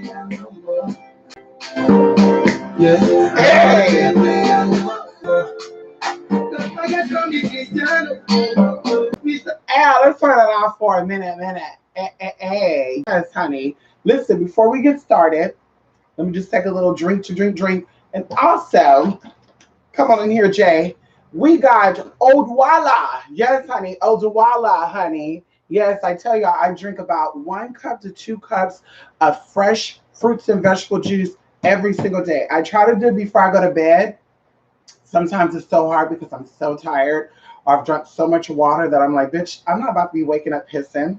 Yeah. Hey. Let's turn it off for a minute. Hey, yes, honey. Listen, before we get started, let me just take a little drink. And also, come on in here, Jay. We got Odwalla. Yes, honey. Odwalla, honey. Yes, I tell y'all, I drink about 1 cup to 2 cups of fresh fruits and vegetable juice every single day. I try to do it before I go to bed. Sometimes it's so hard because I'm so tired. Or I've drunk so much water that I'm like, bitch, I'm not about to be waking up pissing.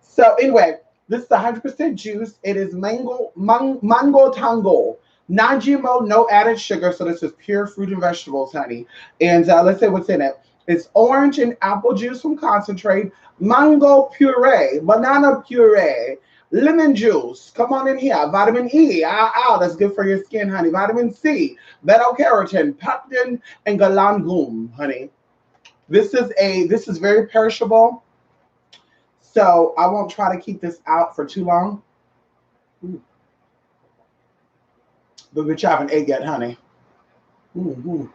So anyway, this is 100% juice. It is mango tango. Non-GMO, no added sugar. So this is pure fruit and vegetables, honey. And let's say what's in it. It's orange and apple juice from concentrate, mango puree, banana puree, lemon juice. Come on in here. Vitamin E. That's good for your skin, honey. Vitamin C, beta-carotene, pectin, and galangum, honey. This is very perishable. So I won't try to keep this out for too long. Ooh. But bitch, I haven't ate yet, honey. Mm-hmm.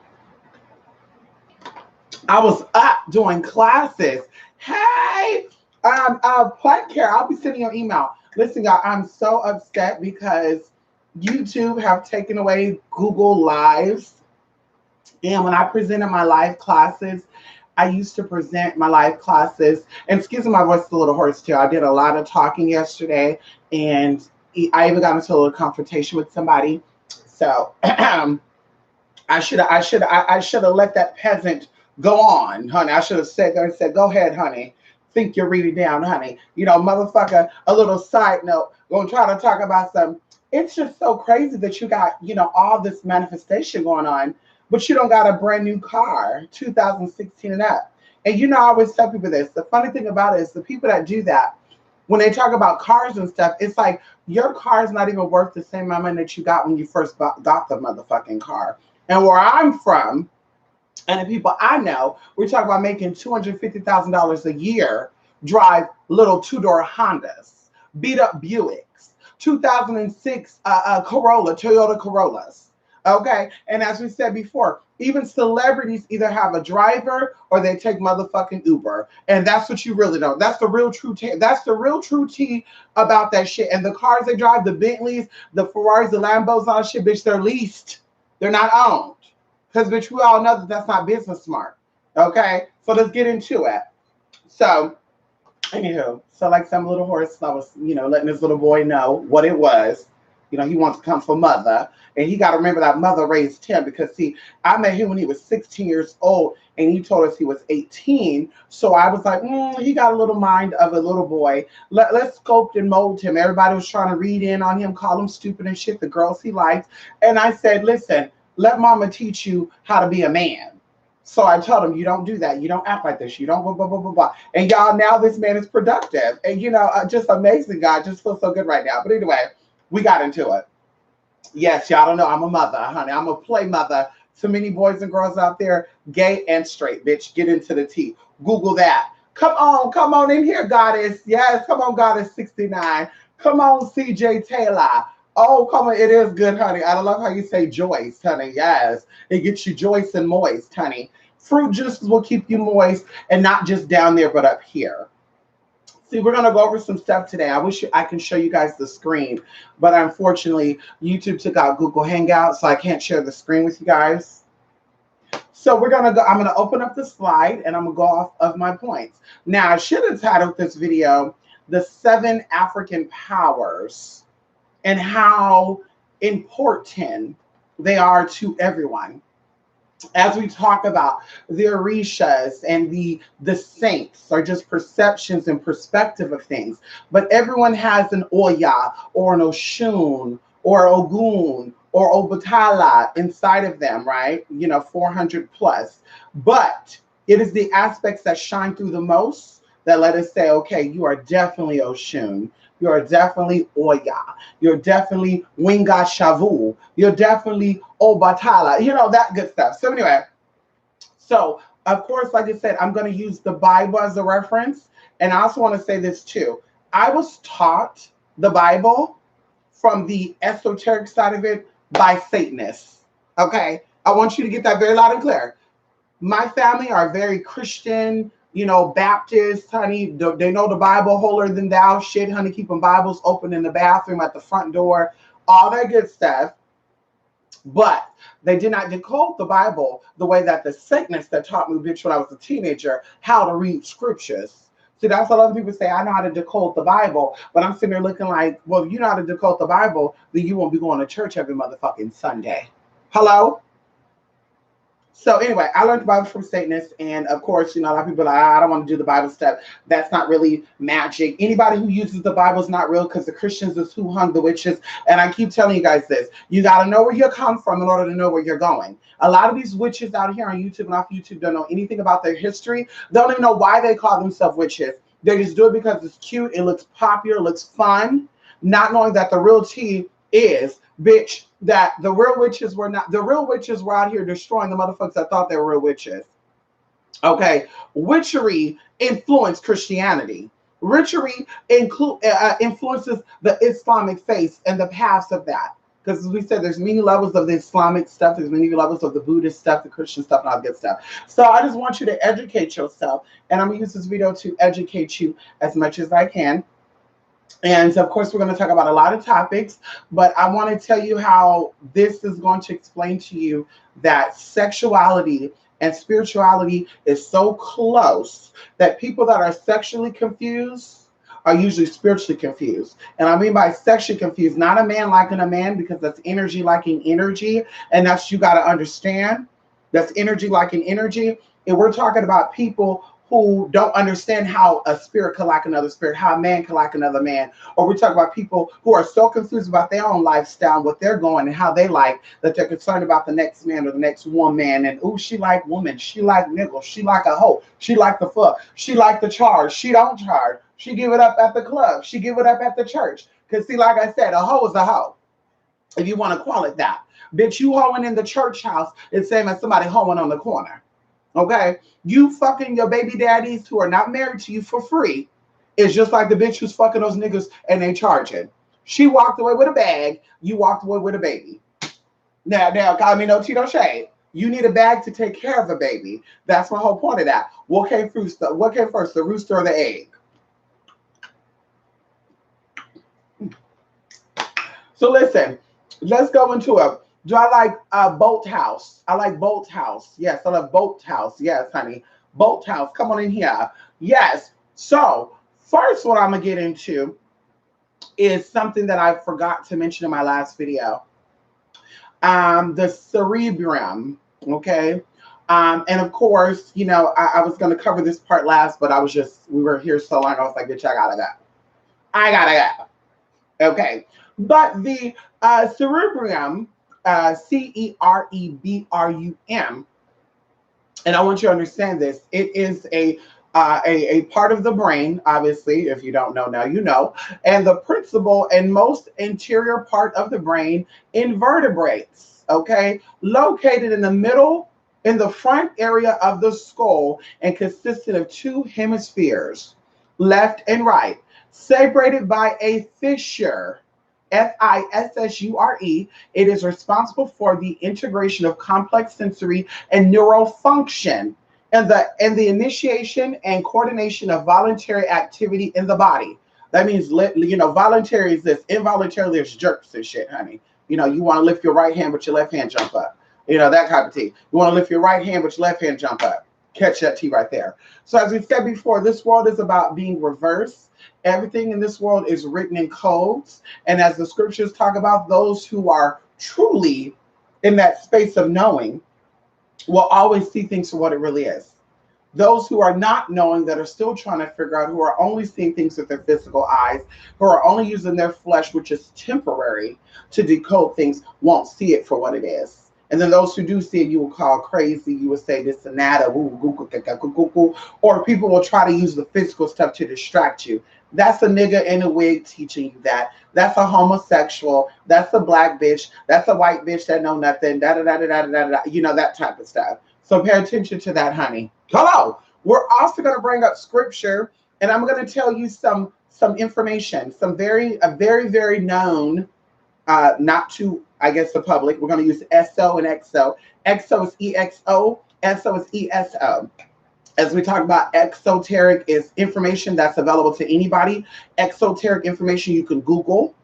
I was up doing classes. Hey, Plant Care, I'll be sending you an email. Listen, y'all, I'm so upset because YouTube have taken away Google Lives. And when I presented my live classes, I used to present my live classes. And excuse me, my voice is a little hoarse too. I did a lot of talking yesterday, and I even got into a little confrontation with somebody. So I should have let that peasant go on, honey. I should have said, go ahead, honey. Think you're reading down, honey. You know, motherfucker, a little side note, gonna try to talk about some. It's just so crazy that you got, all this manifestation going on, but you don't got a brand new car, 2016 and up. And I always tell people this. The funny thing about it is the people that do that, when they talk about cars and stuff, it's like your car is not even worth the same amount that you got when you first got the motherfucking car. And where I'm from, and the people I know, we're talking about making $250,000 a year, drive little two-door Hondas, beat-up Buicks, 2006 Toyota Corollas. Okay, and as we said before, even celebrities either have a driver or they take motherfucking Uber, and that's what you really know. That's the real true tea. That's the real true tea about that shit. And the cars they drive, the Bentleys, the Ferraris, the Lambos, all that shit, bitch, they're leased. They're not owned. Because, bitch, we all know that that's not business smart. Okay? So let's get into it. So, anywho, so like some little horse, I was, letting this little boy know what it was. He wants to come for mother. And he got to remember that mother raised him because, see, I met him when he was 16 years old and he told us he was 18. So I was like, he got a little mind of a little boy. Let's sculpt and mold him. Everybody was trying to read in on him, call him stupid and shit, the girls he liked. And I said, listen, let mama teach you how to be a man. So I told him, you don't do that. You don't act like this. You don't blah, blah, blah, blah, blah. And y'all, now this man is productive. And, just amazing guy. Just feels so good right now. But anyway, we got into it. Yes, y'all don't know I'm a mother, honey. I'm a play mother to many boys and girls out there, gay and straight, bitch. Get into the tea. Google that. Come on in here, goddess. Yes, come on, goddess 69. Come on, CJ Taylor. Oh, come on. It is good, honey. I love how you say Joyce, honey. Yes. It gets you Joyce and moist, honey. Fruit juices will keep you moist and not just down there, but up here. See, we're going to go over some stuff today. I wish I can show you guys the screen, but unfortunately, YouTube took out Google Hangouts, so I can't share the screen with you guys. So I'm going to open up the slide, and I'm going to go off of my points. Now, I should have titled this video, The 7 African Powers, and how important they are to everyone. As we talk about the Orishas and the saints are just perceptions and perspective of things. But everyone has an Oya or an Oshun or Ogun or Obatala inside of them, right? 400 plus. But it is the aspects that shine through the most that let us say, okay, you are definitely Oshun. You're definitely Oya. You're definitely Winga Shavu. You're definitely Obatala. That good stuff. So anyway, of course, like I said, I'm going to use the Bible as a reference. And I also want to say this too. I was taught the Bible from the esoteric side of it by Satanists. Okay? I want you to get that very loud and clear. My family are very Christian, Baptist, honey. They know the Bible holier than thou shit, honey. Keeping Bibles open in the bathroom, at the front door, all that good stuff. But they did not decode the Bible the way that the Satanists that taught me, bitch, when I was a teenager, how to read scriptures. See, that's what other people say. I know how to decode the Bible, but I'm sitting there looking like, well, if you know how to decode the Bible, then you won't be going to church every motherfucking Sunday. Hello? So anyway, I learned the Bible from Satanists, and of course, a lot of people are like, I don't want to do the Bible stuff. That's not really magic. Anybody who uses the Bible is not real, because the Christians is who hung the witches. And I keep telling you guys this: you got to know where you come from in order to know where you're going. A lot of these witches out here on YouTube and off YouTube don't know anything about their history. They don't even know why they call themselves witches. They just do it because it's cute, it looks popular, it looks fun, not knowing that the real tea is, bitch, that the real witches were not. The real witches were out here destroying the motherfuckers that thought they were real witches. Okay, witchery influenced Christianity. Witchery influences the Islamic faith and the paths of that. Because as we said, there's many levels of the Islamic stuff, there's many levels of the Buddhist stuff, the Christian stuff, and all that good stuff. So I just want you to educate yourself, and I'm gonna use this video to educate you as much as I can. And of course, we're going to talk about a lot of topics, but I want to tell you how this is going to explain to you that sexuality and spirituality is so close that people that are sexually confused are usually spiritually confused. And I mean by sexually confused, not a man liking a man, because that's energy liking energy. And that's, you got to understand, that's energy liking energy. And we're talking about people who don't understand how a spirit can like another spirit, how a man can like another man. Or we talk about people who are so confused about their own lifestyle, what they're going and how they like, that they're concerned about the next man or the next woman. And, ooh, she like woman, she like niggle, she like a hoe, she like the fuck, she like the charge, she don't charge, she give it up at the club, she give it up at the church. Because see, like I said, a hoe is a hoe, if you want to call it that. Bitch, you hoeing in the church house is same as somebody hoeing on the corner. Okay, you fucking your baby daddies who are not married to you for free is just like the bitch who's fucking those niggas and they charging. She walked away with a bag, you walked away with a baby. Now, call me no tea, no shade. You need a bag to take care of a baby. That's my whole point of that. What came first, the rooster or the egg? So listen, let's go into it. Do I like Bolt House? I like Bolt House. Yes, I love Bolt House. Yes, honey. Bolt House. Come on in here. Yes. So first, what I'm going to get into is something that I forgot to mention in my last video. The cerebrum. Okay. And of course, I was going to cover this part last, but we were here so long. I was like, bitch, I gotta go. Okay. But the cerebrum, cerebrum, and I want you to understand this. It is a part of the brain, obviously. If you don't know now, you know. And the principal and most interior part of the brain, invertebrates, okay, located in the middle, in the front area of the skull, and consisting of two hemispheres, left and right, separated by a fissure. Fissure. It is responsible for the integration of complex sensory and neural function and the initiation and coordination of voluntary activity in the body. That means, voluntary is this, involuntary there's jerks and shit, honey. You want to lift your right hand, but your left hand jump up. That type of tea. You want to lift your right hand, but your left hand jump up. Catch that tea right there. So as we said before, this world is about being reversed. Everything in this world is written in codes. And as the scriptures talk about, those who are truly in that space of knowing will always see things for what it really is. Those who are not knowing, that are still trying to figure out, who are only seeing things with their physical eyes, who are only using their flesh, which is temporary, to decode things, won't see it for what it is. And then those who do see it, you will call crazy. You will say this and that, or people will try to use the physical stuff to distract you. That's a nigga in a wig teaching you that. That's a homosexual. That's a black bitch. That's a white bitch that know nothing. That type of stuff. So pay attention to that, honey. Hello. We're also going to bring up scripture, and I'm going to tell you some information, a very, very known not to, I guess, the public. We're going to use SO and XO. XO is EXO, SO is ESO. As we talk about, exoteric is information that's available to anybody. Exoteric information you can Google.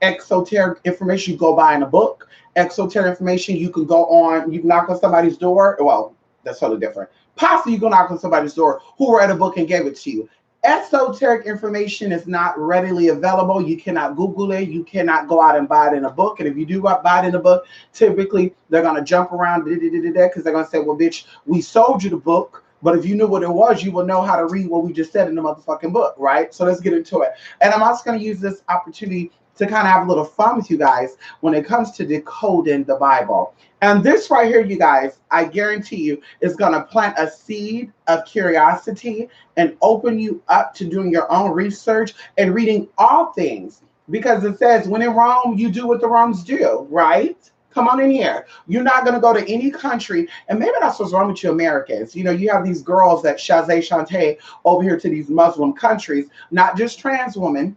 Exoteric information you go buy in a book. Exoteric information you can go on, you can knock on somebody's door. Well, that's totally different. Possibly you can knock on somebody's door who read a book and gave it to you. Esoteric information is not readily available. You cannot Google it. You cannot go out and buy it in a book. And if you do buy it in a book, typically they're going to jump around because they're going to say, well, bitch, we sold you the book. But if you knew what it was, you would know how to read what we just said in the motherfucking book, right? So let's get into it. And I'm also going to use this opportunity to kind of have a little fun with you guys when it comes to decoding the Bible. And this right here, you guys, I guarantee you, is going to plant a seed of curiosity and open you up to doing your own research and reading all things. Because it says, when in Rome, you do what the Romans do, right? Come on in here. You're not going to go to any country. And maybe that's what's wrong with you Americans. You know, you have these girls that Shante over here to these Muslim countries, not just trans women.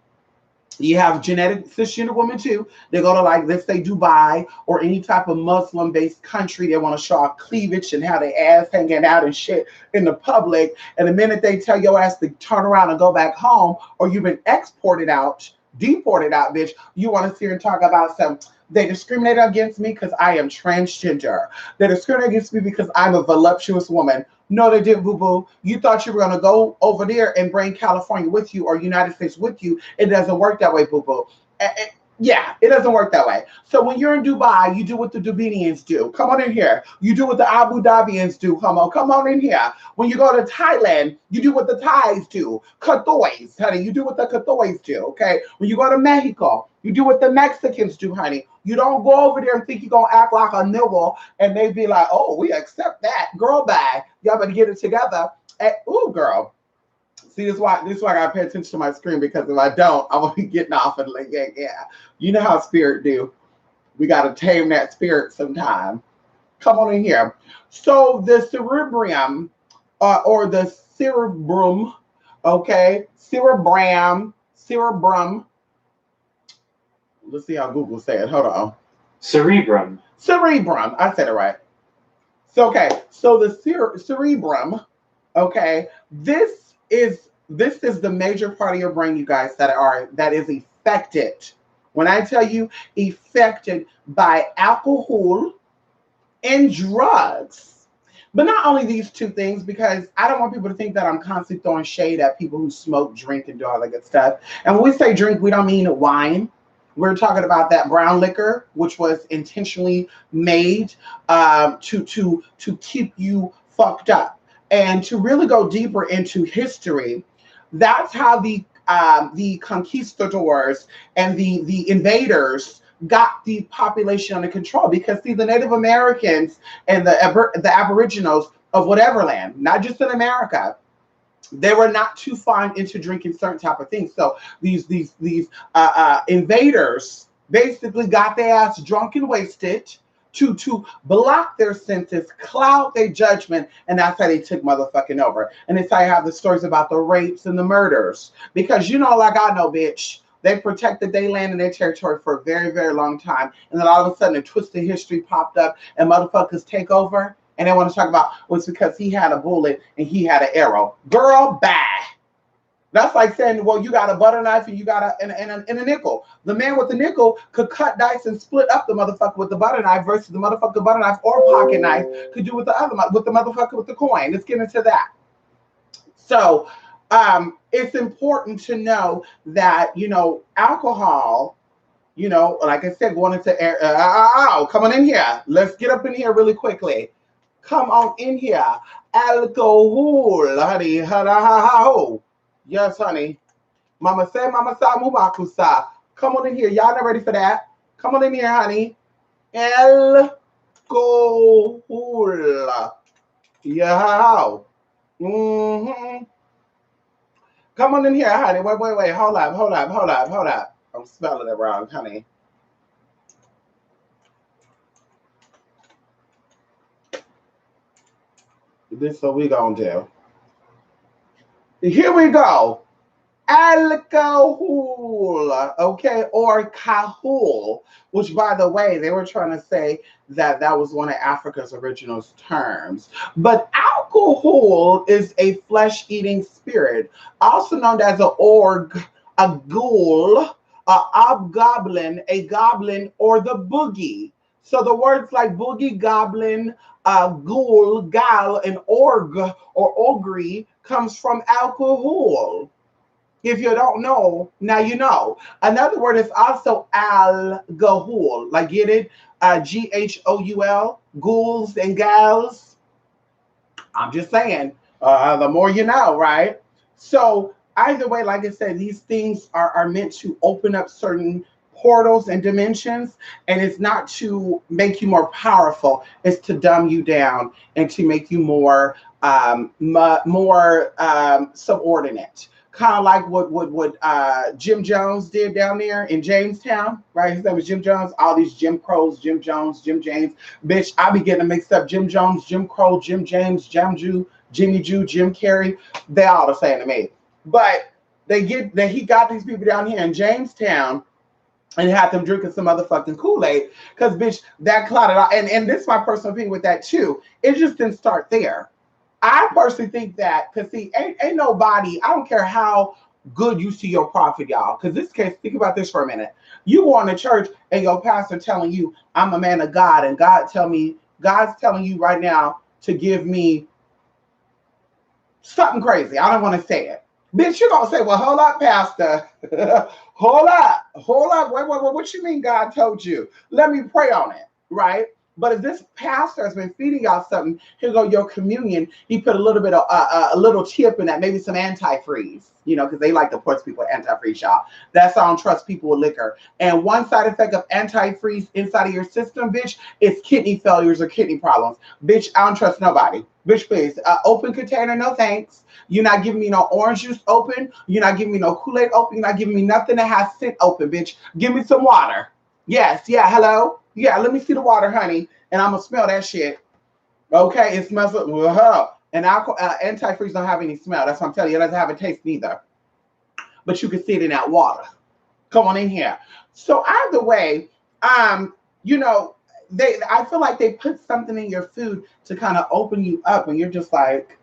You have genetic cisgender women too. They go to, like, let's say Dubai or any type of Muslim-based country. They want to show off cleavage and have their ass hanging out and shit in the public. And the minute they tell your ass to turn around and go back home, or you've been exported out, deported out, bitch, you want to sit here and talk about some. They discriminate against me because I am transgender. They discriminate against me because I'm a voluptuous woman. No, they didn't, boo-boo. You thought you were going to go over there and bring California with you or United States with you. It doesn't work that way, boo-boo. Yeah, it doesn't work that way. So when you're in Dubai, you do what the Dubinians do. Come on in here. You do what the Abu Dhabians do. Come on in here. When you go to Thailand, you do what the Thais do. Kathois, honey. You do what the Kathois do, okay? When you go to Mexico, you do what the Mexicans do, honey. You don't go over there and think you're going to act like a nigga and they be like, oh, we accept that. Girl, bye. Y'all better get it together. Ooh, girl. See, this is why I gotta pay attention to my screen, because if I don't, I'm gonna be getting off and like, yeah. You know how spirit do. We gotta tame that spirit sometime. Come on in here. So the cerebrium, or the cerebrum, okay, cerebrum. Let's see how Google said. Hold on. Cerebrum. I said it right. So okay. So the cerebrum. Okay. This is the major part of your brain, you guys, that is affected. When I tell you affected by alcohol and drugs. But not only these two things, because I don't want people to think that I'm constantly throwing shade at people who smoke, drink, and do all that good stuff. And when we say drink, we don't mean wine. We're talking about that brown liquor, which was intentionally made to keep you fucked up. And to really go deeper into history, that's how the conquistadors and the invaders got the population under control. Because see, the Native Americans and the Aboriginals of whatever land, not just in America, they were not too fond into drinking certain type of things. So these invaders basically got their ass drunk and wasted to block their senses, cloud their judgment, and that's how they took motherfucking over. And it's how you have the stories about the rapes and the murders. Because you know, like I know, bitch, they protected their land and their territory for a very, very long time. And then all of a sudden a twisted history popped up and motherfuckers take over. And they want to talk about, well, it's because he had a bullet and he had an arrow. Girl, bye. That's like saying, well, you got a butter knife and you got a nickel. The man with the nickel could cut dice and split up the motherfucker with the butter knife versus the motherfucker butter knife or pocket knife could do with the other, with the motherfucker with the coin. Let's get into that. So it's important to know that, you know, alcohol, you know, like I said, going into air. Come on in here. Let's get up in here really quickly. Come on in here. Alcohol, honey. Yes, honey. Mama say, Mama sa, mubakusa. Come on in here. Y'all not ready for that? Come on in here, honey. Alcohol. Yeah. Come on in here, honey. Wait. Hold up. I'm spelling it wrong, honey. This is what we gonna do. Here we go. alcohol, okay, or kahul, which, by the way, they were trying to say that that was one of Africa's original terms. But alcohol is a flesh-eating spirit, also known as an org, a ghoul, a obgoblin, a goblin, or the boogie. So the words like boogie, goblin, ghoul, gal, and org or ogre comes from alcohol. If you don't know, now you know. Another word is also alcohol. Like, get it? Ghoul, ghouls and gals. I'm just saying, the more you know, right? So, either way, like I said, these things are meant to open up certain portals and dimensions, and it's not to make you more powerful, it's to dumb you down and to make you more subordinate, kind of like what Jim Jones did down there in Jamestown, right? His name was Jim Jones. All these Jim Crows, Jim Jones, Jim James, bitch. I be getting mixed up. Jim Jones, Jim Crow, Jim James, Jim Jew, Jimmy Jew, Jim Carrey. They all the same to me. But he got these people down here in Jamestown and had them drinking some motherfucking Kool-Aid. Because, bitch, that clotted out. And this is my personal opinion with that, too. It just didn't start there. I personally think that, because, see, ain't nobody, I don't care how good you see your prophet, y'all. Because this case, think about this for a minute. You go on to church and your pastor telling you, I'm a man of God. And God's telling you right now to give me something crazy. I don't want to say it. Bitch, you're going to say, well, hold up, pastor. hold up. Wait, what you mean God told you? Let me pray on it, right? But if this pastor has been feeding y'all something, here go your communion. He put a little bit of a little tip in that, maybe some antifreeze, because they like to force people with antifreeze, y'all. That's why I don't trust people with liquor. And one side effect of antifreeze inside of your system, bitch, is kidney failures or kidney problems. Bitch, I don't trust nobody. Bitch, please. Open container, no thanks. You're not giving me no orange juice open. You're not giving me no Kool-Aid open. You're not giving me nothing that has scent open, bitch. Give me some water. Yes, yeah, hello? Yeah, let me see the water, honey, and I'm going to smell that shit. Okay, it smells like, and antifreeze don't have any smell. That's what I'm telling you. It doesn't have a taste neither. But you can see it in that water. Come on in here. So either way, I feel like they put something in your food to kind of open you up, and you're just like,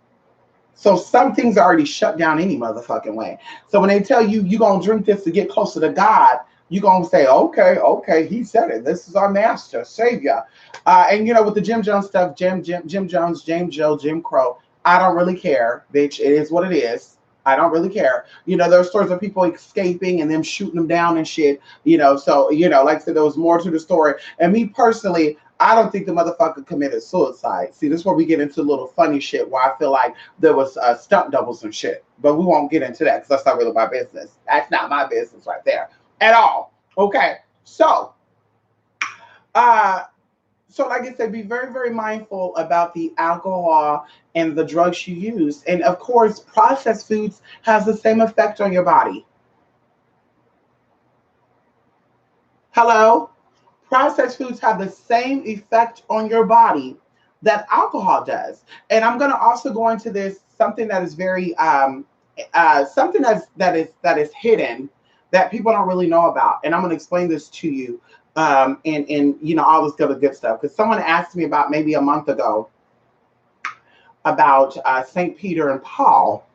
so some things are already shut down any motherfucking way. So when they tell you you're going to drink this to get closer to God, you're going to say, okay, he said it. This is our master, savior. And, with the Jim Jones stuff, Jim Jones, James Joe, Jim Crow, I don't really care, bitch. It is what it is. I don't really care. There are stories of people escaping and them shooting them down and shit, So, like I said, there was more to the story. And me personally, I don't think the motherfucker committed suicide. See, this is where we get into a little funny shit where I feel like there was stunt doubles and shit. But we won't get into that because that's not really my business. That's not my business right there at all. Okay. So like I said, be very, very mindful about the alcohol and the drugs you use. And of course, processed foods has the same effect on your body. Hello? Processed foods have the same effect on your body that alcohol does. And I'm going to also go into this, something that is very, something that is hidden that people don't really know about. And I'm going to explain this to you. And all this other good stuff. Because someone asked me about maybe a month ago about St. Peter and Paul.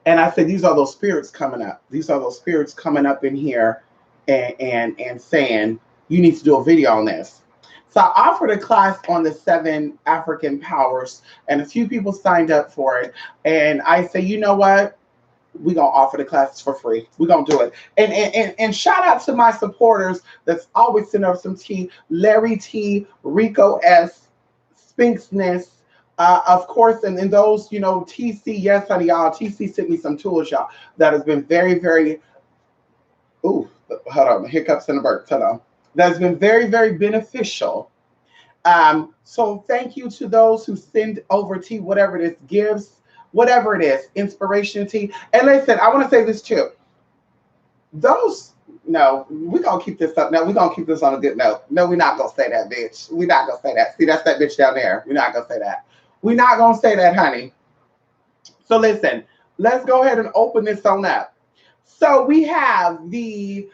And I said, these are those spirits coming up. These are those spirits coming up in here and saying, you need to do a video on this. So I offered a class on the 7 African powers, and a few people signed up for it. And I said, you know what? We're going to offer the classes for free. We're going to do it. And shout out to my supporters that's always sending up some tea. Larry T, Rico S, Spinksness, of course, and those, TC, yes, honey, y'all. TC sent me some tools, y'all, that has been very, very, hold on, hiccups and the burps, hold on. That has been very, very beneficial. So thank you to those who send over tea, whatever it is, gifts, whatever it is, inspiration tea. And listen, I want to say this too. No, we're going to keep this up. No, we're going to keep this on a good note. No, we're not going to say that, bitch. We're not going to say that. See, that's that bitch down there. We're not going to say that. We're not going to say that, honey. So listen, let's go ahead and open this on up. So we have the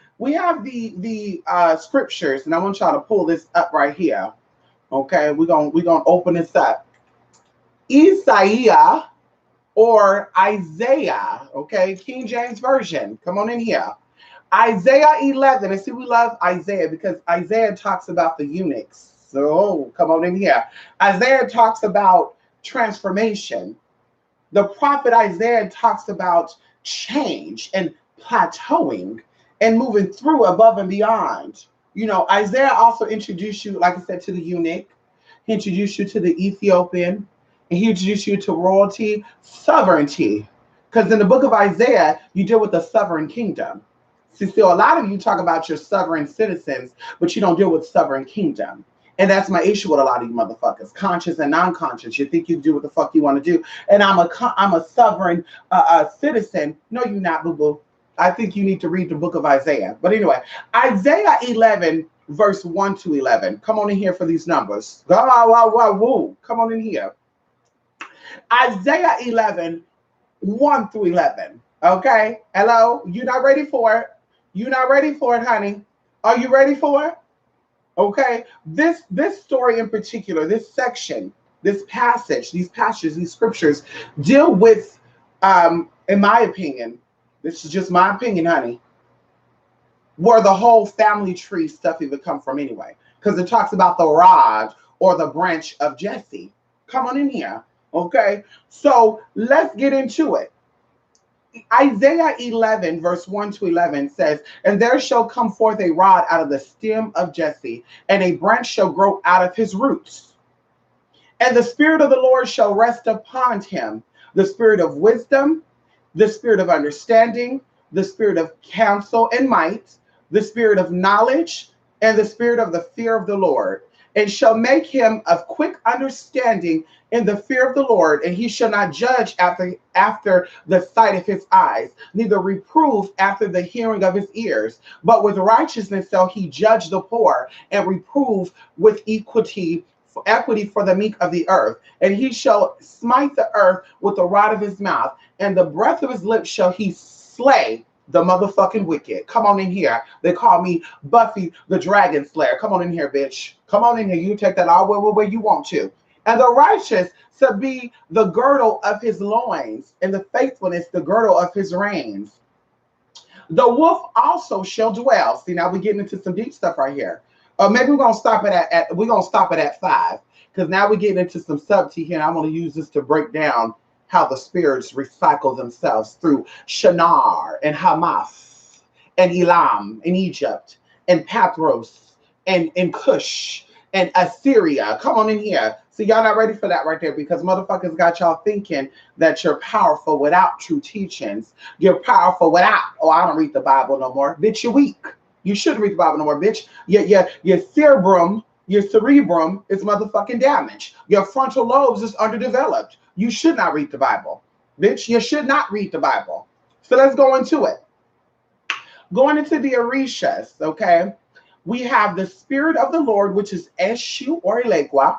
scriptures, and I want y'all to pull this up right here. Okay, we're gonna open this up. Isaiah or Isaiah, okay, King James Version. Come on in here. Isaiah 11, and see, we love Isaiah because Isaiah talks about the eunuchs. So come on in here. Isaiah talks about transformation. The prophet Isaiah talks about change and plateauing and moving through above and beyond. You know, Isaiah also introduced you, like I said, to the eunuch. He introduced you to the Ethiopian, and he introduced you to royalty, sovereignty. Because in the book of Isaiah, you deal with the sovereign kingdom. See, so a lot of you talk about your sovereign citizens, but you don't deal with sovereign kingdom. And that's my issue with a lot of you motherfuckers, conscious and non-conscious. You think you do what the fuck you want to do, and I'm a sovereign citizen. No, you're not, boo boo. I think you need to read the book of Isaiah. But anyway, Isaiah 11, verse 1 to 11. Come on in here for these numbers. Come on in here. Isaiah 11, 1 through 11. Okay? Hello? You not ready for it? You not ready for it, honey? Are you ready for it? Okay? This story in particular, this section, this passage, these passages, these scriptures deal with, in my opinion, this is just my opinion, honey, where the whole family tree stuff even come from anyway. Because it talks about the rod or the branch of Jesse. Come on in here. Okay? So let's get into it. Isaiah 11, verse 1 to 11 says, "And there shall come forth a rod out of the stem of Jesse, and a branch shall grow out of his roots. And the Spirit of the Lord shall rest upon him, the Spirit of wisdom, the Spirit of understanding, the Spirit of counsel and might, the Spirit of knowledge, and the Spirit of the fear of the Lord. And shall make him of quick understanding in the fear of the Lord, and he shall not judge after the sight of his eyes, neither reprove after the hearing of his ears. But with righteousness shall he judge the poor, and reprove with equity for the meek of the earth. And he shall smite the earth with the rod of his mouth, and the breath of his lips shall he slay the motherfucking wicked." Come on in here. They call me Buffy the Dragon Slayer. Come on in here, bitch. Come on in here. You take that all where you want to. "And the righteous shall be the girdle of his loins, and the faithfulness the girdle of his reins. The wolf also shall dwell." See, now we're getting into some deep stuff right here. Maybe we're gonna stop it at 5, because now we're getting into some subtlety here. And I'm gonna use this to break down how the spirits recycle themselves through Shinar and Hamath and Elam in Egypt and Pathros and Cush and Assyria. Come on in here. So y'all not ready for that right there, because motherfuckers got y'all thinking that you're powerful without true teachings. You're powerful without, oh, I don't read the Bible no more. Bitch, you're weak. You shouldn't read the Bible no more, bitch. Your cerebrum is motherfucking damaged. Your frontal lobes is underdeveloped. You should not read the Bible. Bitch, you should not read the Bible. So let's go into it. Going into the Orishas, okay? We have the Spirit of the Lord, which is Eshu or Elegua.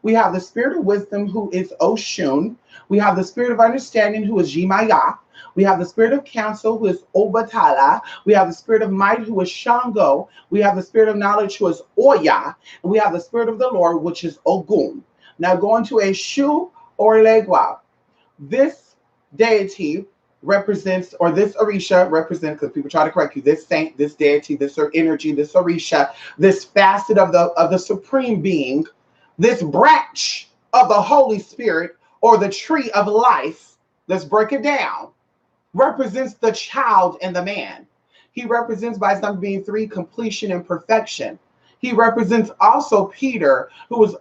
We have the Spirit of wisdom, who is Oshun. We have the Spirit of understanding, who is Jimaya. We have the Spirit of counsel, who is Obatala. We have the Spirit of might, who is Shango. We have the Spirit of knowledge, who is Oya. And we have the Spirit of the Lord, which is Ogun. Now going to Eshu or Elegua. This deity represents, or this Orisha represents, because people try to correct you, this saint, this deity, this energy, this Orisha, this facet of the supreme being, this branch of the Holy Spirit, or the tree of life, let's break it down, represents the child and the man. He represents, by some being 3, completion and perfection. He represents also Peter, who was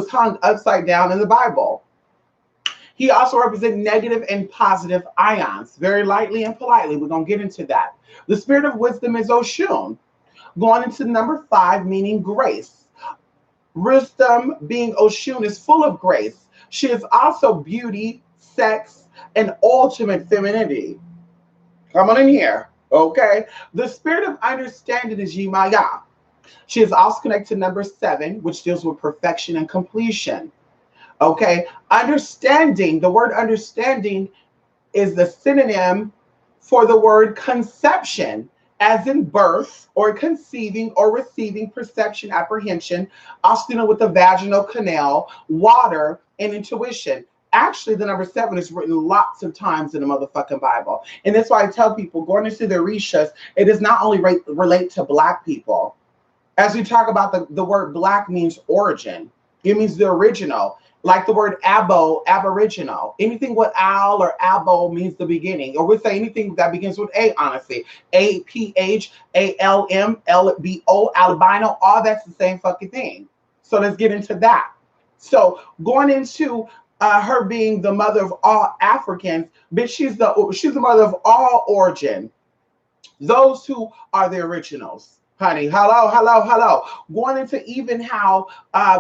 hung upside down in the Bible. He also represents negative and positive ions, very lightly and politely. We're going to get into that. The Spirit of wisdom is Oshun. Going into number 5, meaning grace. Wisdom, being Oshun, is full of grace. She is also beauty, sex, and ultimate femininity. Come on in here, okay? The Spirit of understanding is Yimaya. She is also connected to number 7, which deals with perfection and completion. Okay, understanding, the word understanding is the synonym for the word conception, as in birth or conceiving or receiving, perception, apprehension, also dealing with the vaginal canal, water, and intuition. Actually, the number 7 is written lots of times in the motherfucking Bible. And that's why I tell people, going into the Orishas, it does not only relate to Black people. As we talk about the word Black means origin. It means the original. Like the word abo, aboriginal. Anything with al or abo means the beginning. Or we say anything that begins with A, honestly. APHALMLBO, albino, all that's the same fucking thing. So let's get into that. So going into her being the mother of all Africans, but she's the mother of all origin. Those who are the originals, honey. Hello, hello, hello. Going into even how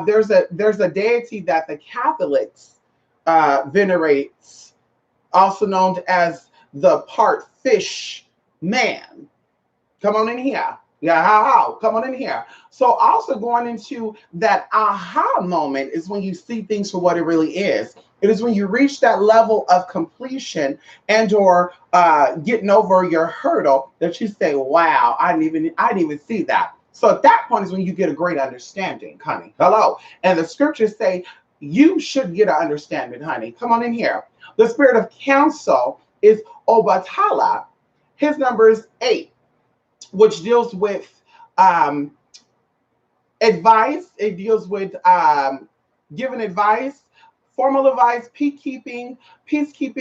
there's a deity that the Catholics venerates, also known as the part fish man. Come on in here. Yeah, how? Come on in here. So also going into that aha moment is when you see things for what it really is. It is when you reach that level of completion and or getting over your hurdle that you say, wow, I didn't even see that. So at that point is when you get a great understanding, honey. Hello. And the scriptures say you should get an understanding, honey. Come on in here. The spirit of counsel is Obatala. His number is 8, which deals with advice. It deals with giving advice, formal advice, peacekeeping,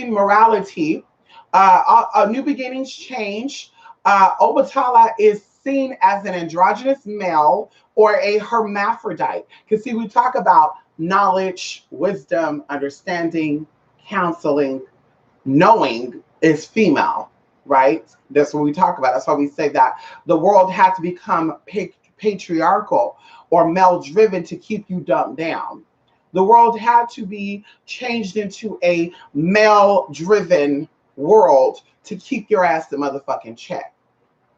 morality, a new beginnings, change. Obatala is seen as an androgynous male or a hermaphrodite. Because see, we talk about knowledge, wisdom, understanding, counseling, knowing is female, right? That's what we talk about. That's why we say that the world had to become patriarchal or male driven to keep you dumbed down. The world had to be changed into a male driven world to keep your ass the motherfucking check.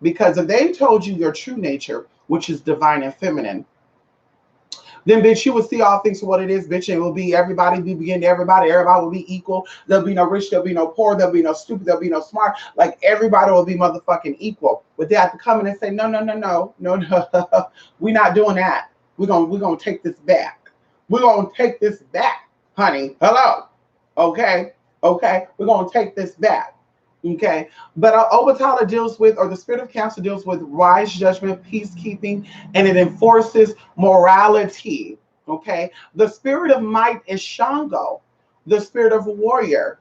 Because if they told you your true nature, which is divine and feminine, then bitch, you will see all things for what it is, bitch. And it will be everybody be begin to everybody. Everybody will be equal. There'll be no rich, there'll be no poor, there'll be no stupid, there'll be no smart. Like everybody will be motherfucking equal. But they have to come in and say, no. We're not doing that. We're gonna take this back. We're gonna take this back, honey. Hello. Okay. We're gonna take this back. Okay, but Obatala deals with, or the spirit of counsel deals with wise judgment, peacekeeping, and it enforces morality. Okay, the spirit of might is Shango, the spirit of warrior,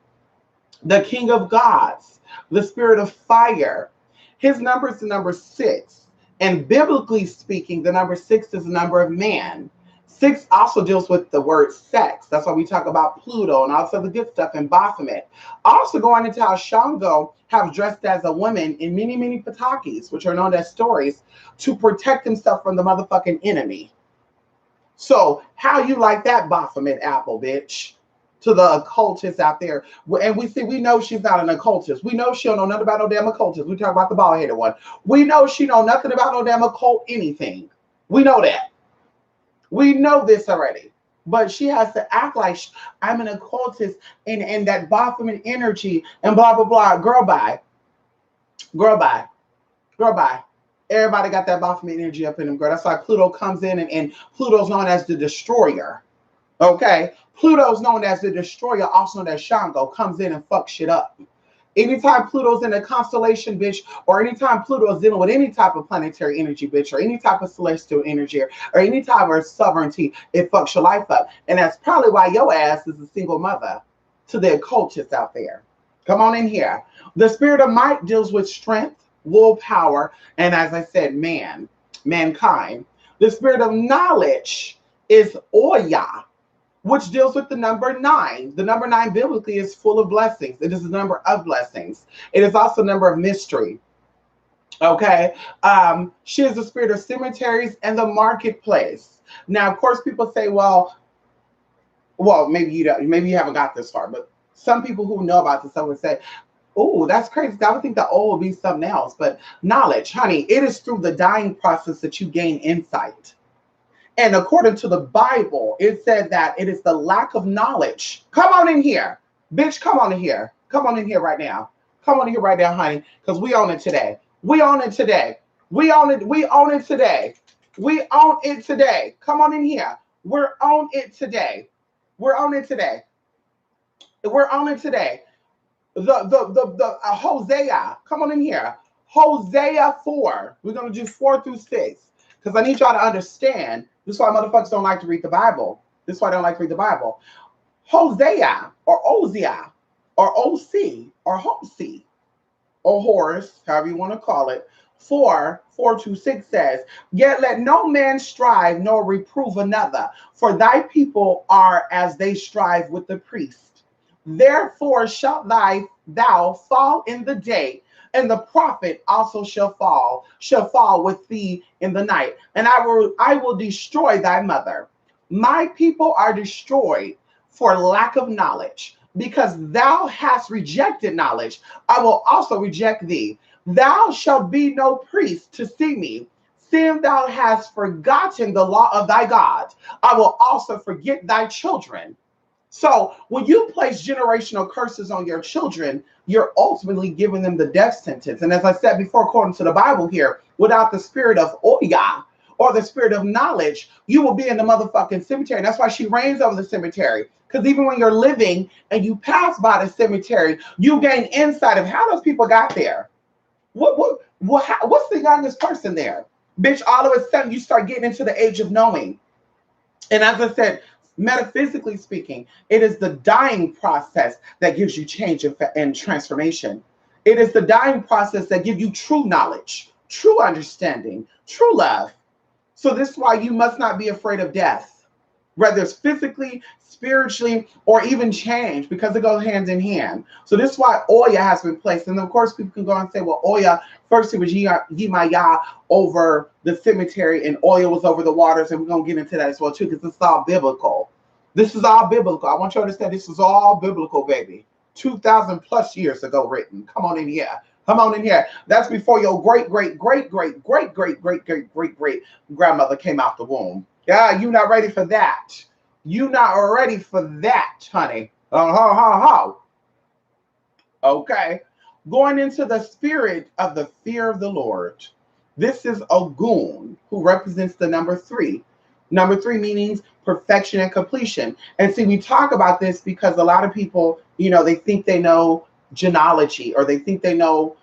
the king of gods, the spirit of fire. His number is the number 6, and biblically speaking, the number 6 is the number of man. 6 also deals with the word sex. That's why we talk about Pluto and also the good stuff in Baphomet. Also going into how Shango have dressed as a woman in many, many patakis, which are known as stories, to protect himself from the motherfucking enemy. So how you like that Baphomet apple, bitch? To the occultists out there. And we know she's not an occultist. We know she don't know nothing about no damn occultist. We talk about the bald-headed one. We know she know nothing about no damn occult anything. We know that. We know this already, but she has to act like I'm an occultist and that Baphomet energy and blah, blah, blah. Girl, bye. Everybody got that Baphomet energy up in them, girl. That's why Pluto comes in and Pluto's known as the destroyer. Okay? Pluto's known as the destroyer, also known as Shango, comes in and fucks shit up. Anytime Pluto's in a constellation, bitch, or anytime Pluto is dealing with any type of planetary energy, bitch, or any type of celestial energy, or any type of sovereignty, it fucks your life up. And that's probably why your ass is a single mother to the occultists out there. Come on in here. The spirit of might deals with strength, willpower, and as I said, mankind. The spirit of knowledge is Oya, which deals with the number 9. The number 9 biblically is full of blessings. It is the number of blessings. It is also a number of mystery. Okay. She is the spirit of cemeteries and the marketplace. Now, of course, people say, well, maybe you haven't got this far, but some people who know about this would say, oh, that's crazy. I would think the O would be something else. But knowledge, honey, it is through the dying process that you gain insight. And according to the Bible, it said that it is the lack of knowledge. Come on in here. Bitch, come on in here. Come on in here right now. Come on here right now, honey, because we own it today. We own it today. We own it. We own it today. We own it today. Come on in here. We're on it today. We're on it today. We're on it today. The Hosea. Come on in here. Hosea 4. We're going to do 4 through 6. Because I need y'all to understand. This is why motherfuckers don't like to read the Bible. This is why I don't like to read the Bible. Hosea or Ozia or OC or Hosea or Horus, however you want to call it, 4:4-6 says, yet let no man strive nor reprove another, for thy people are as they strive with the priest. Therefore shalt thou fall in the day, and the prophet also shall fall with thee in the night, and I will destroy thy mother. My people are destroyed for lack of knowledge, because thou hast rejected knowledge. I will also reject thee. Thou shalt be no priest to see me, seeing thou hast forgotten the law of thy God. I will also forget thy children. So when you place generational curses on your children, you're ultimately giving them the death sentence. And as I said before, according to the Bible here, without the spirit of Oya or the spirit of knowledge, you will be in the motherfucking cemetery. And that's why she reigns over the cemetery. Because even when you're living and you pass by the cemetery, you gain insight of how those people got there. What's the youngest person there? Bitch, all of a sudden you start getting into the age of knowing. And as I said, metaphysically speaking, it is the dying process that gives you change and transformation. It is the dying process that gives you true knowledge, true understanding, true love. So this is why you must not be afraid of death, whether it's physically, spiritually, or even change, because it goes hand in hand. So this is why Oya has been placed. And of course, people can go and say, well, Oya, first it was Yimaya over the cemetery, and Oya was over the waters, and we're going to get into that as well, too, because this is all biblical. This is all biblical. I want you to understand this is all biblical, baby. 2,000 plus years ago written. Come on in here. Come on in here. That's before your great grandmother came out the womb. Yeah, you not ready for that. You not ready for that, honey. Okay. Going into the spirit of the fear of the Lord. This is Ogun, who represents the number 3. Number 3 means perfection and completion. And see, we talk about this because a lot of people, they think they know genealogy, or they think they know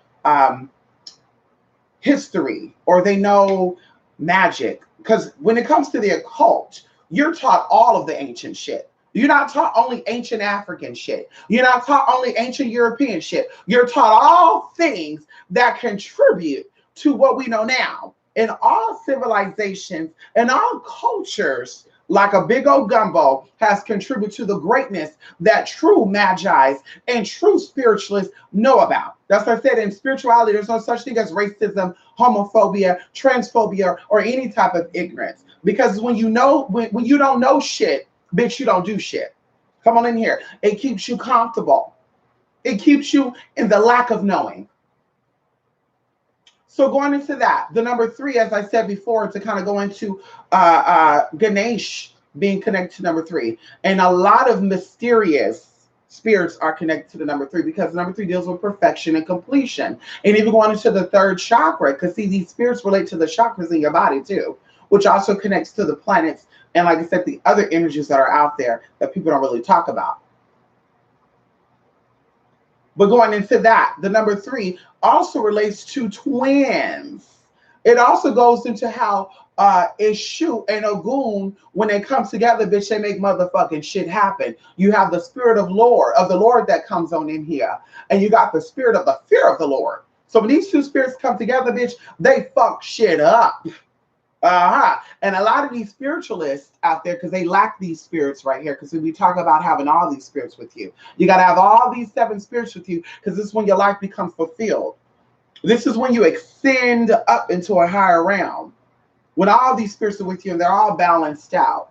history, or they know magic. Because when it comes to the occult, you're taught all of the ancient shit. You're not taught only ancient African shit. You're not taught only ancient European shit. You're taught all things that contribute to what we know now. In all civilizations and all cultures, like a big old gumbo, has contributed to the greatness that true magi's and true spiritualists know about. That's what I said. In spirituality, there's no such thing as racism, homophobia, transphobia, or any type of ignorance. Because when you don't know shit, bitch, you don't do shit. Come on in here. It keeps you comfortable. It keeps you in the lack of knowing. So going into that, the number 3, as I said before, to kind of go into Ganesh being connected to number 3. And a lot of mysterious spirits are connected to the number 3, because number 3 deals with perfection and completion. And even going into the 3rd chakra, because see, these spirits relate to the chakras in your body too, which also connects to the planets. And like I said, the other energies that are out there that people don't really talk about. But going into that, the number 3 also relates to twins. It also goes into how Eshu and Ogun, when they come together, bitch, they make motherfucking shit happen. You have the spirit of the Lord that comes on in here. And you got the spirit of the fear of the Lord. So when these two spirits come together, bitch, they fuck shit up. And a lot of these spiritualists out there, because they lack these spirits right here, because we talk about having all these spirits with you. You got to have all these 7 spirits with you, because this is when your life becomes fulfilled. This is when you extend up into a higher realm. When all these spirits are with you and they're all balanced out.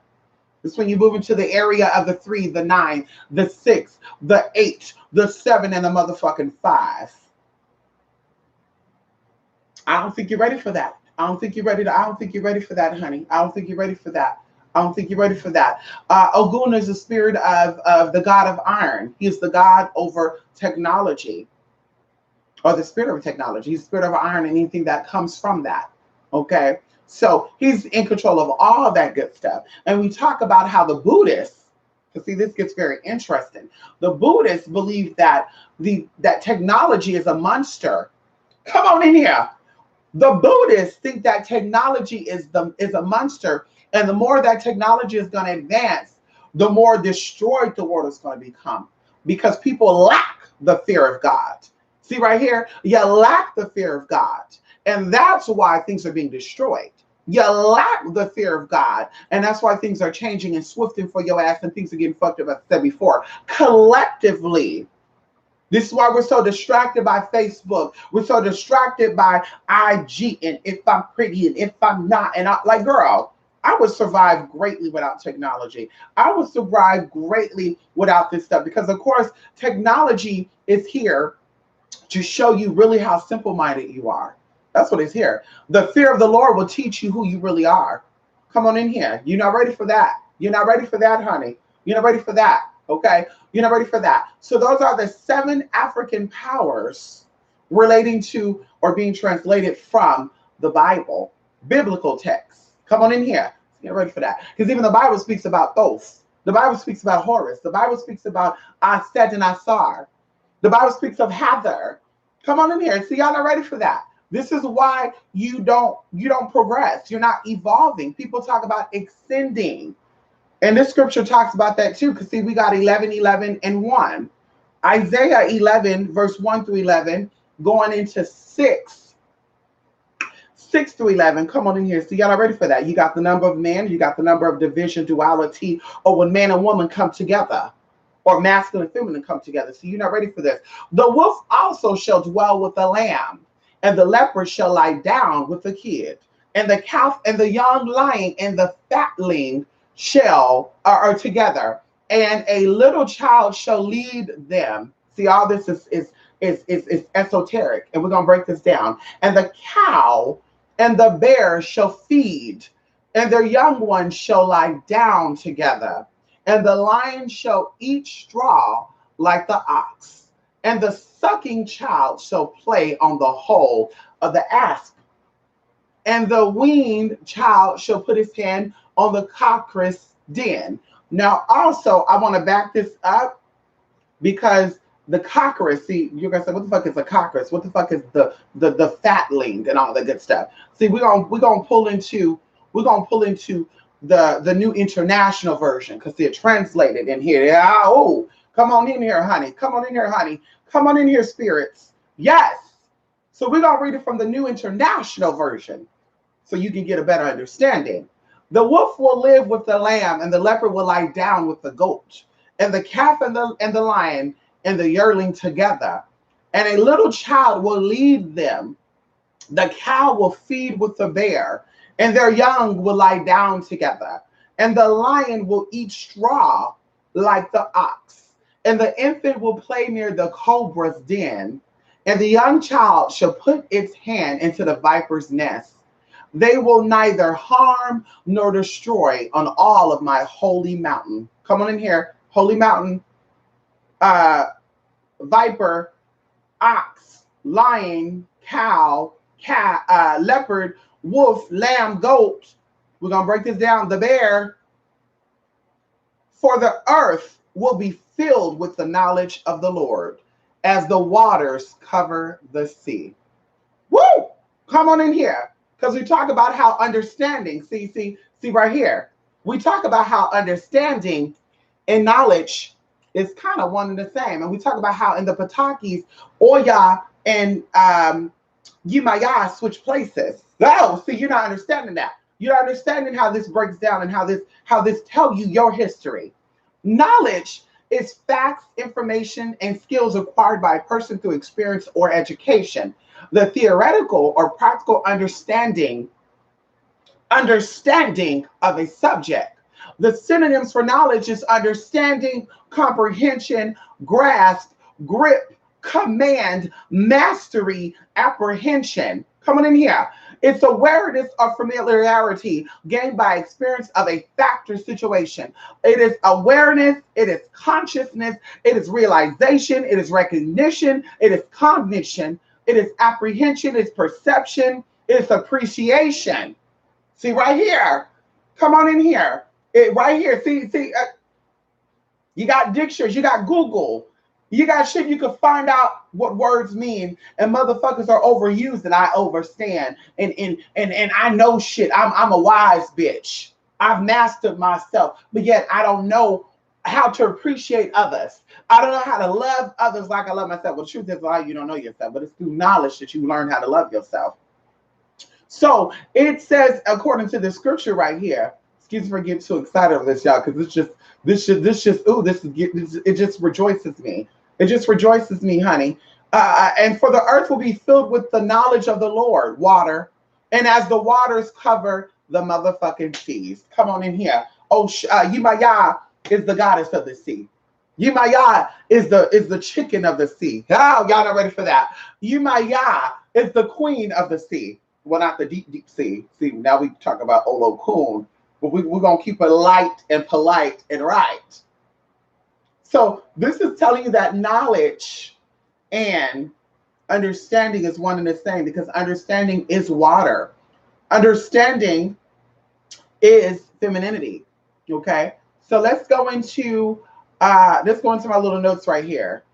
This is when you move into the area of the 3, the 9, the 6, the 8, the 7, and the motherfucking 5. I don't think you're ready for that. I don't think you're ready for that, honey. I don't think you're ready for that. Ogun is the spirit of the god of iron. He is the god over technology. or the spirit of technology. He's the spirit of iron and anything that comes from that. Okay. So he's in control of all that good stuff. And we talk about how the Buddhists, because see, this gets very interesting. The Buddhists believe that that technology is a monster. Come on in here. The Buddhists think that technology is a monster, and the more that technology is going to advance, the more destroyed the world is going to become, because people lack the fear of God. See right here, you lack the fear of God, and that's why things are being destroyed. You lack the fear of God, and that's why things are changing and swifting for your ass, and things are getting fucked up, as I said before. Collectively, this is why we're so distracted by Facebook. We're so distracted by IG, and if I'm pretty and if I'm not. And like, girl, I would survive greatly without technology. I would survive greatly without this stuff, because, of course, technology is here to show you really how simple-minded you are. That's what it's here. The fear of the Lord will teach you who you really are. Come on in here. You're not ready for that. You're not ready for that, honey. You're not ready for that. Okay? You're not ready for that. So those are the 7 African powers relating to or being translated from the Bible, biblical texts. Come on in here. You're ready for that. Because even the Bible speaks about Thoth. The Bible speaks about Horus. The Bible speaks about Aset and Asar. The Bible speaks of Hather. Come on in here. See, y'all not ready for that. This is why you don't progress. You're not evolving. People talk about extending. And this scripture talks about that too, because see, we got 11, 11, and 1. Isaiah 11, verse 1 through 11, going into 6 through 11. Come on in here. So y'all are ready for that. You got the number of men, you got the number of division, duality, or when man and woman come together, or masculine and feminine come together. So you're not ready for this. The wolf also shall dwell with the lamb, and the leopard shall lie down with the kid, and the calf and the young lion and the fatling are together, and a little child shall lead them. See, all this is esoteric, and we're gonna break this down. And the cow and the bear shall feed, and their young ones shall lie down together, and the lion shall eat straw like the ox, and the sucking child shall play on the hole of the asp, and the weaned child shall put his hand on the cockatrice den. Now, also, I want to back this up, because the cockatrice, see, you're gonna say, what the fuck is a cockatrice? What the fuck is the fatling and all that good stuff? See, we're gonna pull into the New International Version, because they're translated in here. Yeah, oh, come on in here, honey. Come on in here, honey. Come on in here, spirits. Yes. So we're gonna read it from the New International Version, so you can get a better understanding. The wolf will live with the lamb, and the leopard will lie down with the goat, and the calf and the lion and the yearling together, and a little child will lead them. The cow will feed with the bear, and their young will lie down together, and the lion will eat straw like the ox, and the infant will play near the cobra's den, and the young child shall put its hand into the viper's nest. They will neither harm nor destroy on all of my holy mountain. Come on in here. Holy mountain, viper, ox, lion, cow, cat, leopard, wolf, lamb, goat. We're going to break this down. The bear. For the earth will be filled with the knowledge of the Lord as the waters cover the sea. Woo! Come on in here. Because we talk about how understanding, see right here. We talk about how understanding and knowledge is kind of one and the same. And we talk about how in the Patakis, Oya and Yimaya switch places. Oh, see, you're not understanding that. You're not understanding how this breaks down and how this tell you your history. Knowledge is facts, information, and skills acquired by a person through experience or education. The theoretical or practical understanding of a subject. The synonyms for knowledge is understanding, comprehension, grasp, grip, command, mastery, apprehension. Come on in here. It's awareness or familiarity gained by experience of a fact or situation. It is awareness, it is consciousness, it is realization, it is recognition, it is cognition. it is apprehension, it's perception, it's appreciation. See right here. Come on in here. It right here. See, you got dictionaries, you got Google, you got shit you can find out what words mean, and motherfuckers are overused, and I overstand, and I know shit. I'm a wise bitch. I've mastered myself, but yet I don't know how to appreciate others. I don't know how to love others like I love myself. Well, the truth is, a lot of you don't know yourself, but it's through knowledge that you learn how to love yourself. So it says, according to the scripture right here, excuse me for getting too excited over this, y'all, because it just rejoices me. It just rejoices me, honey. And for the earth will be filled with the knowledge of the Lord, water, and as the waters cover the motherfucking seas. Come on in here. Oh, Yimaya is the goddess of the sea. Yimaya is the chicken of the sea. Oh, y'all not ready for that. Yimaya is the queen of the sea. Well, not the deep, deep sea. See, now we talk about Olo Coon, but we're going to keep it light and polite and right. So this is telling you that knowledge and understanding is one and the same, because understanding is water. Understanding is femininity. Okay, so let's go into my little notes right here.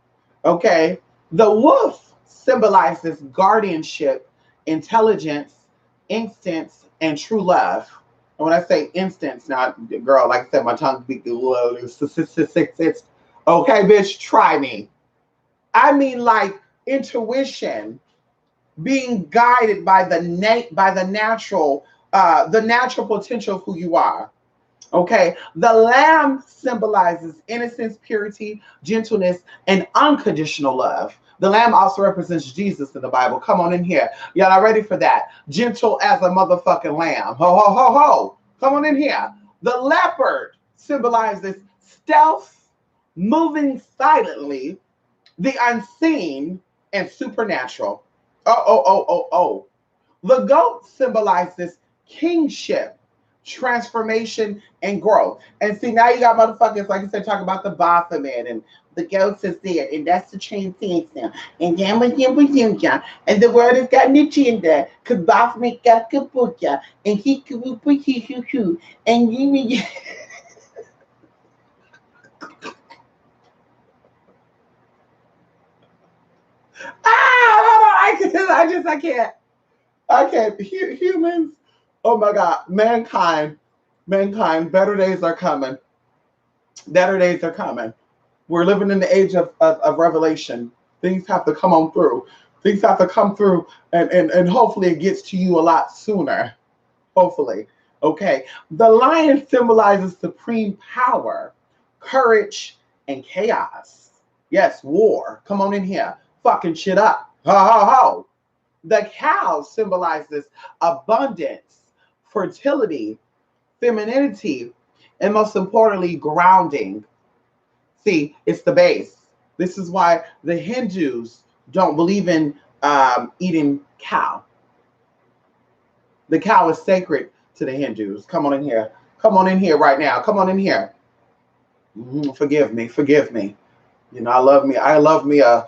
Okay, the wolf symbolizes guardianship, intelligence, instincts, and true love. And when I say instincts, now, girl, like I said, my tongue be low. Okay, bitch, try me. I mean, like intuition, being guided by the natural potential of who you are. Okay, the lamb symbolizes innocence, purity, gentleness, and unconditional love. The lamb also represents Jesus in the Bible. Come on in here. Y'all not ready for that? Gentle as a motherfucking lamb. Ho, ho, ho, ho. Come on in here. The leopard symbolizes stealth, moving silently, the unseen, and supernatural. Oh. The goat symbolizes kingship, transformation, and growth. And see, now you got motherfuckers, like I said, talking about the Baphomet and the goats is there, and that's the chain things now. And then and the world has got an agenda, because Baphomet got kabuka, and he kabuka, and you. I can't. Humans, oh my God, mankind, better days are coming. Better days are coming. We're living in the age of revelation. Things have to come on through. Things have to come through, and hopefully it gets to you a lot sooner. Hopefully. Okay. The lion symbolizes supreme power, courage, and chaos. Yes, war. Come on in here. Fucking shit up. Ho, ho, ho. The cow symbolizes abundance, fertility, femininity, and most importantly, grounding. See, it's the base. This is why the Hindus don't believe in eating cow. The cow is sacred to the Hindus. Come on in here. Come on in here right now. Come on in here. Forgive me. You know, I love me a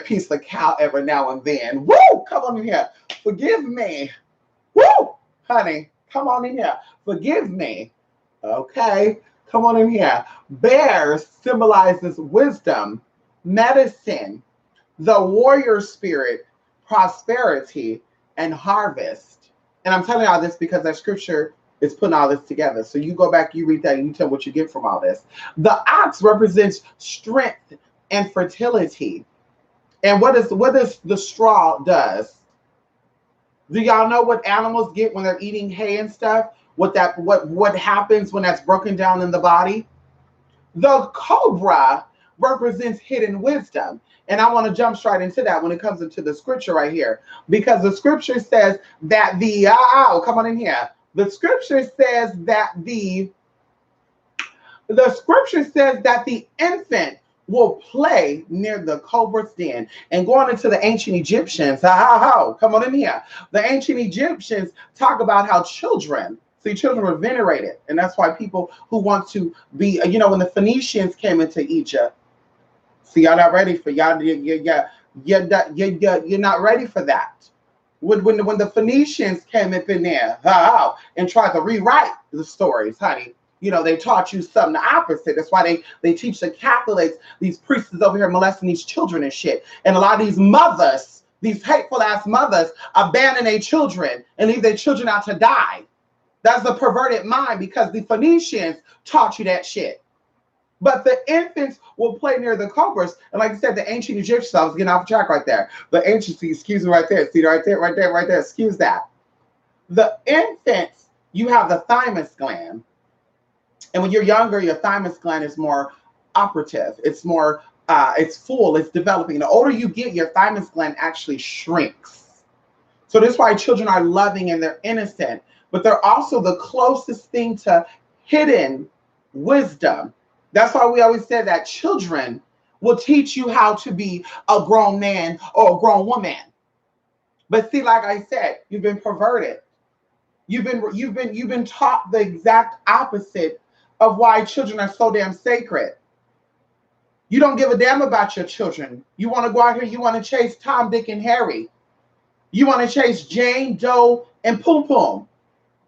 piece of cow every now and then. Woo! Come on in here. Forgive me. Woo! Honey, come on in here. Forgive me. Okay. Come on in here. Bears symbolizes wisdom, medicine, the warrior spirit, prosperity, and harvest. And I'm telling y'all this because that scripture is putting all this together. So you go back, you read that, and you tell what you get from all this. The ox represents strength and fertility. And what is the straw does? Do y'all know what animals get when they're eating hay and stuff? What happens when that's broken down in the body? The cobra represents hidden wisdom. And I want to jump straight into that when it comes into the scripture right here. Because the scripture says that come on in here. The scripture says that the infant will play near the cobra's den. And going into the ancient Egyptians, come on in here. The ancient Egyptians talk about how children were venerated. And that's why people who want to be, when the Phoenicians came into Egypt, see, y'all not ready for y'all. Yeah. You're not ready for that. When the Phoenicians came up in there, and tried to rewrite the stories, honey, they taught you something the opposite. That's why they teach the Catholics, these priests over here molesting these children and shit. And a lot of these mothers, these hateful ass mothers, abandon their children and leave their children out to die. That's the perverted mind, because the Phoenicians taught you that shit. But the infants will play near the cobras. And like I said, the ancient Egyptians, I was getting off track right there. The ancient, excuse me, right there. See, right there, excuse that. The infants, you have the thymus gland. And when you're younger, your thymus gland is more operative. It's more, it's full, it's developing. The older you get, your thymus gland actually shrinks. So that's why children are loving and they're innocent. But they're also the closest thing to hidden wisdom. That's why we always say that children will teach you how to be a grown man or a grown woman. But see, like I said, you've been perverted. You've been taught the exact opposite of why children are so damn sacred. You don't give a damn about your children. You want to go out here, you want to chase Tom, Dick, and Harry. You want to chase Jane Doe and Poom Poom.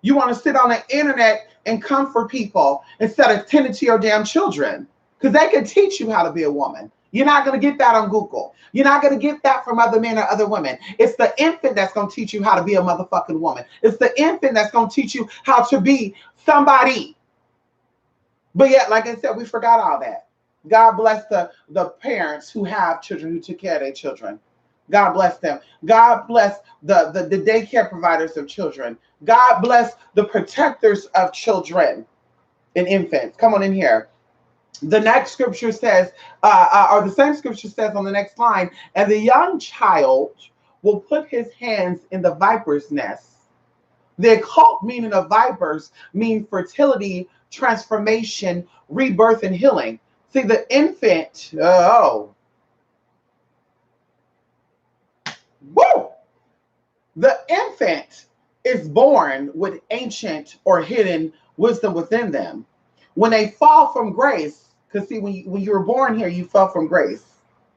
You want to sit on the internet and comfort people instead of tending to your damn children, because they can teach you how to be a woman. You're not going to get that on Google. You're not going to get that from other men or other women. It's the infant that's going to teach you how to be a motherfucking woman. It's the infant that's going to teach you how to be somebody. But yet, like I said, we forgot all that. God bless the parents who have children, who took care of their children. God bless them. God bless the daycare providers of children. God bless the protectors of children and infants. Come on in here. The next scripture says, or the same scripture says on the next line, and the young child will put his hands in the viper's nest. The occult meaning of vipers mean fertility, transformation, rebirth, and healing. See, the infant, the infant is born with ancient or hidden wisdom within them. When they fall from grace, because see, when you were born here, you fell from grace.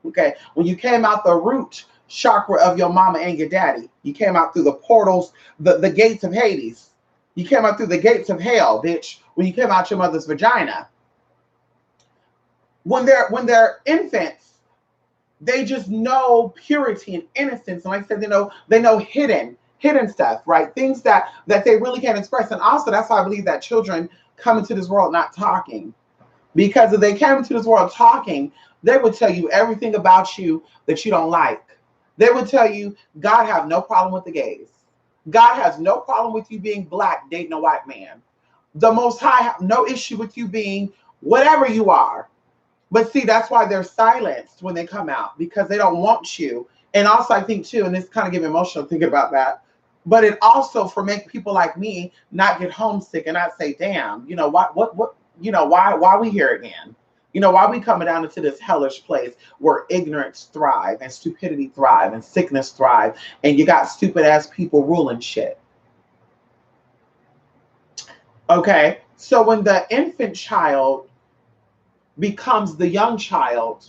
Okay, when you came out the root chakra of your mama and your daddy, you came out through the portals, the gates of Hades. You came out through the gates of hell, bitch. When you came out your mother's vagina. When they're infants, they just know purity and innocence. And like I said, they know hidden stuff, right? Things that they really can't express. And also, that's why I believe that children come into this world not talking. Because if they came into this world talking, they would tell you everything about you that you don't like. They would tell you, God have no problem with the gays. God has no problem with you being black, dating a white man. The Most High have no issue with you being whatever you are. But see, that's why they're silenced when they come out, because they don't want you. And also, I think too, and this kind of get me emotional thinking about that, but it also for make people like me not get homesick and not say, damn, why we here again? Why we coming down into this hellish place where ignorance thrive and stupidity thrive and sickness thrive, and you got stupid ass people ruling shit. Okay, so when the infant child becomes the young child,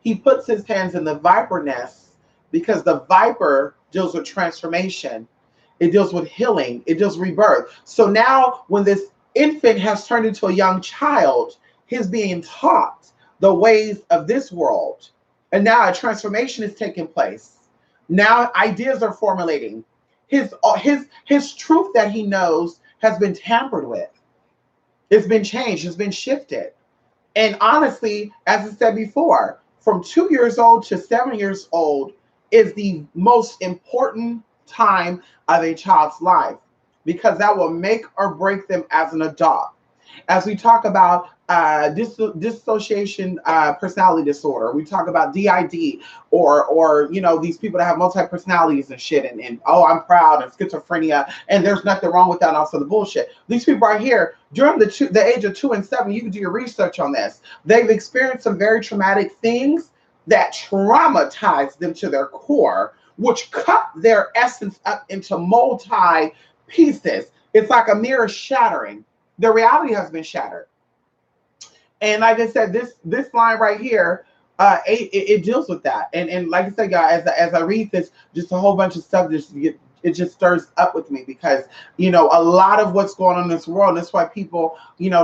he puts his hands in the viper nest, because the viper deals with transformation. It deals with healing. It deals with rebirth. So now when this infant has turned into a young child, he's being taught the ways of this world. And now a transformation is taking place. Now ideas are formulating. His truth that he knows has been tampered with. It's been changed. It's been shifted. And honestly, as I said before, from 2 years old to 7 years old is the most important time of a child's life, because that will make or break them as an adult. As we talk about dissociation personality disorder, we talk about DID, or these people that have multi-personalities and shit, and oh, I'm proud, and schizophrenia, and there's nothing wrong with that, and also the bullshit. These people are here during the age of 2 and 7. You can do your research on this. They've experienced some very traumatic things that traumatize them to their core, which cut their essence up into multi pieces. It's like a mirror shattering. The reality has been shattered. And like I said, this line right here, it deals with that. And like I said, guys, as I read this, just a whole bunch of stuff just it just stirs up with me because a lot of what's going on in this world. And that's why people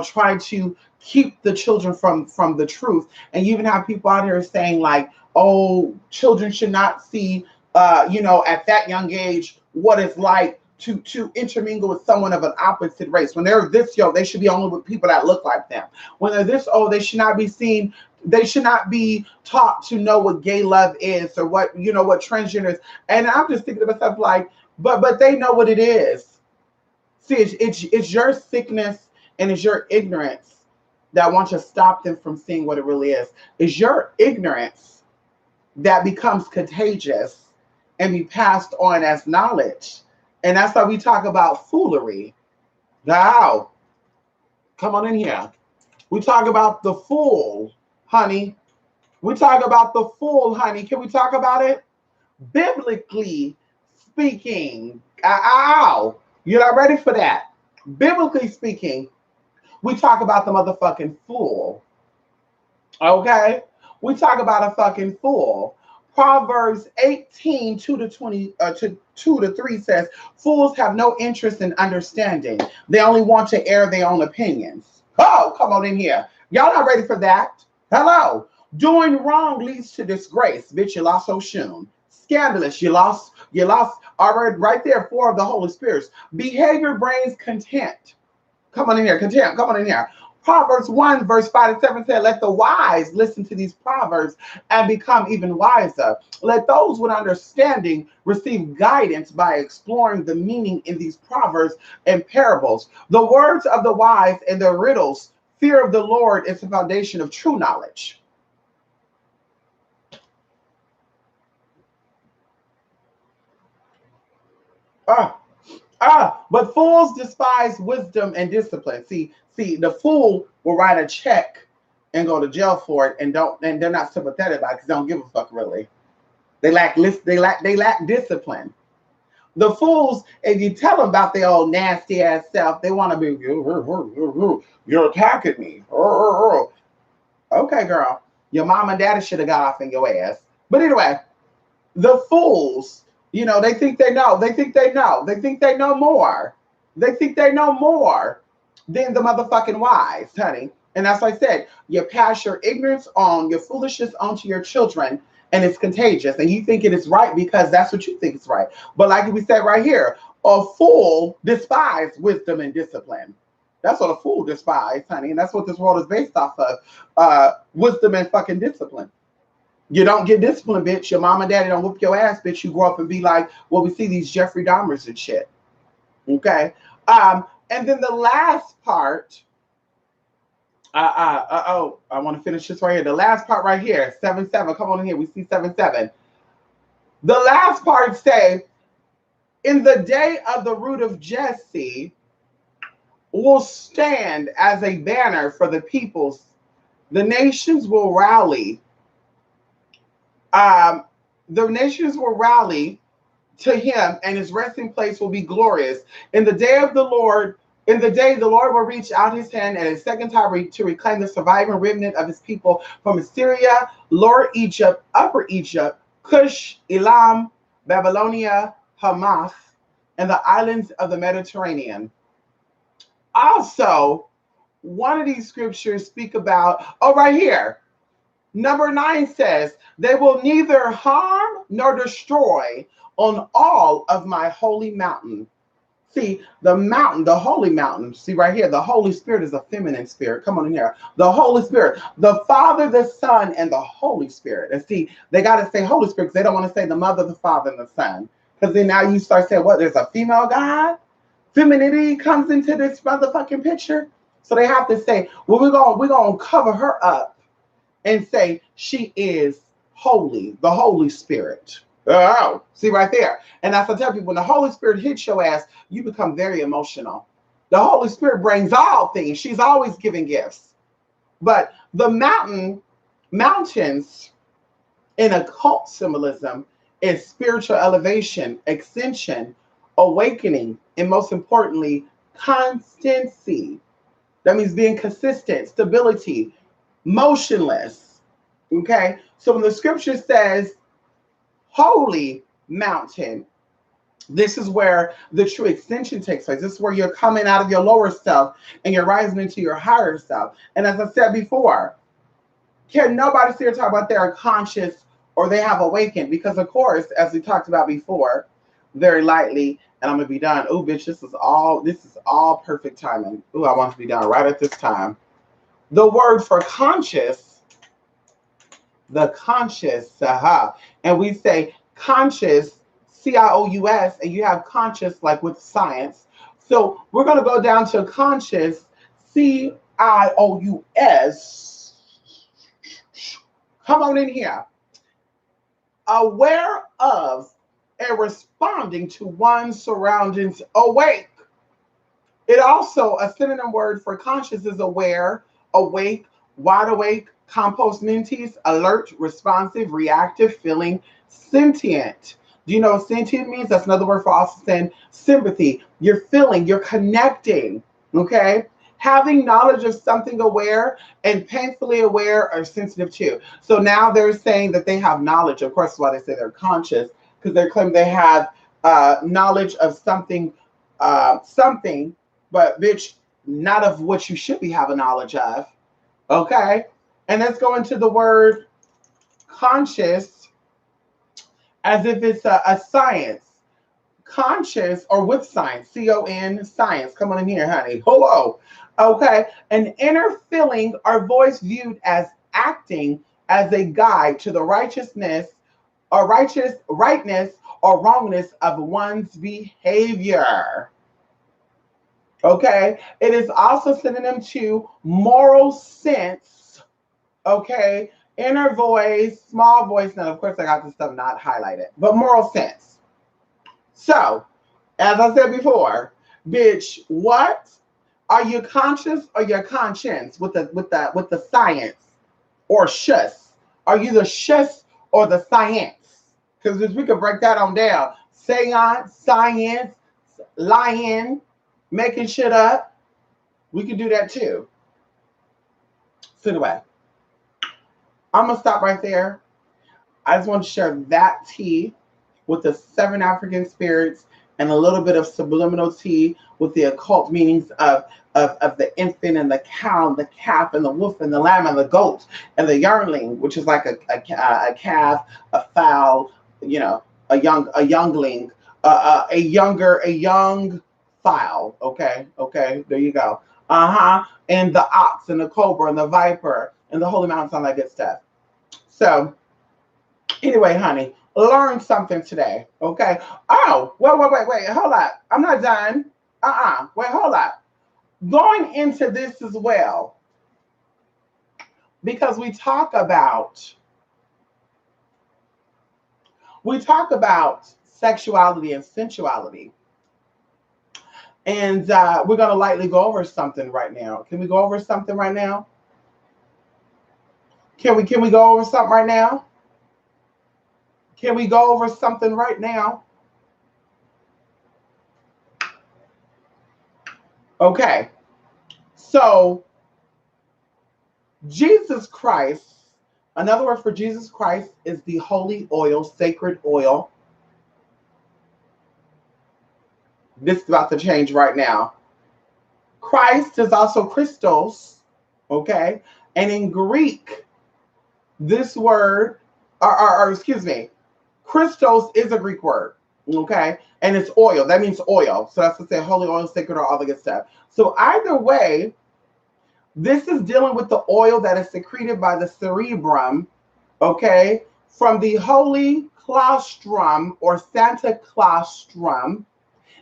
try to keep the children from the truth. And you even have people out here saying like, oh, children should not see at that young age what it's like to intermingle with someone of an opposite race. When they're this young, they should be only with people that look like them. When they're this old, they should not be seen. They should not be taught to know what gay love is or what what transgender is. And I'm just thinking to myself like, but they know what it is. See, it's your sickness and it's your ignorance that wants to stop them from seeing what it really is. It's your ignorance that becomes contagious and be passed on as knowledge. And that's why we talk about foolery. Now, come on in here. We talk about the fool, honey. We talk about the fool, honey. Can we talk about it? Biblically speaking, ow, you're not ready for that. Biblically speaking, we talk about the motherfucking fool. Okay? We talk about a fucking fool. Proverbs 18, 2-3 says, fools have no interest in understanding. They only want to air their own opinions. Oh, come on in here. Y'all not ready for that? Hello. Doing wrong leads to disgrace. Bitch, you lost Oshun. Scandalous. You lost. Already right there, 4 of the Holy Spirits. Behavior brings content. Come on in here. Content. Come on in here. Proverbs 1, verse 5-7 said, let the wise listen to these proverbs and become even wiser. Let those with understanding receive guidance by exploring the meaning in these proverbs and parables. The words of the wise and their riddles, fear of the Lord is the foundation of true knowledge. But fools despise wisdom and discipline. See, the fool will write a check and go to jail for it, and they're not sympathetic about it because they don't give a fuck really. They lack discipline. The fools, if you tell them about their old nasty ass self, they want to be, you're attacking me. Okay, girl, your mom and daddy should have got off in your ass. But anyway, the fools. They think they know. They think they know. They think they know more. They think they know more than the motherfucking wise, honey. And that's why I said, you pass your ignorance on, your foolishness onto your children, and it's contagious. And you think it is right because that's what you think is right. But like we said right here, a fool despises wisdom and discipline. That's what a fool despises, honey. And that's what this world is based off of. Wisdom and fucking discipline. You don't get disciplined, bitch. Your mom and daddy don't whoop your ass, bitch. You grow up and be like, well, we see these Jeffrey Dahmers and shit. Okay. And then the last part, I want to finish this right here. The last part right here, 7:7. Come on in here. We see 7:7. The last part say, in the day of the root of Jesse will stand as a banner for the peoples. The nations will rally. The nations will rally to him, and his resting place will be glorious. In the day the Lord will reach out his hand at a second time to reclaim the surviving remnant of his people from Assyria, Lower Egypt, Upper Egypt, Cush, Elam, Babylonia, Hamath, and the islands of the Mediterranean. Also, one of these scriptures speak about, right here, number 9 says, they will neither harm nor destroy on all of my holy mountain. See, the mountain, the holy mountain. See right here, the Holy Spirit is a feminine spirit. Come on in here. The Holy Spirit, the Father, the Son, and the Holy Spirit. And see, they got to say Holy Spirit because they don't want to say the Mother, the Father, and the Son. Because then now you start saying, what, there's a female God? Femininity comes into this motherfucking picture. So they have to say, well, we're gonna cover her up and say she is holy, the Holy Spirit. Oh, see right there. And as I tell people, when the Holy Spirit hits your ass, you become very emotional. The Holy Spirit brings all things. She's always giving gifts. But the mountains in occult symbolism is spiritual elevation, ascension, awakening, and most importantly, constancy. That means being consistent, stability, motionless. Okay, so when the scripture says holy mountain, this is where the true extension takes place. This is where you're coming out of your lower self and you're rising into your higher self. And as I said before, can nobody sit here talk about they're conscious or they have awakened? Because of course, as we talked about before, very lightly, and I'm gonna be done. Oh, bitch, this is all perfect timing. Oh, I want to be done right at this time. The word for conscious, the conscious, and we say conscious, CIOUS, and you have conscious like with science. So we're gonna go down to conscious, CIOUS. Come on in here. Aware of and responding to one's surroundings, awake. It also, a synonym word for conscious is aware, awake, wide awake, compost mentis, alert, responsive, reactive, feeling, sentient. Do you know what sentient means? That's another word for also saying sympathy. You're feeling, you're connecting, okay? Having knowledge of something aware and painfully aware or sensitive to. So now they're saying that they have knowledge. Of course, that's why they say they're conscious, because they're claiming they have knowledge of something, but bitch, not of what you should be having knowledge of. Okay? And let's go into the word conscious as if it's a science. Conscious or with science, CON, science. Come on in here, honey. Hello. Okay. An inner feeling or voice viewed as acting as a guide to the righteousness or rightness or wrongness of one's behavior. Okay. It is also synonym to moral sense. Okay. Inner voice, small voice. Now, of course, I got this stuff not highlighted, but moral sense. So, as I said before, bitch, what are you conscious or your conscience with the science or shus? Are you the shus or the science? Because we could break that on down. Seance, science, lying, making shit up. We could do that too. So anyway, I'm gonna stop right there. I just want to share that tea with the 7 African spirits and a little bit of subliminal tea with the occult meanings of the infant and the cow and the calf and the wolf and the lamb and the goat and the yearling, which is like a calf, a fowl, you know, a youngling, a young fowl. Okay, there you go. And the ox and the cobra and the viper and the holy mountain, all that good stuff. So anyway, honey, learn something today, okay? Oh, wait, hold up. I'm not done. Wait, hold up. Going into this as well, because we talk about sexuality and sensuality. And we're going to lightly go over something right now. Can we go over something right now? Can we go over something right now? Can we go over something right now? Okay. So, Jesus Christ, another word for Jesus Christ is the holy oil, sacred oil. This is about to change right now. Christ is also Christos, okay? And in Greek, this word, or excuse me, Christos is a Greek word, okay? And it's oil. That means oil. So that's to say holy oil, sacred oil, all the good stuff. So either way, this is dealing with the oil that is secreted by the cerebrum, okay, from the holy claustrum or Santa Claustrum.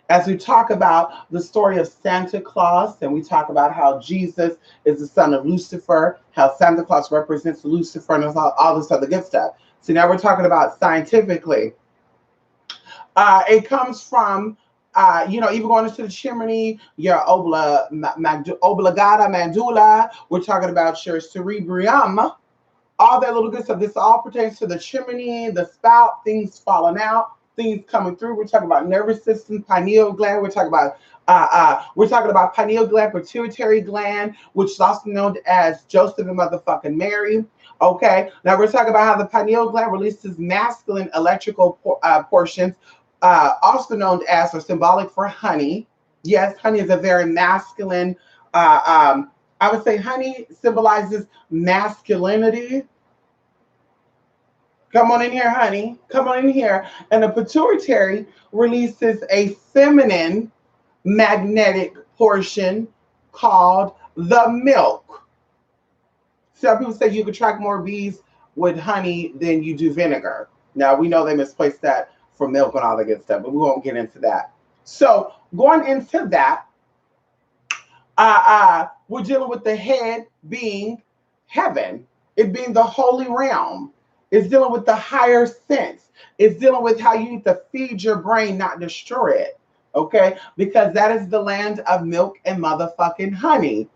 As we talk about the story of Santa Claus, and we talk about how Jesus is the son of Lucifer, how Santa Claus represents Lucifer, and all this other good stuff. So now we're talking about scientifically. It comes from, even going into the chimney, your oblongata mandula. We're talking about your cerebrium, all that little good stuff. This all pertains to the chimney, the spout, things falling out, things coming through. We're talking about nervous system, pineal gland. We're talking about pineal gland, pituitary gland, which is also known as Joseph and motherfucking Mary. Okay, now we're talking about how the pineal gland releases masculine electrical portions, also known as or symbolic for honey. Yes, honey is a very masculine. I would say honey symbolizes masculinity. Come on in here, honey. Come on in here. And the pituitary releases a feminine magnetic portion called the milk. Some people say you can attract more bees with honey than you do vinegar. Now, we know they misplaced that for milk and all the good stuff, but we won't get into that. So, going into that, we're dealing with the head being heaven, it being the holy realm. It's dealing with the higher sense. It's dealing with how you need to feed your brain, not destroy it. Okay? Because that is the land of milk and motherfucking honey.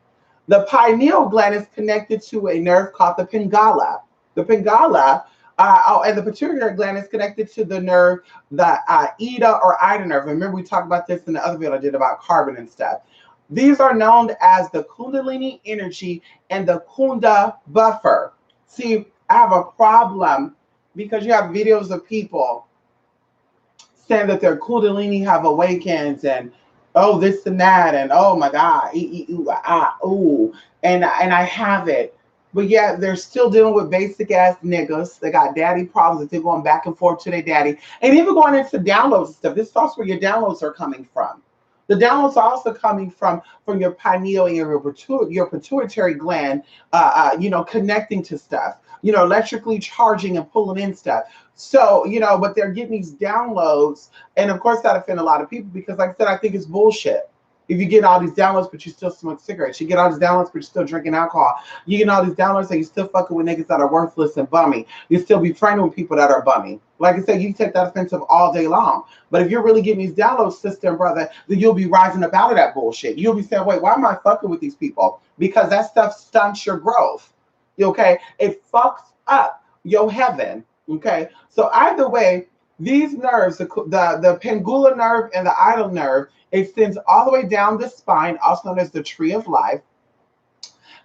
The pineal gland is connected to a nerve called the Pingala. The Pingala, and the pituitary gland is connected to the nerve, the Ida or Ida nerve. Remember, we talked about this in the other video I did about carbon and stuff. These are known as the Kundalini energy and the Kunda buffer. See, I have a problem because you have videos of people saying that their Kundalini have awakens and oh this and that and oh my God, ooh, and I have it, but yet they're still dealing with basic ass niggas. They got daddy problems that they're going back and forth to their daddy, and even going into downloads and stuff. This is also where your downloads are coming from. The downloads are also coming from your pineal and your pituitary gland, connecting to stuff, electrically charging and pulling in stuff. So, but they're getting these downloads. And of course, that offend a lot of people because, like I said, I think it's bullshit. If you get all these downloads, but you still smoke cigarettes, you get all these downloads, but you're still drinking alcohol. You get all these downloads, and you're still fucking with niggas that are worthless and bummy. You still be friendly with people that are bummy. Like I said, you take that offensive all day long. But if you're really getting these downloads, sister and brother, then you'll be rising up out of that bullshit. You'll be saying, wait, why am I fucking with these people? Because that stuff stunts your growth. Okay? It fucks up your heaven. Okay? So either way, these nerves, the Pingula nerve and the idle nerve, extends all the way down the spine, also known as the tree of life.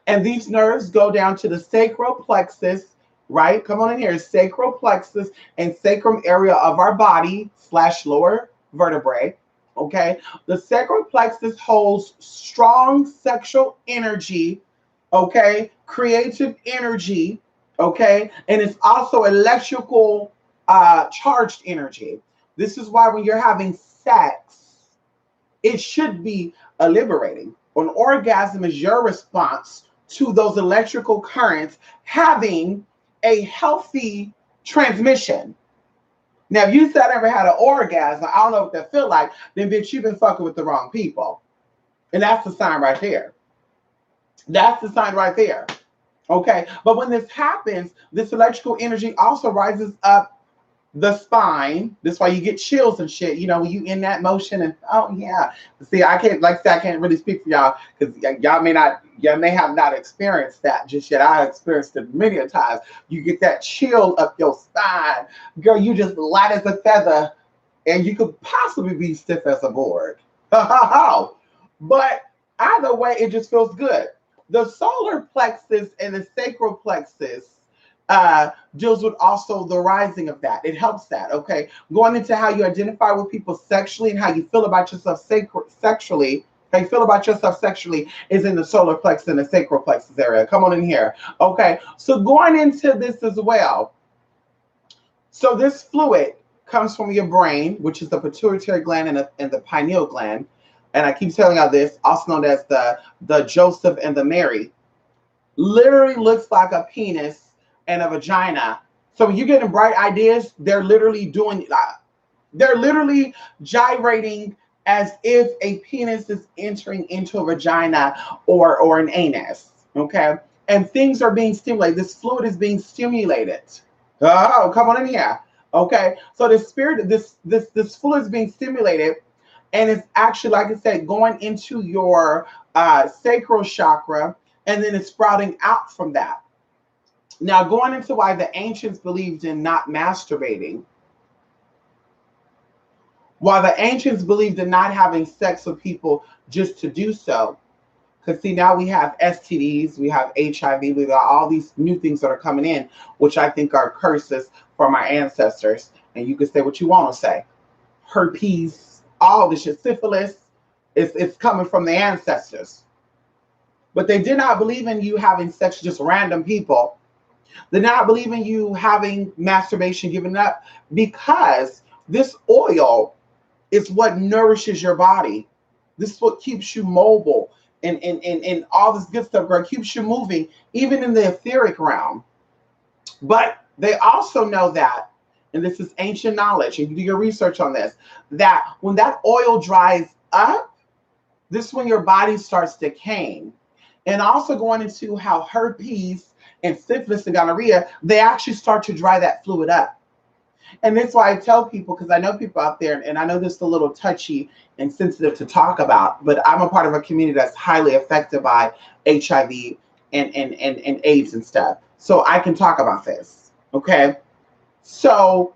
And these nerves go down to the sacral plexus, right? Come on in here. Sacral plexus and sacrum area of our body / lower vertebrae. Okay. The sacral plexus holds strong sexual energy. Okay. Creative energy. Okay. And it's also electrical charged energy. This is why when you're having sex, it should be liberating. An orgasm is your response to those electrical currents having a healthy transmission. Now, if you said I ever had an orgasm, I don't know what that feel like, then bitch, you've been fucking with the wrong people. And that's the sign right there. That's the sign right there. Okay. But when this happens, this electrical energy also rises up the spine. That's why you get chills and shit, when you in that motion and oh yeah. See, I can't really speak for y'all because y'all may have not experienced that just yet. I experienced it many a times. You get that chill up your spine. Girl, you just light as a feather and you could possibly be stiff as a board. But either way, it just feels good. The solar plexus and the sacral plexus deals with also the rising of that. It helps that, okay? Going into how you identify with people sexually and how you feel about yourself sexually, how you feel about yourself sexually is in the solar plexus and the sacral plexus area. Come on in here, okay? So going into this as well. So this fluid comes from your brain, which is the pituitary gland and the pineal gland. And I keep telling y'all this, also known as the Joseph and the Mary. Literally looks like a penis and a vagina. So when you're getting bright ideas, they're literally gyrating as if a penis is entering into a vagina or an anus. Okay. And things are being stimulated. This fluid is being stimulated. Oh, come on in here. Okay. So the spirit, this fluid is being stimulated, and it's actually, like I said, going into your sacral chakra, and then it's sprouting out from that. Now, going into why the ancients believed in not masturbating. While the ancients believed in not having sex with people just to do so, because see, now we have STDs, we have HIV, we got all these new things that are coming in, which I think are curses from our ancestors. And you can say what you want to say. Herpes, all this shit, syphilis, it's coming from the ancestors. But they did not believe in you having sex with just random people. They did not believe in you having masturbation given up, because this oil is what nourishes your body. This is what keeps you mobile and all this good stuff, girl, keeps you moving, even in the etheric realm. But they also know that, and this is ancient knowledge, and you do your research on this, that when that oil dries up, this is when your body starts decaying. And also going into how herpes and syphilis and gonorrhea, they actually start to dry that fluid up. And that's why I tell people, because I know people out there, and I know this is a little touchy and sensitive to talk about, but I'm a part of a community that's highly affected by HIV and AIDS and stuff. So I can talk about this. Okay. So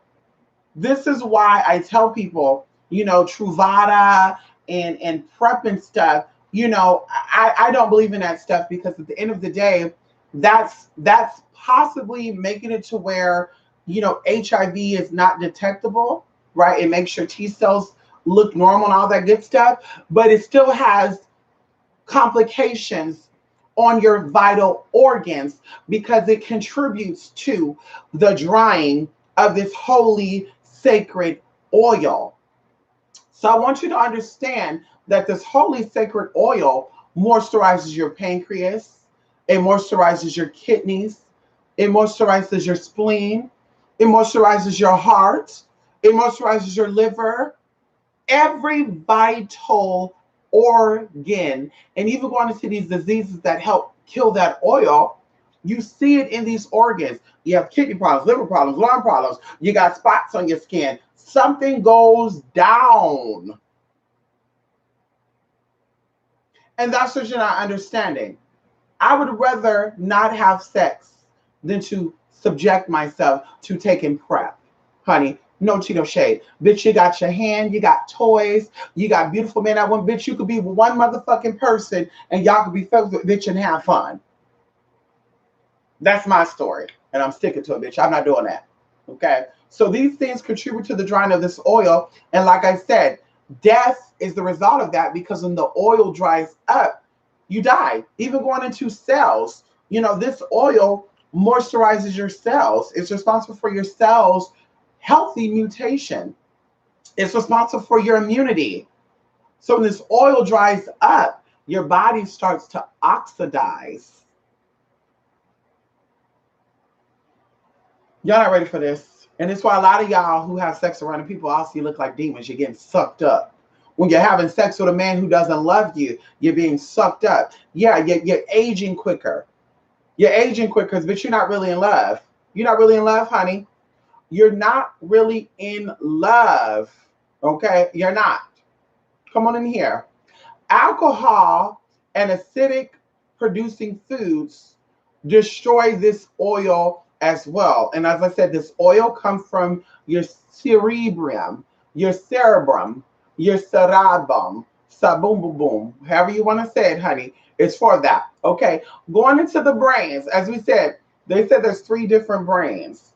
this is why I tell people, Truvada and prep and stuff, I don't believe in that stuff, because at the end of the day, that's possibly making it to where, HIV is not detectable, right? It makes your T cells look normal and all that good stuff, but it still has complications on your vital organs, because it contributes to the drying of this holy, sacred oil. So I want you to understand that this holy, sacred oil moisturizes your pancreas, it moisturizes your kidneys, it moisturizes your spleen, it moisturizes your heart, it moisturizes your liver, every vital organ. And even going into these diseases that help kill that oil, you see it in these organs. You have kidney problems, liver problems, lung problems, you got spots on your skin. Something goes down. And that's what you're not understanding. I would rather not have sex than to subject myself to taking PrEP, honey. No tea, no shade. Bitch, you got your hand, you got toys, you got beautiful men. I want, bitch, you could be one motherfucking person and y'all could be fucked with, bitch, and have fun. That's my story. And I'm sticking to it, bitch. I'm not doing that. Okay? So these things contribute to the drying of this oil. And like I said, death is the result of that, because when the oil dries up, you die. Even going into cells, this oil moisturizes your cells. It's responsible for your cells' healthy mutation. It's responsible for your immunity. So when this oil dries up, your body starts to oxidize. Y'all not ready for this. And it's why a lot of y'all who have sex around people also look like demons. You're getting sucked up. When you're having sex with a man who doesn't love you, you're being sucked up. Yeah, you're aging quicker. You're aging quicker, but you're not really in love. You're not really in love, honey. You're not really in love. Okay? You're not. Come on in here. Alcohol and acidic producing foods destroy this oil as well. And as I said, this oil comes from your cerebrum, your cerebrum, saboom boom boom, however you want to say it, honey. It's for that. Okay. Going into the brains, as we said, they said there's 3 different brains.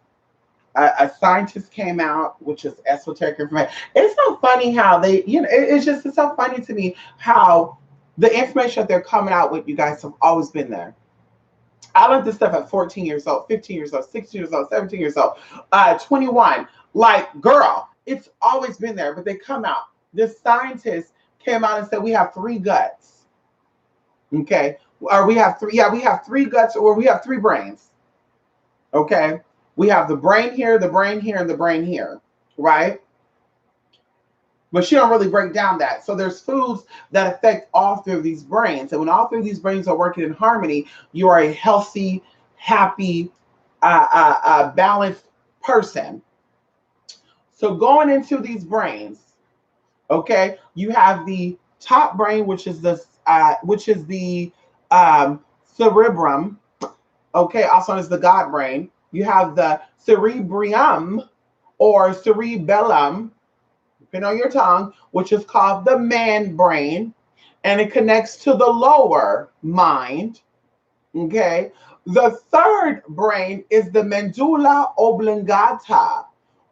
A scientist came out, which is esoteric information. It's so funny how they, it's so funny to me how the information that they're coming out with, you guys, have always been there. I learned this stuff at 14 years old, 15 years old, 16 years old, 17 years old, 21. Like, girl, it's always been there, but they come out. This scientist came out and said, we have 3 guts. Okay. Or we have 3. Yeah, we have 3 guts, or we have 3 brains. Okay. We have the brain here, the brain here, and the brain here. Right. But she don't really break down that. So there's foods that affect all 3 of these brains. And when all 3 of these brains are working in harmony, you are a healthy, happy, balanced person. So going into these brains, okay, you have the top brain, which is the cerebrum, okay, also known as the God brain. You have the cerebrium or cerebellum, depending on your tongue, which is called the man brain, and it connects to the lower mind. Okay. The third brain is the medulla oblongata,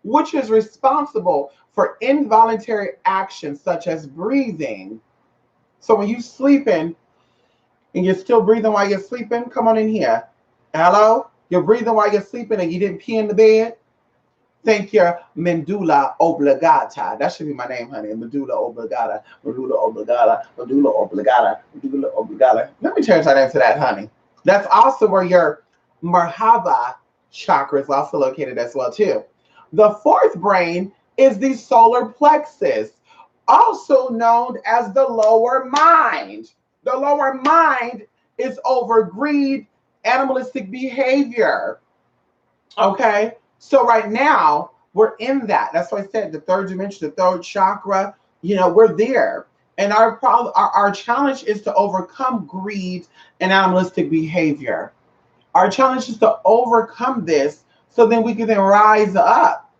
which is responsible for involuntary actions such as breathing. So when you sleeping and you're still breathing while you're sleeping, come on in here. Hello? You're breathing while you're sleeping and you didn't pee in the bed? Thank your medulla oblongata. That should be my name, honey. Medulla oblongata. Medulla oblongata. Medulla oblongata. Medulla oblongata. Let me change my name to that, honey. That's also where your Merhaba chakra is also located as well, too. The fourth brain is the solar plexus, also known as the lower mind. The lower mind is over greed, animalistic behavior. Okay? So right now, we're in that. That's why I said the third dimension, the third chakra, we're there. And our problem, our challenge is to overcome greed and animalistic behavior. Our challenge is to overcome this so then we can then rise up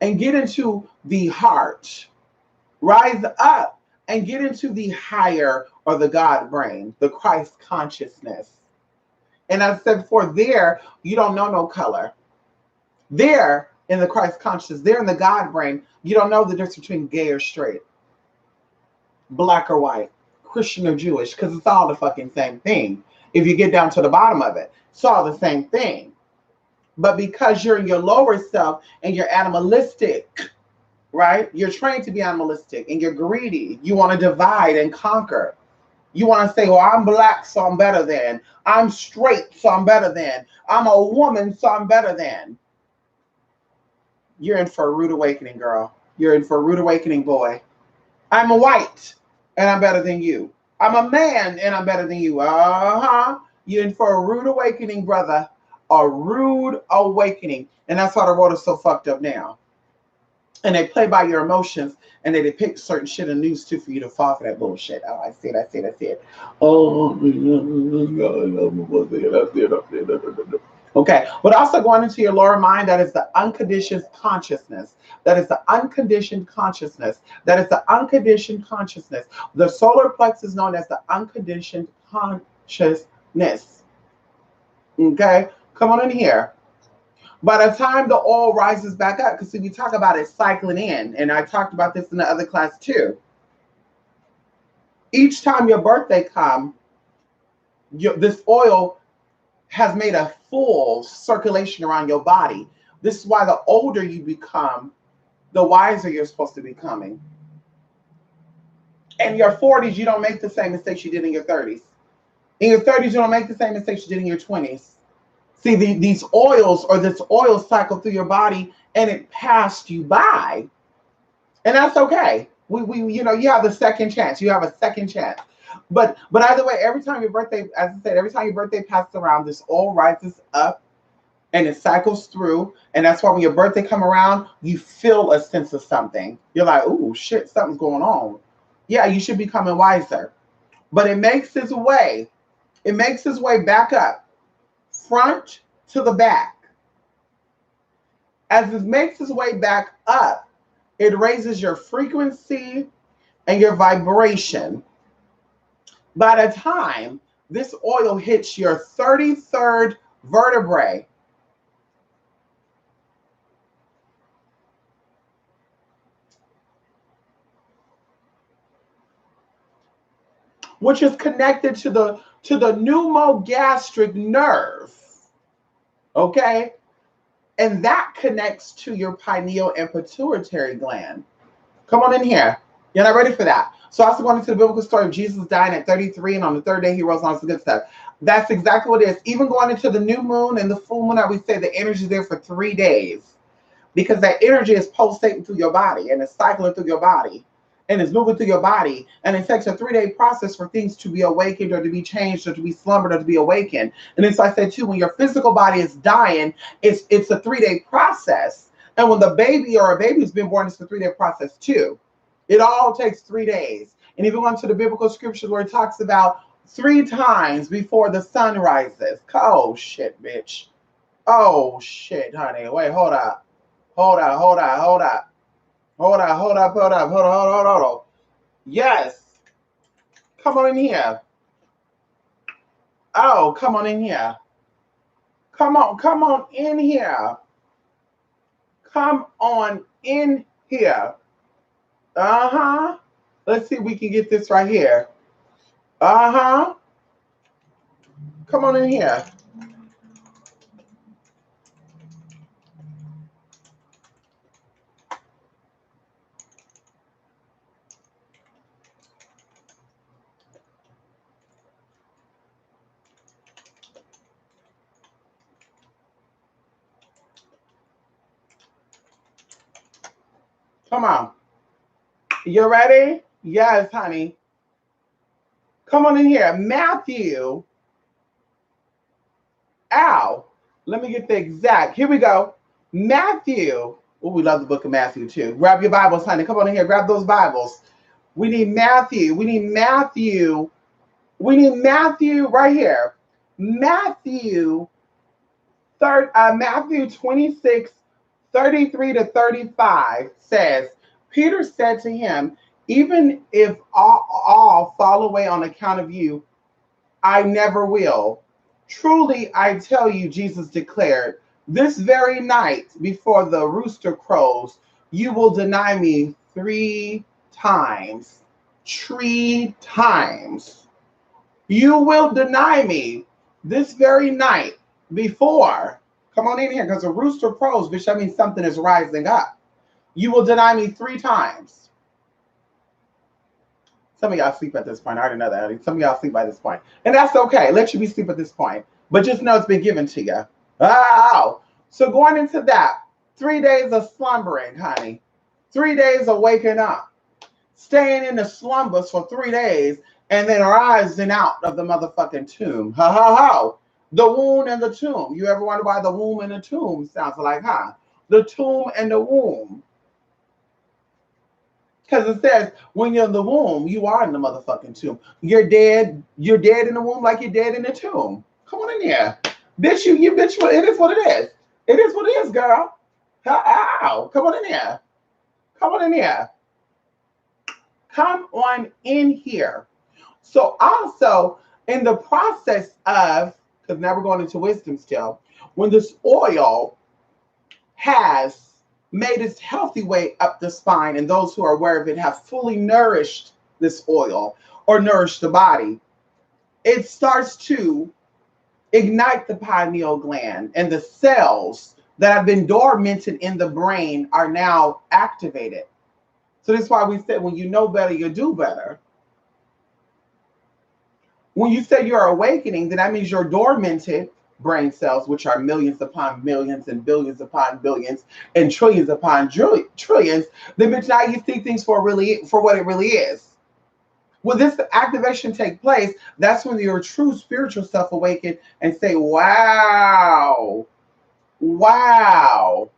and get into the heart. Rise up and get into the higher or the God brain, the Christ consciousness. And as I said before, there, you don't know no color. There, in the Christ consciousness, there in the God brain, you don't know the difference between gay or straight, black or white, Christian or Jewish, because it's all the fucking same thing. If you get down to the bottom of it, it's all the same thing. But because you're in your lower self and you're animalistic, right? You're trained to be animalistic and you're greedy. You want to divide and conquer. You want to say, well, I'm black, so I'm better than. I'm straight, so I'm better than. I'm a woman, so I'm better than. You're in for a rude awakening, girl. You're in for a rude awakening, boy. I'm a white, and I'm better than you. I'm a man, and I'm better than you. You're in for a rude awakening, brother. A rude awakening. And that's why the world is so fucked up now. And they play by your emotions, and they depict certain shit in the news, too, for you to fall for that bullshit. Oh, I see it. Oh, okay, but also going into your lower mind, that is the unconditioned consciousness. That is the unconditioned consciousness. That is the unconditioned consciousness. The solar plexus is known as the unconditioned consciousness. Okay, come on in here. By the time the oil rises back up, because we talk about it cycling in, and I talked about this in the other class too. Each time your birthday comes, this oil has made a full circulation around your body. This is why the older you become, the wiser you're supposed to be becoming. In your 40s, you don't make the same mistakes you did in your 30s. In your 30s, you don't make the same mistakes you did in your 20s. See, these oils or this oil cycle through your body and it passed you by. And that's okay. You have the second chance. You have a second chance. But either way, every time your birthday, as I said, every time your birthday passes around, this oil rises up and it cycles through. And that's why when your birthday come around, you feel a sense of something. You're like, ooh, shit, something's going on. Yeah, you should be becoming wiser. But it makes its way. It makes its way back up, front to the back. As it makes its way back up, it raises your frequency and your vibration. By the time this oil hits your 33rd vertebrae, which is connected to the pneumogastric nerve, okay? And that connects to your pineal and pituitary gland. Come on in here. You're not ready for that. So also going into the biblical story of Jesus dying at 33, and on the third day he rose on some good stuff. That's exactly what it is. Even going into the new moon and the full moon, we say the energy is there for 3 days, because that energy is pulsating through your body and it's cycling through your body and it's moving through your body, and it takes a 3-day process for things to be awakened or to be changed or to be slumbered or to be awakened. And it's like I said too, when your physical body is dying, it's a 3-day process. And when the baby or a baby's been born, it's a 3-day process too. It all takes 3 days. And even going to the biblical scriptures where it talks about 3 times before the sun rises. Oh shit, bitch. Oh shit, honey. Wait, hold up. Hold up, hold up, hold up, hold on, hold on, hold on. Yes. Come on in here. Oh, come on in here. Come on in here. Come on in here. Uh-huh. Let's see if we can get this right here. Uh-huh. Come on in here. Come on. You ready? Yes, honey. Come on in here. Matthew. Ow. Let me get the exact. Here we go. Matthew. Oh, we love the book of Matthew too. Grab your Bibles, honey. Come on in here. Grab those Bibles. We need Matthew. We need Matthew. We need Matthew right here. Matthew Matthew 26, 33 to 35 says, Peter said to him, even if all fall away on account of you, I never will. Truly, I tell you, Jesus declared, this very night before the rooster crows, you will deny me 3 times. 3 times. You will deny me this very night before. Come on in here, because the rooster crows, which that means something is rising up. You will deny me 3 times. Some of y'all sleep at this point. I already know that. Some of y'all sleep by this point. And that's okay. Let you be sleep at this point. But just know it's been given to you. Oh. So going into that, 3 days of slumbering, honey. 3 days of waking up. Staying in the slumbers for 3 days and then rising out of the motherfucking tomb. Ha ha ha. The womb and the tomb. You ever wonder why the womb and the tomb sounds like, huh? The tomb and the womb. Because it says when you're in the womb, you are in the motherfucking tomb. You're dead. You're dead in the womb like you're dead in the tomb. Come on in here. Bitch, you bitch, it is what it is. It is what it is, girl. Ow. Come on in here. Come on in here. Come on in here. So also in the process of, because now we're going into wisdom still, when this oil has made its healthy way up the spine, and those who are aware of it have fully nourished this oil or nourished the body, it starts to ignite the pineal gland, and the cells that have been dormanted in the brain are now activated. So that's why we said when you know better, you do better. When you say you're awakening, then that means you're dormanted brain cells, which are millions upon millions and billions upon billions and trillions upon trillions, then now you see things for what it really is. When this activation take place, that's when your true spiritual self awaken and say, wow, wow,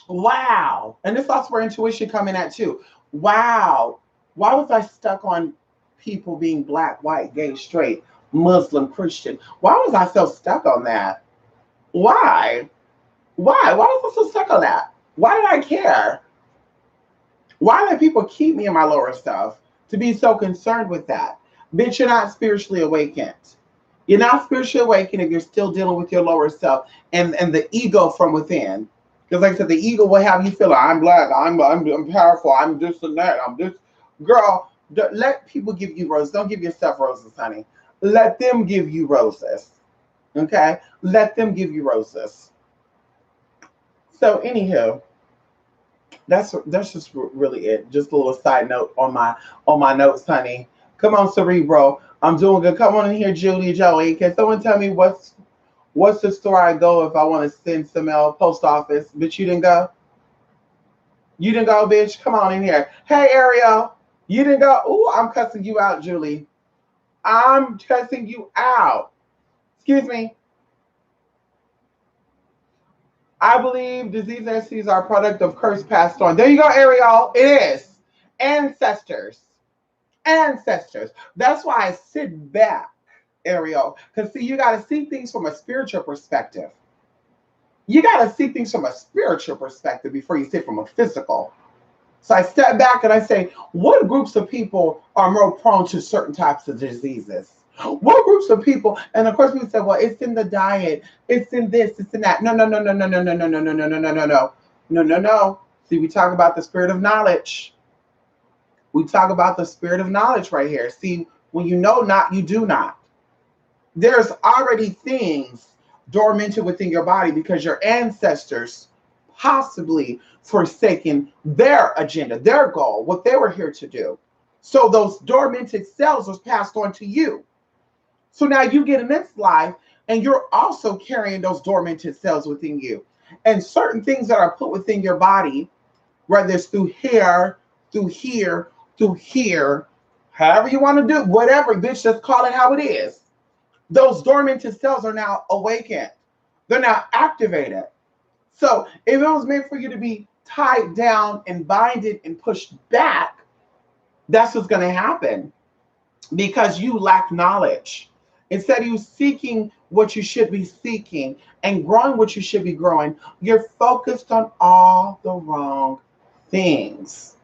wow. And this is also where intuition come in at too. Wow, why was I stuck on people being black, white, gay, straight, Muslim, Christian? Why was I so stuck on that? Why? Why was I so stuck on that? Why did I care? Why did people keep me in my lower self to be so concerned with that? Bitch, you're not spiritually awakened. You're not spiritually awakened if you're still dealing with your lower self and the ego from within. Because like I said, the ego will have you feel like I'm black, I'm powerful, I'm this and that, I'm this. Girl, let people give you roses. Don't give yourself roses, honey. Let them give you roses. Okay? Let them give you roses. So anywho, that's just really it. Just a little side note on my notes, honey. Come on, Cerebro. I'm doing good. Come on in here, Julie, Joey. Can someone tell me what's the store I go if I want to send some mail, post office? Bitch, you didn't go? You didn't go, bitch? Come on in here. Hey, Ariel. You didn't go? Ooh, I'm cussing you out, Julie. I'm cussing you out. Excuse me. I believe disease and disease are a product of curse passed on. There you go, Ariel. It is. Ancestors. Ancestors. That's why I sit back, Ariel. Because, see, you got to see things from a spiritual perspective. You got to see things from a spiritual perspective before you sit from a physical. So I step back and I say, what groups of people are more prone to certain types of diseases? What groups of people? And of course we say, well, it's in the diet, it's in this, it's in that. No, no, no, no, no, no, no, no, no, no, no, no, no, no, no, no, no, no. See, we talk about the spirit of knowledge. We talk about the spirit of knowledge right here. See, when you know not, you do not. There's already things dormant within your body because your ancestors possibly forsaken their agenda, their goal, what they were here to do. So those dormant cells was passed on to you. So now you get in this life and you're also carrying those dormant cells within you. And certain things that are put within your body, whether it's through here, through here, through here, however you want to do, whatever, bitch, just call it how it is. Those dormant cells are now awakened. They're now activated. So if it was meant for you to be tied down and binded and pushed back, that's what's going to happen because you lack knowledge. Instead of you seeking what you should be seeking and growing what you should be growing, you're focused on all the wrong things.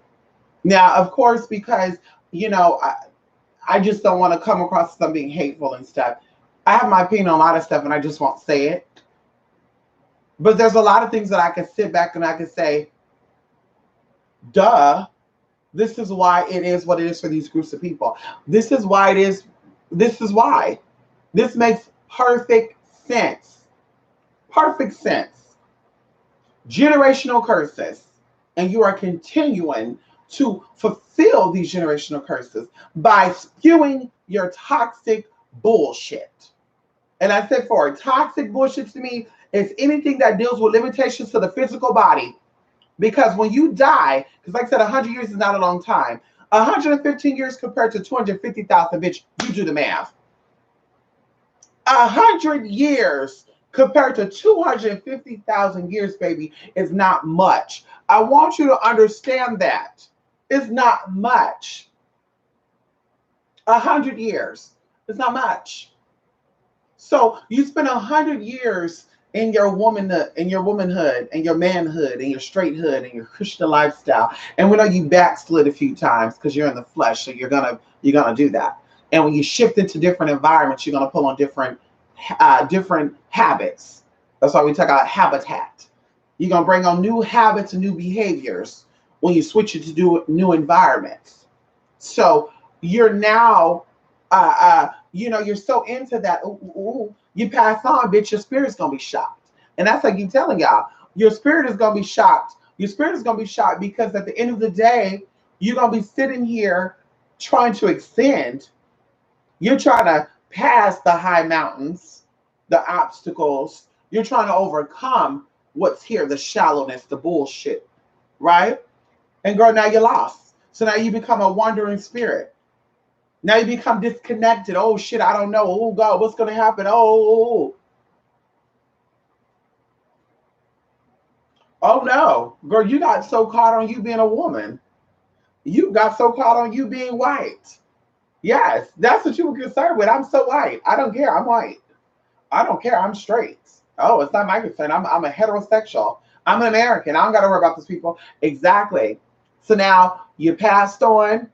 Now, of course, because, I just don't want to come across something hateful and stuff. I have my opinion on a lot of stuff and I just won't say it. But there's a lot of things that I can sit back and I can say, duh, this is why it is what it is for these groups of people. This is why it is. This is why. This makes perfect sense. Perfect sense. Generational curses. And you are continuing to fulfill these generational curses by spewing your toxic bullshit. And I said for toxic bullshit to me is anything that deals with limitations to the physical body. Because when you die, because like I said, 100 years is not a long time. 115 years compared to 250,000, bitch, you do the math. 100 years compared to 250,000 years, baby, is not much. I want you to understand that. It's not much. 100 years. It's not much. So you spend 100 years in your womanhood, and your manhood, and your straighthood, and your Christian lifestyle. And we know you backslid a few times because you're in the flesh, so you're gonna do that. And when you shift into different environments, you're gonna pull on different habits. That's why we talk about habitat. You're gonna bring on new habits and new behaviors when you switch it to do new environments. So you're now, you're so into that. Ooh, you pass on, bitch, your spirit's gonna be shocked. And that's like you telling y'all, your spirit is gonna be shocked. Your spirit is gonna be shocked because at the end of the day, you're gonna be sitting here trying to ascend. You're trying to pass the high mountains, the obstacles. You're trying to overcome what's here, the shallowness, the bullshit, right? And girl, now you're lost. So now you become a wandering spirit. Now you become disconnected. Oh shit, I don't know. Oh God, what's gonna happen? Oh no. Girl, you got so caught on you being a woman. You got so caught on you being white. Yes, that's what you were concerned with. I'm so white. I don't care. I'm white. I don't care. I'm straight. Oh, it's not my concern. I'm a heterosexual. I'm an American. I don't got to worry about those people. Exactly. So now you passed on.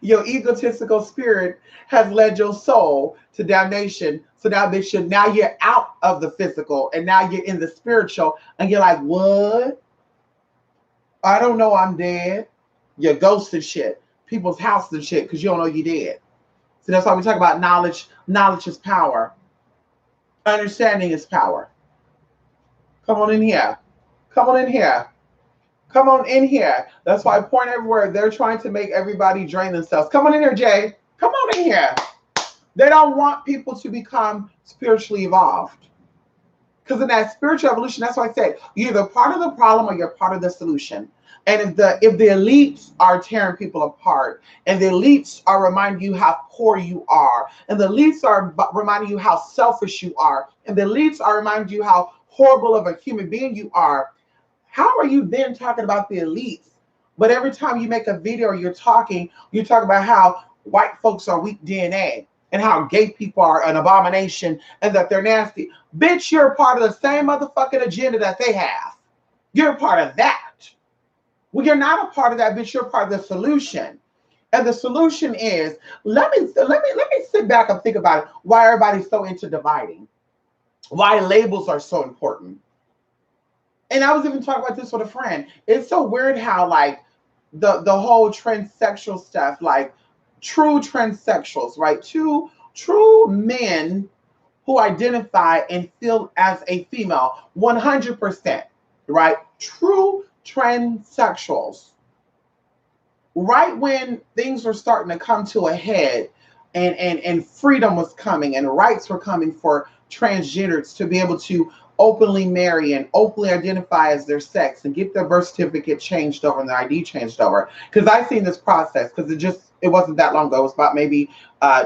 Your egotistical spirit has led your soul to damnation. So now, bitch, now you're out of the physical and now you're in the spiritual. And you're like, what? I don't know. I'm dead. You're ghosts and shit. People's houses and shit because you don't know you're dead. So that's why we talk about knowledge. Knowledge is power. Understanding is power. Come on in here. Come on in here. Come on in here. That's why I point everywhere. They're trying to make everybody drain themselves. Come on in here, Jay. Come on in here. They don't want people to become spiritually evolved. Because in that spiritual evolution, that's why I say you're either part of the problem or you're part of the solution. And if the elites are tearing people apart, and the elites are reminding you how poor you are, and the elites are reminding you how selfish you are, and the elites are reminding you how horrible of a human being you are, how are you then talking about the elites? But every time you make a video or you talk about how white folks are weak DNA and how gay people are an abomination and that they're nasty. Bitch, you're a part of the same motherfucking agenda that they have. You're a part of that. Well, you're not a part of that, bitch. You're part of the solution. And the solution is, let me sit back and think about it. Why everybody's so into dividing. Why labels are so important. And I was even talking about this with a friend. It's so weird how like the whole transsexual stuff, like true transsexuals, right? True men who identify and feel as a female, 100%, right? True transsexuals. Right when things were starting to come to a head and freedom was coming and rights were coming for transgenders to be able to openly marry and openly identify as their sex and get their birth certificate changed over and their ID changed over. Because I've seen this process because it wasn't that long ago. It was about maybe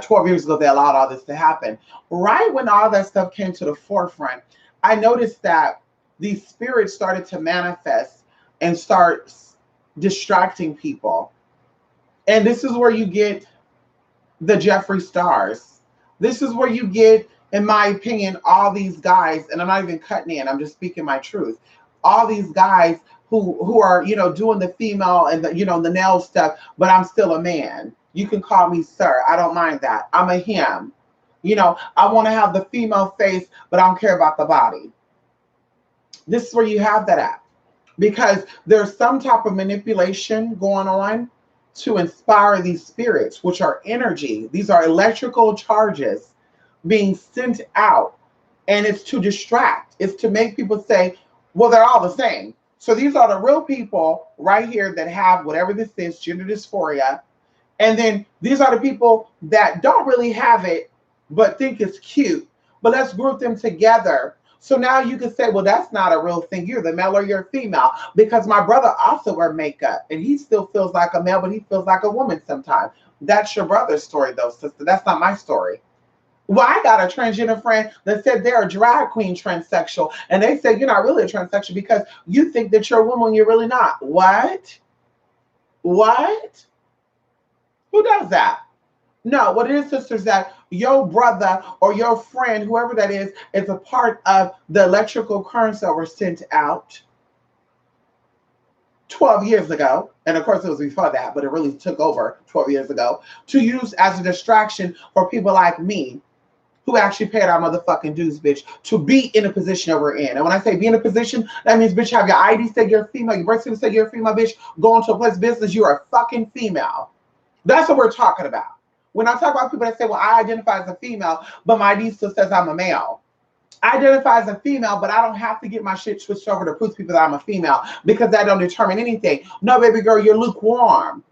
12 years ago they allowed all this to happen. Right when all that stuff came to the forefront, I noticed that these spirits started to manifest and start distracting people. And this is where you get the Jeffree Stars. This is where you get, in my opinion, all these guys, and I'm not even cutting in, I'm just speaking my truth. All these guys who are, doing the female and the nail stuff, but I'm still a man. You can call me sir. I don't mind that. I'm a him. I want to have the female face, but I don't care about the body. This is where you have that at. Because there's some type of manipulation going on to inspire these spirits, which are energy. These are electrical charges being sent out. And it's to distract. It's to make people say, well, they're all the same. So these are the real people right here that have whatever this is, gender dysphoria. And then these are the people that don't really have it, but think it's cute. But let's group them together. So now you can say, well, that's not a real thing. You're the male or you're female. Because my brother also wear makeup and he still feels like a male, but he feels like a woman sometimes. That's your brother's story, though, sister. That's not my story. Well, I got a transgender friend that said they're a drag queen transsexual. And they said, you're not really a transsexual because you think that you're a woman when you're really not. What? What? Who does that? No, what it is, sisters, that your brother or your friend, whoever that is a part of the electrical currents that were sent out 12 years ago. And of course, it was before that, but it really took over 12 years ago to use as a distraction for people like me who actually paid our motherfucking dues, bitch, to be in a position that we're in. And when I say be in a position, that means, bitch, have your ID say you're a female, your birth certificate say you're a female, bitch, go into a place of business, you're a fucking female. That's what we're talking about. When I talk about people that say, well, I identify as a female, but my ID still says I'm a male. I identify as a female, but I don't have to get my shit switched over to prove to people that I'm a female because that don't determine anything. No, baby girl, you're lukewarm.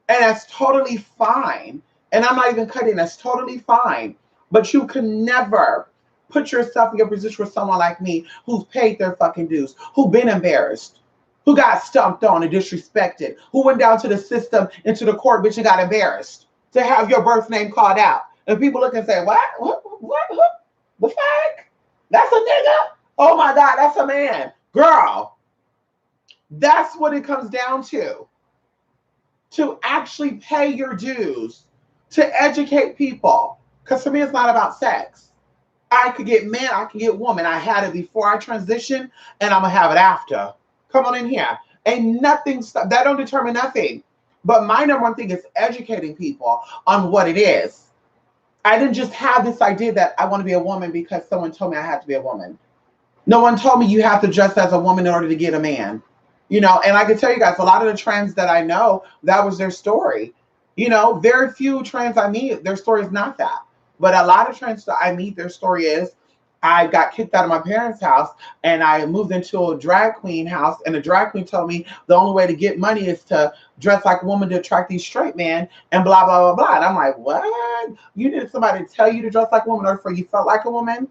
And that's totally fine. And I'm not even cutting. That's totally fine. But you can never put yourself in your position with someone like me who's paid their fucking dues, who's been embarrassed, who got stumped on and disrespected, who went down to the system, into the court, bitch, and got embarrassed to have your birth name called out. And people look and say, what? The fuck? That's a nigga? Oh my God, that's a man. Girl, that's what it comes down to. To actually pay your dues, to educate people. Because for me, it's not about sex. I could get man, I could get woman. I had it before I transitioned, and I'm going to have it after. Come on in here. Ain't nothing, that don't determine nothing. But my number one thing is educating people on what it is. I didn't just have this idea that I want to be a woman because someone told me I had to be a woman. No one told me you have to dress as a woman in order to get a man. And I can tell you guys, a lot of the trans that I know, that was their story. Very few trans I meet, their story is not that. But a lot of trans that I meet, their story is, I got kicked out of my parents' house and I moved into a drag queen house, and the drag queen told me the only way to get money is to dress like a woman to attract these straight men and blah, blah, blah, blah. And I'm like, what? You needed somebody to tell you to dress like a woman or for you felt like a woman?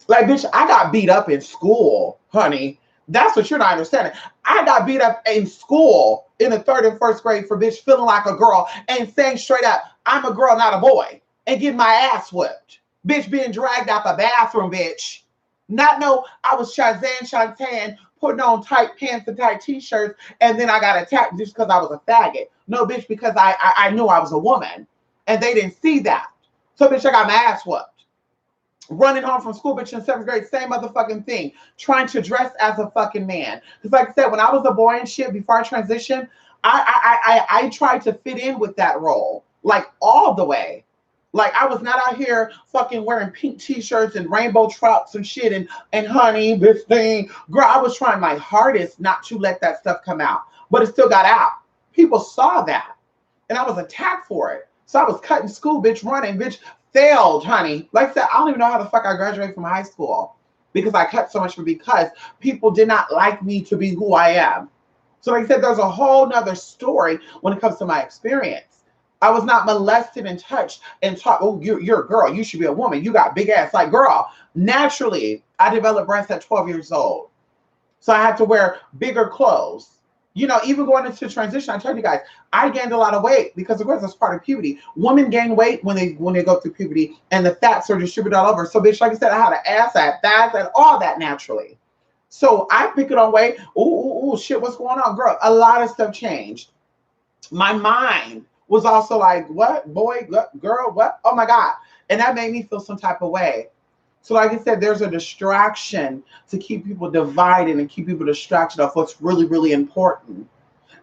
Like, bitch, I got beat up in school, honey. That's what you're not understanding. I got beat up in school in the 3rd and 1st grade for bitch feeling like a girl and saying straight up, I'm a girl, not a boy, and getting my ass whipped. Bitch being dragged out the bathroom, bitch. Not know I was Shantan putting on tight pants and tight t-shirts, and then I got attacked just because I was a faggot. No, bitch, because I knew I was a woman, and they didn't see that. So, bitch, I got my ass whooped. Running home from school, bitch, in 7th grade, same motherfucking thing. Trying to dress as a fucking man. Because like I said, when I was a boy and shit, before I transitioned, I tried to fit in with that role. Like all the way. Like I was not out here fucking wearing pink t-shirts and rainbow trucks and shit and honey, this thing. Girl, I was trying my hardest not to let that stuff come out. But it still got out. People saw that. And I was attacked for it. So I was cutting school, bitch, running, bitch, failed, honey. Like I said, I don't even know how the fuck I graduated from high school because I cut so much because people did not like me to be who I am. So like I said, there's a whole nother story when it comes to my experience. I was not molested and touched and taught, oh, you're a girl. You should be a woman. You got big ass. Like, girl, naturally, I developed breasts at 12 years old. So I had to wear bigger clothes. You know, even going into transition, I told you guys, I gained a lot of weight because, of course, that's part of puberty. Women gain weight when they go through puberty, and the fats are distributed all over. So, bitch, like I said, I had an ass, I had thighs, and all that naturally. So I pick it on weight. Ooh, shit, what's going on, girl? A lot of stuff changed. My mind was also like, what, boy, girl, what? Oh my God. And that made me feel some type of way. So like I said, there's a distraction to keep people divided and keep people distracted off what's really, really important.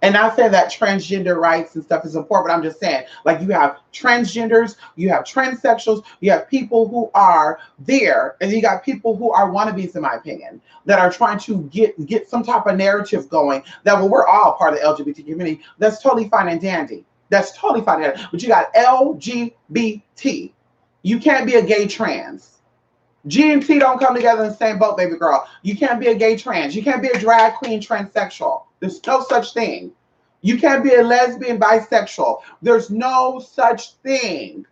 And I say that transgender rights and stuff is important, but I'm just saying, like you have transgenders, you have transsexuals, you have people who are there, and you got people who are wannabes, in my opinion, that are trying to get some type of narrative going that, well, we're all part of the LGBT community. That's totally fine and dandy. That's totally fine and dandy. But you got LGBT. You can't be a gay trans. G and T don't come together in the same boat, baby girl. You can't be a gay trans. You can't be a drag queen transsexual. There's no such thing. You can't be a lesbian bisexual. There's no such thing.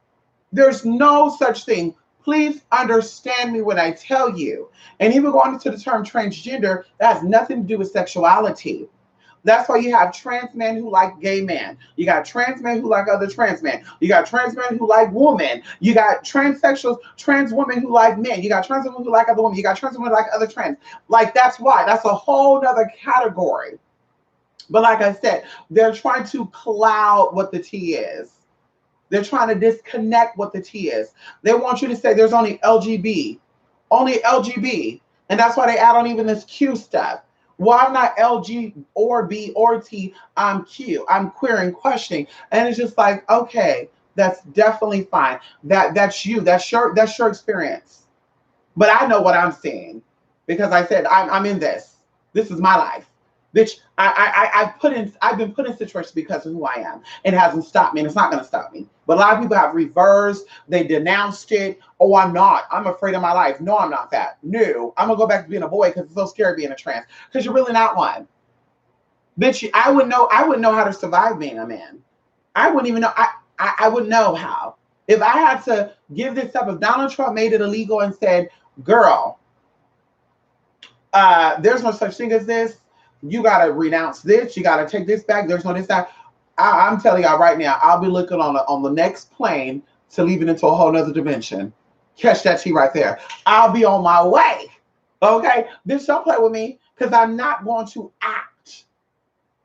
There's no such thing. Please understand me when I tell you. And even going into the term transgender, that has nothing to do with sexuality. That's why you have trans men who like gay men. You got trans men who like other trans men. You got trans men who like women. You got transsexuals, trans women who like men. You got trans women who like other women. You got trans women who like other trans. Like, that's why. That's a whole nother category. But like I said, they're trying to cloud what the T is. They're trying to disconnect what the T is. They want you to say there's only LGB. Only LGB. And that's why they add on even this Q stuff. Well, I'm not LG or B or T. I'm Q. I'm queer and questioning. And it's just like, okay, that's definitely fine. That's you. That's your experience. But I know what I'm seeing because I said I'm in this. This is my life. Bitch, I've been put in situations because of who I am. It hasn't stopped me, and it's not going to stop me. But a lot of people have reversed. They denounced it. Oh, I'm not. I'm afraid of my life. No, I'm not that. No, I'm going to go back to being a boy because it's so scary being a trans. Because you're really not one. Bitch, I wouldn't know how to survive being a man. I wouldn't even know. I wouldn't know how. If I had to give this up, if Donald Trump made it illegal and said, girl, there's no such thing as this. You got to renounce this. You got to take this back. There's no this, that. I'm telling y'all right now, I'll be looking on the next plane to leave it into a whole nother dimension. Catch that T right there. I'll be on my way. Okay? Bitch, don't play with me because I'm not going to act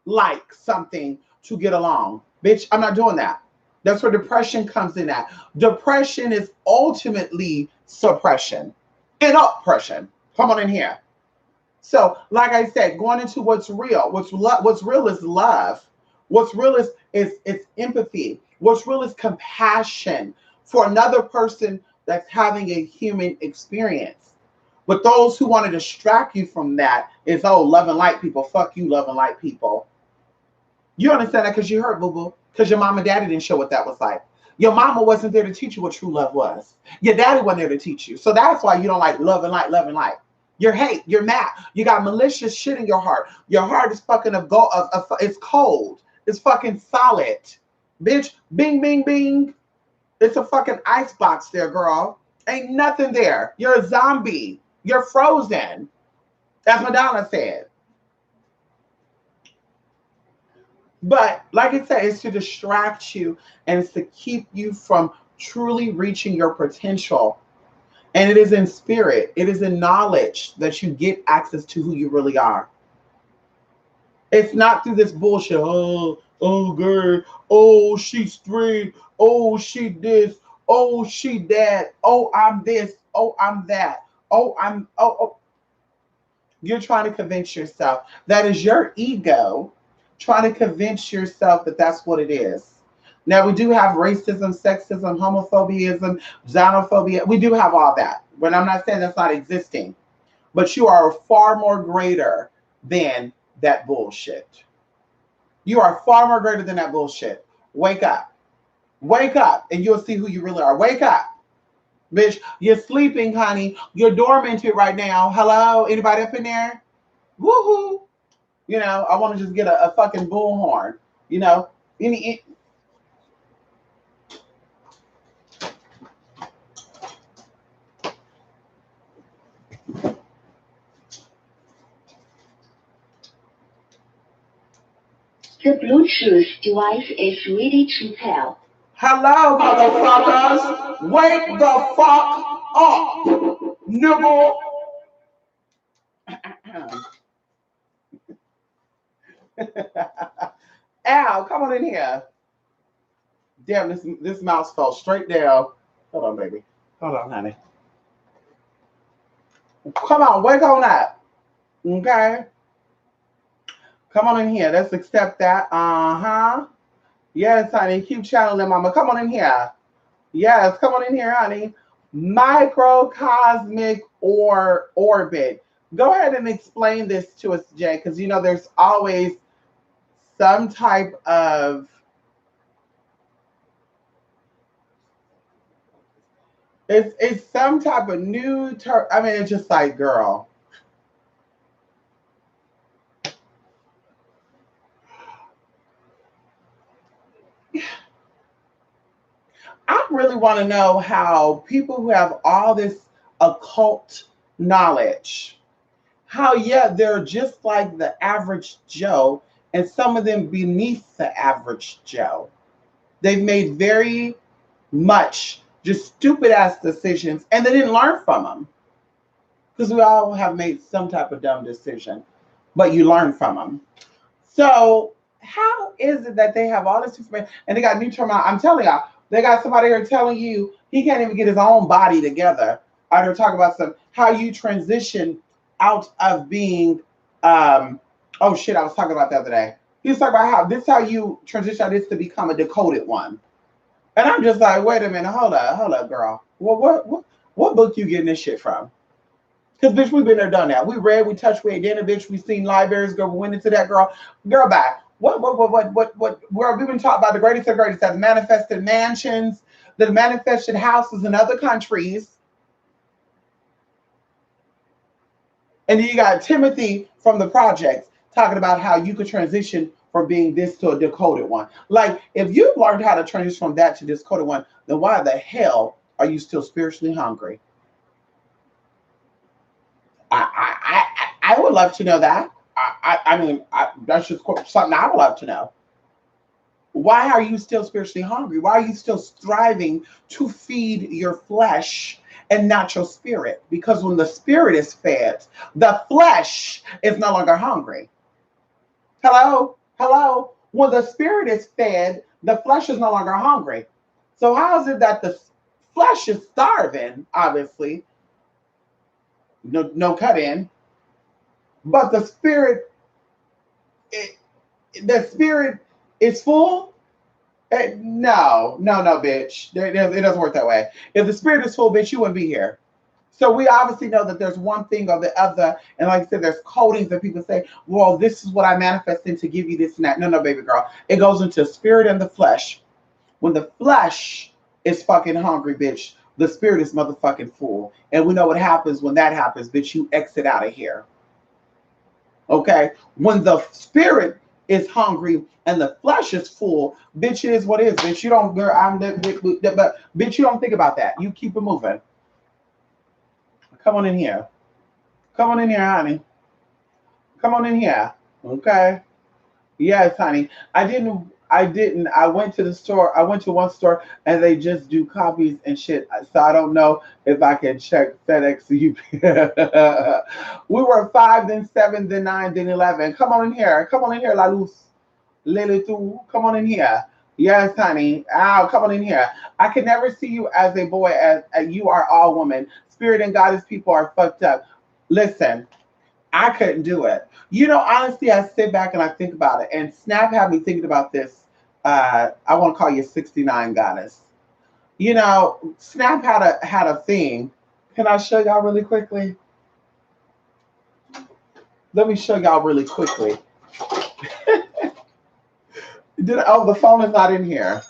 like something to get along. Bitch, I'm not doing that. That's where depression comes in at. Depression is ultimately suppression and oppression. Come on in here. So, like I said, going into what's real. What's real is love. What's real is empathy. What's real is compassion for another person that's having a human experience. But those who want to distract you from that is, oh, love and light people. Fuck you, love and light people. You understand that because you heard, boo-boo. Because your mom and daddy didn't show what that was like. Your mama wasn't there to teach you what true love was. Your daddy wasn't there to teach you. So that's why you don't like love and light, love and light. You're hate, you're mad. You got malicious shit in your heart. Your heart is fucking it's cold. It's fucking solid. Bitch, bing, bing, bing. It's a fucking icebox there, girl. Ain't nothing there. You're a zombie. You're frozen. That's what Madonna said. But like I said, it's to distract you and it's to keep you from truly reaching your potential. And it is in spirit, it is in knowledge that you get access to who you really are. It's not through this bullshit. Oh, girl. Oh, she's straight. Oh, she this. Oh, she that. Oh, I'm this. Oh, I'm that. Oh. You're trying to convince yourself. That is your ego trying to convince yourself that that's what it is. Now, we do have racism, sexism, homophobia, xenophobia. We do have all that. But I'm not saying that's not existing. But you are far more greater than that bullshit. You are far more greater than that bullshit. Wake up. Wake up, and you'll see who you really are. Wake up. Bitch, you're sleeping, honey. You're dormant right now. Hello? Anybody up in there? Woohoo. You know, I want to just get a fucking bullhorn. You know, any. The Bluetooth device is ready to pair. Hello, motherfuckers. Wake the fuck up, nigga. Al, come on in here. Damn, this mouse fell straight down. Hold on, baby. Hold on, honey. Come on, wake on up. Okay? Come on in here. Let's accept that. Uh-huh. Yes, honey. Keep channeling, mama. Come on in here. Yes, come on in here, honey. Microcosmic orbit. Go ahead and explain this to us, Jay, because you know there's always some type of it's some type of new term. I mean, it's just like, girl. I really want to know how people who have all this occult knowledge, how, yeah, they're just like the average Joe, and some of them beneath the average Joe. They've made very much just stupid ass decisions, and they didn't learn from them. Because we all have made some type of dumb decision, but you learn from them. So, how is it that they have all this information and they got new term? I'm telling y'all, they got somebody here telling you he can't even get his own body together. They're talking about how you transition out of being. Oh shit! I was talking about the other day. He was talking about how you transition out this to become a decoded one. And I'm just like, wait a minute, hold up, girl. Well, what book you getting this shit from? Because, bitch, we've been there, done that. We read, we touched, we ate dinner, bitch. We seen libraries, girl. We went into that, girl. Girl, bye. Where we've been taught about the greatest of the greatest that manifested mansions, that manifested houses in other countries. And then you got Timothy from the projects talking about how you could transition from being this to a decoded one. Like, if you learned how to transition from that to this decoded one, then why the hell are you still spiritually hungry? I would love to know that. I mean, that's just something I would love to know. Why are you still spiritually hungry? Why are you still striving to feed your flesh and not your spirit? Because when the spirit is fed, the flesh is no longer hungry. Hello? Hello? When the spirit is fed, the flesh is no longer hungry. So how is it that the flesh is starving, obviously? No cut in. But the spirit is full. No, bitch. It doesn't work that way. If the spirit is full, bitch, you wouldn't be here. So we obviously know that there's one thing or the other. And like I said, there's codings that people say, well, this is what I manifested to give you this and that. No, baby girl. It goes into spirit and the flesh. When the flesh is fucking hungry, bitch, the spirit is motherfucking full. And we know what happens when that happens, bitch. You exit out of here. Okay? When the spirit is hungry and the flesh is full, bitch, it is what it is, bitch. You don't, girl, but bitch, you don't think about that. You keep it moving. Come on in here. Come on in here, honey. Come on in here. Okay? Yes, honey. I didn't. I went to the store. I went to one store and they just do copies and shit. So I don't know if I can check FedEx or UPS. We were 5, then 7, then 9, then 11. Come on in here. Come on in here, La Luz. Lily too. Come on in here. Yes, honey. Ow, come on in here. I can never see you as a boy, as you are all woman. spirit and goddess people are fucked up. Listen, I couldn't do it. Honestly, I sit back and I think about it, and Snap had me thinking about this. I want to call you 69 goddess. Snap had a thing. Can I show y'all really quickly? Let me show y'all really quickly. The phone is not in here.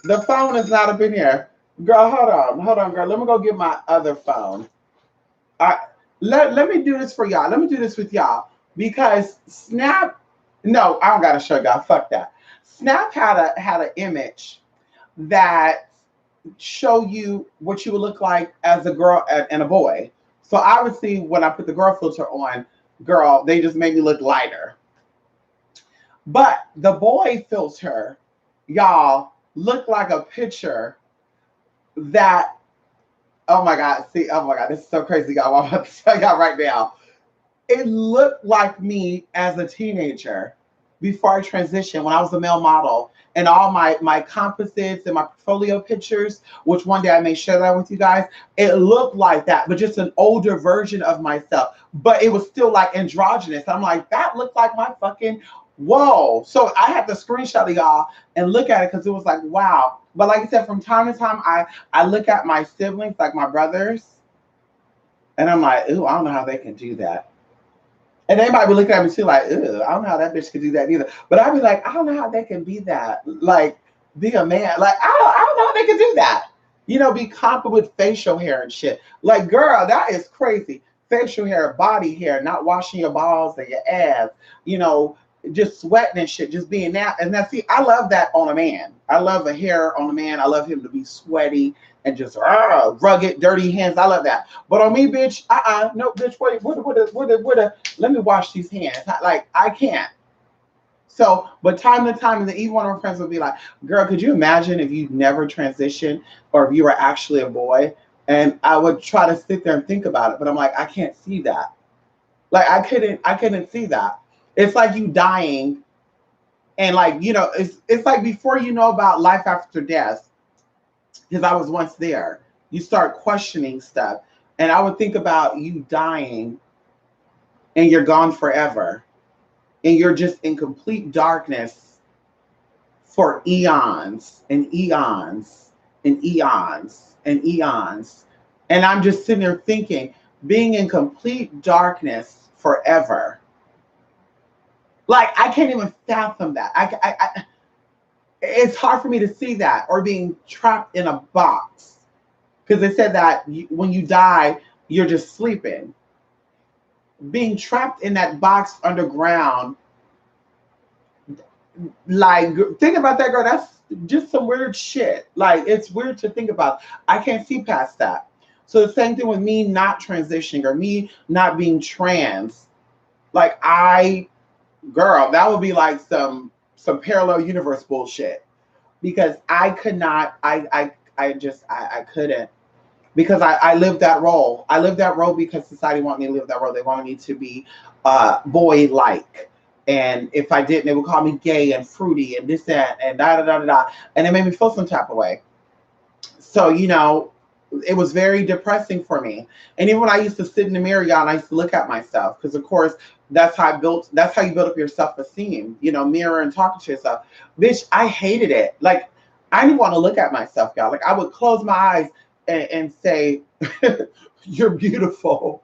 The phone is not up in here. Girl, hold on, girl. Let me go get my other phone. Let me do this for y'all. Let me do this with y'all. Because Snap, no, I don't gotta show y'all. Fuck that. Snap had an image that show you what you would look like as a girl and a boy. So obviously when I put the girl filter on, girl, they just made me look lighter. But the boy filter, y'all, looked like a picture that, oh my God, this is so crazy, y'all. I'm about to tell y'all right now. It looked like me as a teenager before I transitioned, when I was a male model, and all my composites and my portfolio pictures, which one day I may share that with you guys. It looked like that, but just an older version of myself. But it was still like androgynous. I'm like, that looked like my fucking, whoa. So I had to screenshot of y'all and look at it, because it was like, wow. But like I said, from time to time, I look at my siblings, like my brothers, and I'm like, ooh, I don't know how they can do that. And they might be looking at me too, like, ugh, I don't know how that bitch could do that either. But I'd be like, I don't know how they can be that. Like, be a man. Like, I don't know how they can do that. Be confident with facial hair and shit. Like, girl, that is crazy. Facial hair, body hair, not washing your balls and your ass, just sweating and shit, just being that. And now, see, I love that on a man. I love a hair on a man. I love him to be sweaty and just rugged, dirty hands. I love that. But on me, bitch, no, bitch, wait, let me wash these hands. Like, I can't. So, but time to time, and then even one of my friends would be like, girl, could you imagine if you never transitioned, or if you were actually a boy? And I would try to sit there and think about it, but I'm like, I can't see that. Like, I couldn't see that. It's like you dying, and like, it's like before you know about life after death, because I was once there, you start questioning stuff. And I would think about you dying and you're gone forever. And you're just in complete darkness for eons and eons and eons and eons. And I'm just sitting there thinking, being in complete darkness forever. Like, I can't even fathom that. It's hard for me to see that, or being trapped in a box, because they said that when you die, you're just sleeping. Being trapped in that box underground, like, think about that, girl. That's just some weird shit. Like, it's weird to think about. I can't see past that. So the same thing with me not transitioning, or me not being trans. Like, girl, that would be like some parallel universe bullshit, because I could not, I couldn't, because I lived that role. I lived that role because society wanted me to live that role. They wanted me to be boy-like. And if I didn't, they would call me gay and fruity and this, that, and da. And it made me feel some type of way. So, it was very depressing for me. And even when I used to sit in the mirror, y'all, and I used to look at myself, because of course, that's how you build up your self-esteem, mirror and talking to yourself. Bitch, I hated it. Like, I didn't want to look at myself, y'all. Like, I would close my eyes and say, you're beautiful.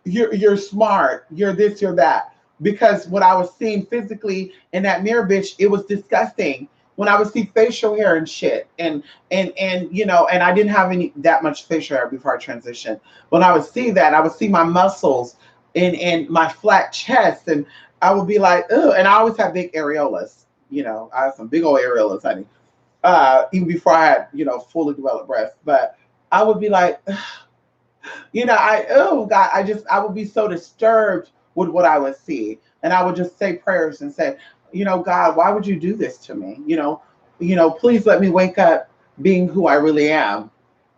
You're smart. You're this, you're that. Because what I was seeing physically in that mirror, bitch, it was disgusting. When I would see facial hair and shit, and and I didn't have that much facial hair before I transitioned. When I would see that, I would see my muscles and my flat chest, and I would be like, ugh. And I always have big areolas. I have some big old areolas, honey. Even before I had, fully developed breasts. But I would be like, ugh. God, I would be so disturbed with what I would see. And I would just say prayers and say, God, why would you do this to me? Please let me wake up being who I really am.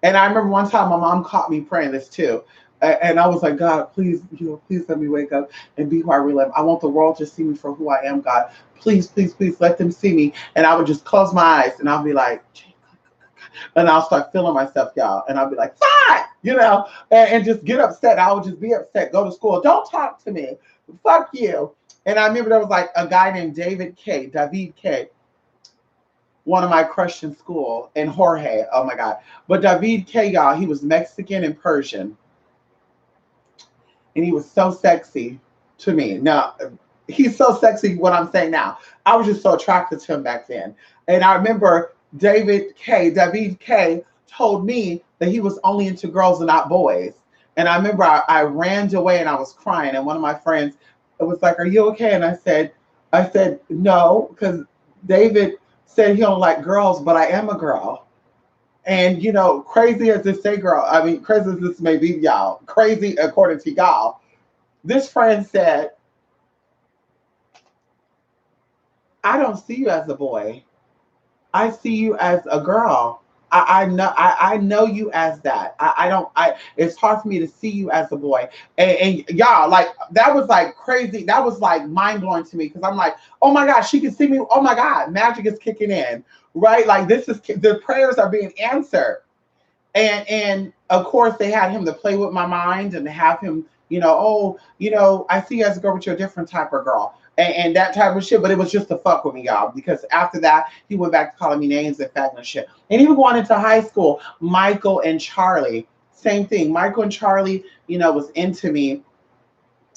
And I remember one time my mom caught me praying this too. And I was like, God, please, please let me wake up and be who I really am. I want the world to see me for who I am, God. Please, please, please let them see me. And I would just close my eyes and I'll be like, and I'll start feeling myself, y'all. And I'll be like, fine, and just get upset. I would just be upset, go to school. Don't talk to me. Fuck you. And I remember there was like a guy named David K, one of my crush in school, and Jorge. Oh my God. But David K, y'all, he was Mexican and Persian. And he was so sexy to me. Now, he's so sexy, what I'm saying now. I was just so attracted to him back then. And I remember David K told me that he was only into girls and not boys. And I remember I ran away and I was crying. And one of my friends was like, "Are you okay?" And I said, no, because David said he don't like girls, but I am a girl. And crazy as this say, girl, I mean, crazy as this may be, y'all, crazy according to y'all, this friend said, I don't see you as a boy. I see you as a girl. I know you as that. I don't I It's hard for me to see you as a boy. And y'all, like, that was like crazy. That was like mind blowing to me because I'm like, oh my God, she can see me. Oh my God, magic is kicking in, right? Like, the prayers are being answered. And of course they had him to play with my mind and have him, oh, I see you as a girl, but you're a different type of girl. And that type of shit, but it was just to fuck with me, y'all. Because after that, he went back to calling me names and fat and shit. And even going into high school, Michael and Charlie, same thing. Michael and Charlie, was into me.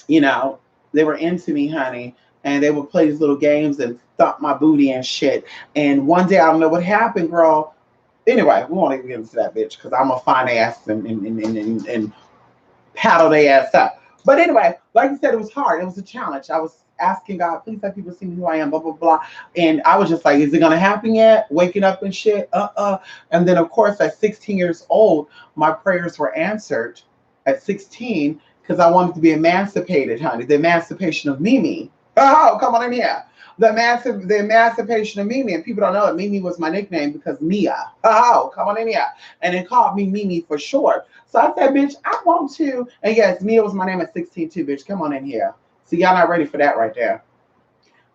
You know, they were into me, honey. And they would play these little games and thump my booty and shit. And one day, I don't know what happened, girl. Anyway, we won't even get into that bitch because I'm a fine ass and paddle their ass up. But anyway, like you said, it was hard. It was a challenge. I was asking God, please let people see who I am, blah, blah, blah. And I was just like, is it going to happen yet? Waking up and shit. And then, of course, at 16 years old, my prayers were answered at 16 because I wanted to be emancipated, honey. The emancipation of Mimi. Oh, come on in here. The emancipation of Mimi. And people don't know it. Mimi was my nickname because Mia. Oh, come on in here. And they called me Mimi for short. So I said, bitch, I want to. And yes, Mia was my name at 16 too, bitch. Come on in here. See, y'all not ready for that right there.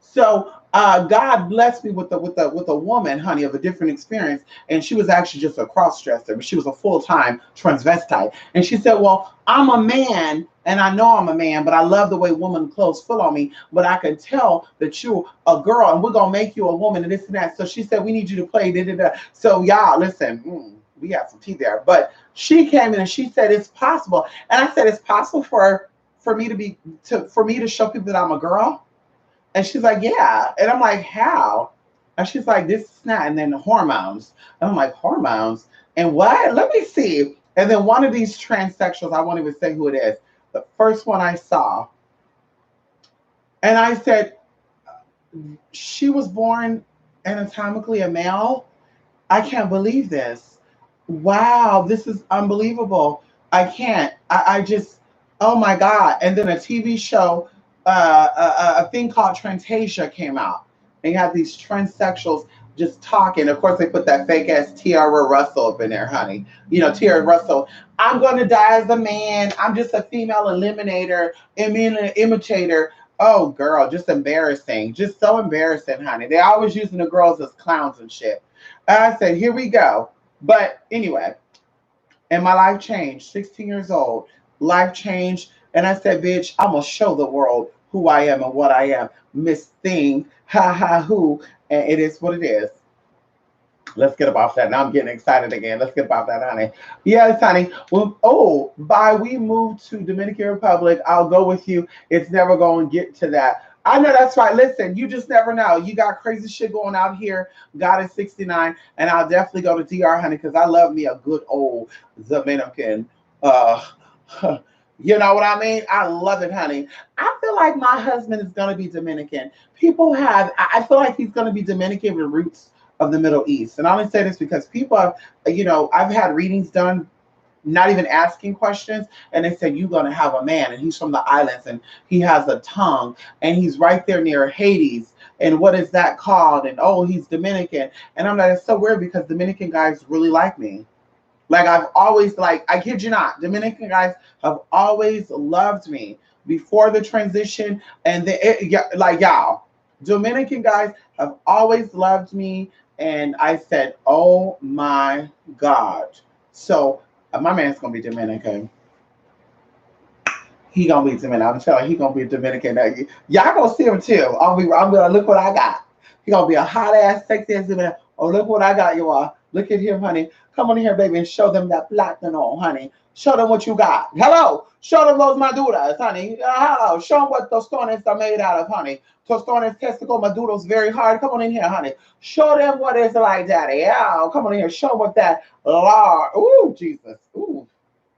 So God blessed me with a woman, honey, of a different experience, and she was actually just a cross dresser, but she was a full-time transvestite. And she said, "Well, I'm a man, and I know I'm a man, but I love the way woman clothes feel on me. But I can tell that you're a girl, and we're gonna make you a woman, and this and that." So she said, "We need you to play." Da, da, da. So y'all, listen. We got some tea there, but she came in and she said it's possible, and I said it's possible for me for me to show people that I'm a girl. And she's like, yeah. And I'm like, how? And she's like, this is not. And then the hormones. And I'm like, hormones? And what? Let me see. And then one of these transsexuals, I won't even say who it is, the first one I saw. And I said, she was born anatomically a male? I can't believe this. Wow, this is unbelievable. I can't. I just, oh my God. And then a TV show, a thing called Trantasia came out. And you have these transsexuals just talking. Of course, they put that fake ass Tiara Russell up in there, honey. Tiara Russell. I'm going to die as a man. I'm just a female eliminator, imitator. Oh, girl, just embarrassing. Just so embarrassing, honey. They always using the girls as clowns and shit. I said, here we go. But anyway, and my life changed. 16 years old, life changed. And I said, bitch, I'm going to show the world who I am and what I am. Miss Thing, ha ha who. And it is what it is. Let's get about that. Now I'm getting excited again. Let's get about that, honey. Yes, honey. Well, by we move to Dominican Republic, I'll go with you. It's never going to get to that. I know that's right. Listen, you just never know. You got crazy shit going out here. God is 69, and I'll definitely go to DR, honey, because I love me a good old Dominican. You know what I mean? I love it, honey. I feel like my husband is going to be Dominican. I feel like he's going to be Dominican with roots of the Middle East. And I only say this because people have, I've had readings done, not even asking questions, and they said, you're going to have a man, and he's from the islands, and he has a tongue, and he's right there near Hades, and what is that called? And oh, he's Dominican. And I'm like, it's so weird because Dominican guys really like me. Like I've always like, I kid you not, Dominican guys have always loved me before the transition, and like y'all, Dominican guys have always loved me, and I said, oh my God. So my man's gonna be Dominican. He gonna be Dominican. I'm telling you, he gonna be Dominican. Y'all gonna see him too. I'm gonna look what I got. He gonna be a hot ass, sexy ass Dominican. Oh, look what I got, you all. Look at him, honey. Come on in here, baby, and show them that platinum, honey. Show them what you got. Hello. Show them those maduras, honey. Hello. Show them what tostones are made out of, honey. Tostones, testicle, maduros, very hard. Come on in here, honey. Show them what it's like, daddy. Yeah. Come on in here. Show them what that large. Ooh, Jesus. Ooh.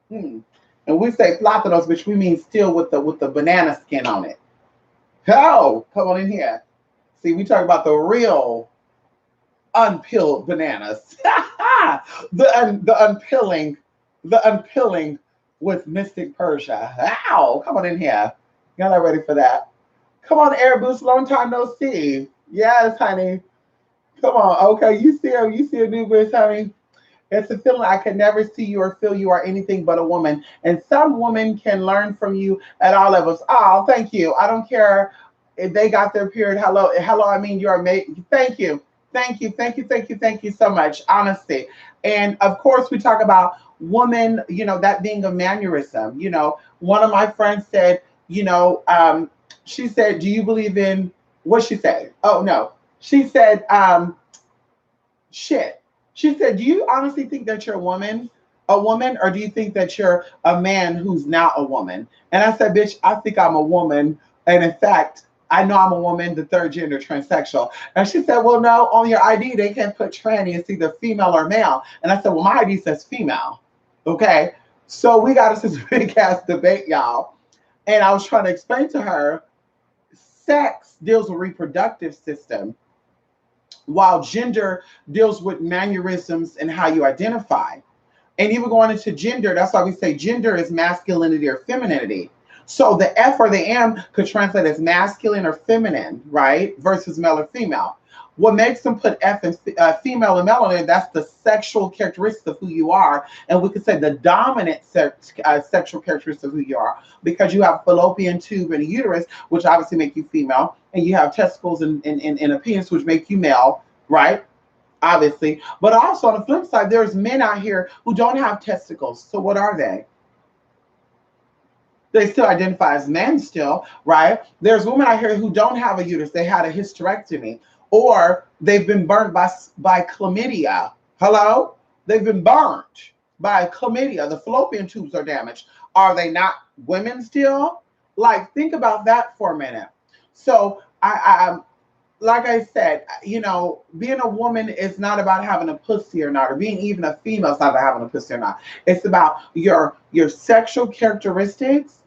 Hmm. And we say plátanos, which we mean still with the banana skin on it. Oh, come on in here. See, we talk about the real unpeeled bananas. the unpeeling with Mystic Persia. Ow, come on in here. Y'all not ready for that. Come on, Air Boost, long time no see. Yes, honey. Come on. Okay, you see a new boost, honey. It's a feeling I can never see you or feel you are anything but a woman. And some women can learn from you at all levels. Oh, thank you. I don't care if they got their period. Hello, I mean, you're amazing. Thank you. Thank you so much. Honesty. And of course, we talk about woman, that being a mannerism. One of my friends said, she said, do you believe in what she said? Oh, no. She said, shit. She said, do you honestly think that you're a woman, or do you think that you're a man who's not a woman? And I said, bitch, I think I'm a woman. And in fact, I know I'm a woman, the third gender, transsexual. And she said, well, no, on your ID, they can't put tranny. It's either female or male. And I said, well, my ID says female. Okay. So we got us this big ass debate, y'all. And I was trying to explain to her, sex deals with reproductive system, while gender deals with mannerisms and how you identify. And even going into gender, that's why we say gender is masculinity or femininity. So the F or the M could translate as masculine or feminine, right? Versus male or female. What makes them put F and female and male in there, that's the sexual characteristic of who you are. And we could say the dominant sexual characteristic of who you are, because you have fallopian tube and a uterus, which obviously make you female, and you have testicles and a penis, which make you male, right? Obviously. But also on the flip side, there's men out here who don't have testicles. So what are they? They still identify as men still, right? There's women out here who don't have a uterus. They had a hysterectomy, or they've been burnt by chlamydia. Hello? They've been burnt by chlamydia. The fallopian tubes are damaged. Are they not women still? Like, think about that for a minute. So I like I said, being a woman is not about having a pussy or not, or being even a female is not about having a pussy or not. It's about your sexual characteristics,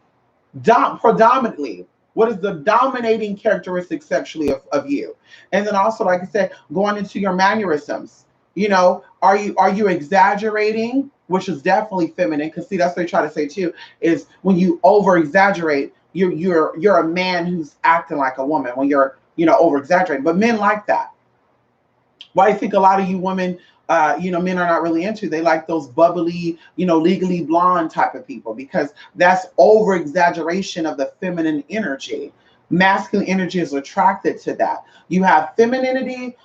predominantly. What is the dominating characteristic sexually of you? And then also, like I said, going into your mannerisms. Are you exaggerating, which is definitely feminine? Because see, that's what they try to say too, is when you over exaggerate, you're a man who's acting like a woman when you're over exaggerating. But men like that. Why do you think a lot of you women, men are not really into? They like those bubbly, legally blonde type of people, because that's over exaggeration of the feminine energy. Masculine energy is attracted to that. You have femininity,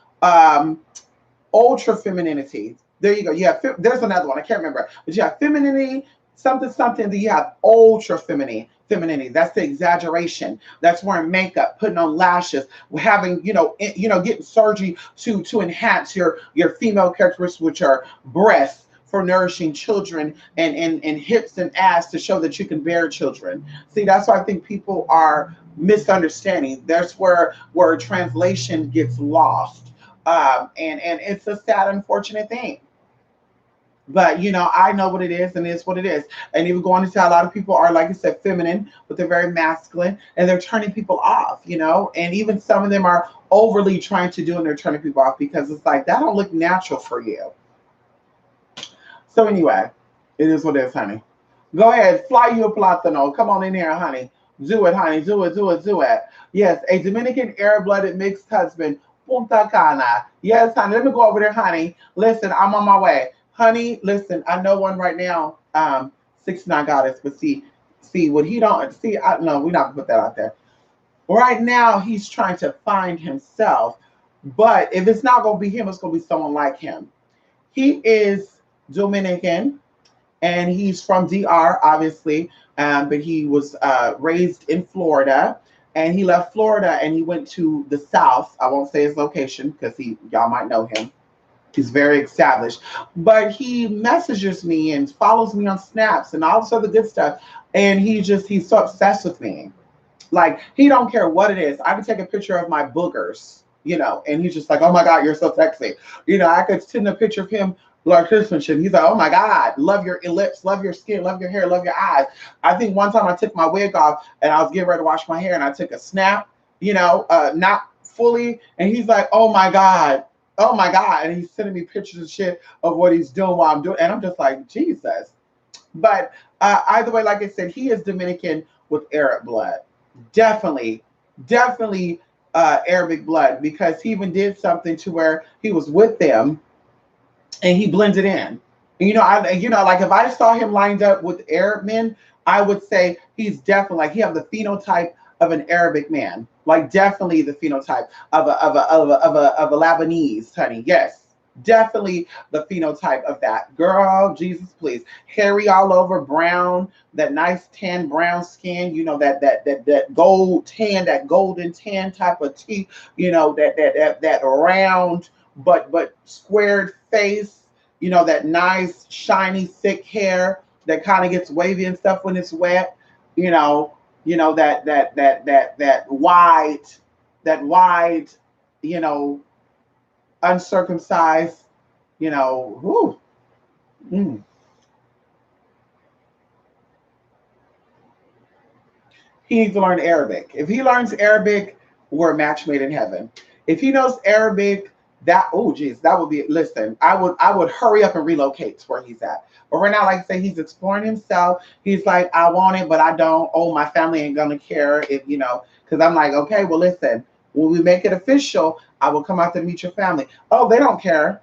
ultra femininity. There you go. You have there's another one, I can't remember, but you have femininity, something. Then you have ultra femininity. That's the exaggeration. That's wearing makeup, putting on lashes, having getting surgery to enhance your female characteristics, which are breasts for nourishing children, and hips and ass to show that you can bear children. See, that's why I think people are misunderstanding. That's where translation gets lost, and it's a sad, unfortunate thing. But I know what it is, and it's what it is. And even going into a lot of people are, like I said, feminine, but they're very masculine, and they're turning people off. And even some of them are overly trying to do, and they're turning people off because it's like, that don't look natural for you. So anyway, it is what it is, honey. Go ahead, fly you a plátano. Come on in here, honey. Do it, honey. Do it. Yes, a Dominican Arab-blooded mixed husband. Punta Cana. Yes, honey. Let me go over there, honey. Listen, I'm on my way. Honey, listen, I know one right now. 69 goddess, but see what he don't see. I no, we're not gonna put that out there. Right now, he's trying to find himself, but if it's not gonna be him, it's gonna be someone like him. He is Dominican and he's from DR, obviously, but he was raised in Florida. And he left Florida and he went to the South. I won't say his location because y'all might know him. He's very established, but he messages me and follows me on snaps and all this other good stuff. And he's so obsessed with me. Like he don't care what it is. I could take a picture of my boogers, and he's just like, "Oh my God, you're so sexy." I could send a picture of him like this and shit. He's like, "Oh my God, love your lips, love your skin, love your hair, love your eyes." I think one time I took my wig off and I was getting ready to wash my hair and I took a snap, not fully, and he's like, "Oh my God." Oh my God. And he's sending me pictures and shit of what he's doing while I'm doing. And I'm just like, Jesus. But either way, like I said, he is Dominican with Arab blood. Definitely, definitely Arabic blood because he even did something to where he was with them and he blended in. Like if I saw him lined up with Arab men, I would say he's definitely like he have the phenotype of an Arabic man, like definitely the phenotype of a Lebanese, honey. Yes, definitely the phenotype of that girl. Jesus, please, hairy all over, brown, that nice tan brown skin. That gold tan, that golden tan type of teeth. That round but squared face. That nice, shiny, thick hair that kind of gets wavy and stuff when it's wet. That wide, you know, uncircumcised, whew, mm. He needs to learn Arabic. If he learns Arabic, we're a match made in heaven. If he knows Arabic, that would be listen, I would hurry up and relocate to where he's at. But right now, like I say, he's exploring himself. He's like, I want it, but I don't. Oh, my family ain't gonna care if because I'm like, okay, well listen, when we make it official, I will come out to meet your family. Oh, they don't care.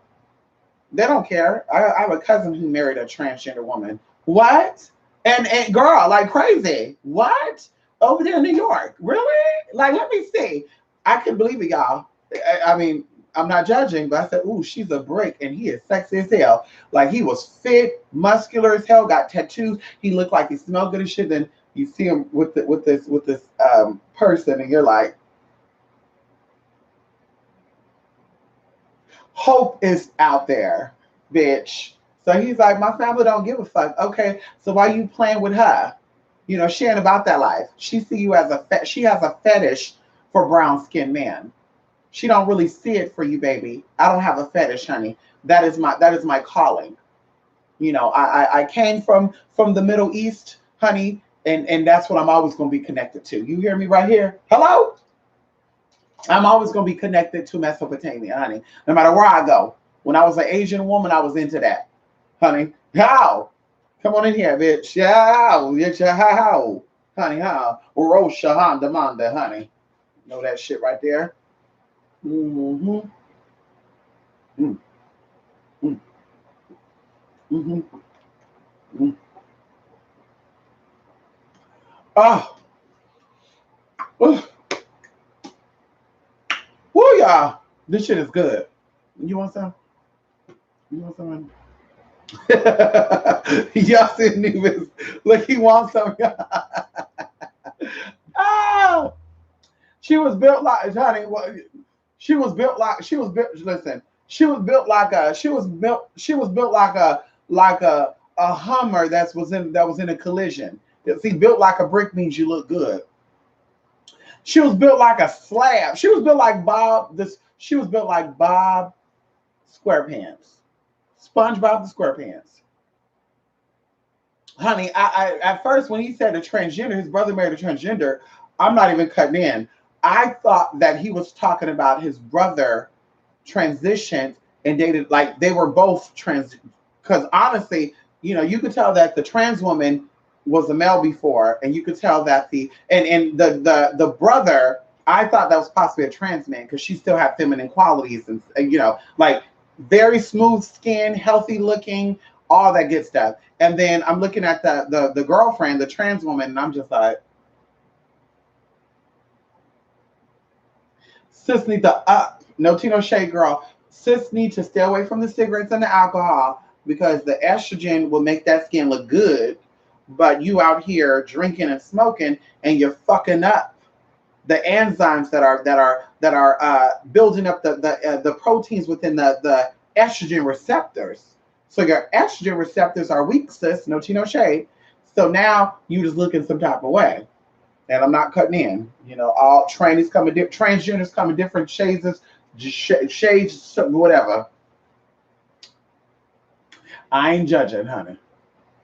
They don't care. I have a cousin who married a transgender woman. What? And girl, like crazy. What? Over there in New York. Really? Like, let me see. I couldn't believe it, y'all. I mean, I'm not judging, but I said, ooh, she's a brick, and he is sexy as hell. Like he was fit, muscular as hell, got tattoos. He looked like he smelled good as shit. Then you see him with this person, and you're like, hope is out there, bitch. So he's like, my family don't give a fuck. Okay, so why you playing with her? She ain't about that life. She see you as she has a fetish for brown skinned men. She don't really see it for you, baby. I don't have a fetish, honey. That is my calling. I came from the Middle East, honey, and that's what I'm always gonna be connected to. You hear me right here? Hello? I'm always going to be connected to Mesopotamia, honey. No matter where I go. When I was an Asian woman, I was into that, honey. How? Come on in here, bitch. How? How? Honey, how? Roshahan Demanda, honey. Know that shit right there? Mm-hmm. Mm-hmm. Mm-hmm. Mm-hmm. Oh. Oh. Woo, y'all. This shit is good. You want some? You want some? Y'all sitting there. Look, he wants some. Oh, she was built like honey. She was built. Listen, she was built like a Hummer that was in a collision. See, built like a brick means you look good. She was built like a slab. She was built like Bob. She was built like Bob SquarePants, SpongeBob the SquarePants. Honey, I at first when he said a transgender, his brother married a transgender. I'm not even cutting in. I thought that he was talking about his brother transitioned and dated like they were both trans. Because honestly, you could tell that the trans woman was a male before, and you could tell that the brother. I thought that was possibly a trans man because she still had feminine qualities and like very smooth skin, healthy looking, all that good stuff. And then I'm looking at the girlfriend, the trans woman, and I'm just like, sis need to up. No tea, no shade, girl. Sis need to stay away from the cigarettes and the alcohol because the estrogen will make that skin look good. But you out here drinking and smoking, and you're fucking up the enzymes that are building up the proteins within the estrogen receptors. So your estrogen receptors are weak, sis. No tea, no shade. So now you just looking some type of way. And I'm not cutting in. You know, all trannies come in transgenders come in different shades, shades, whatever. I ain't judging, honey.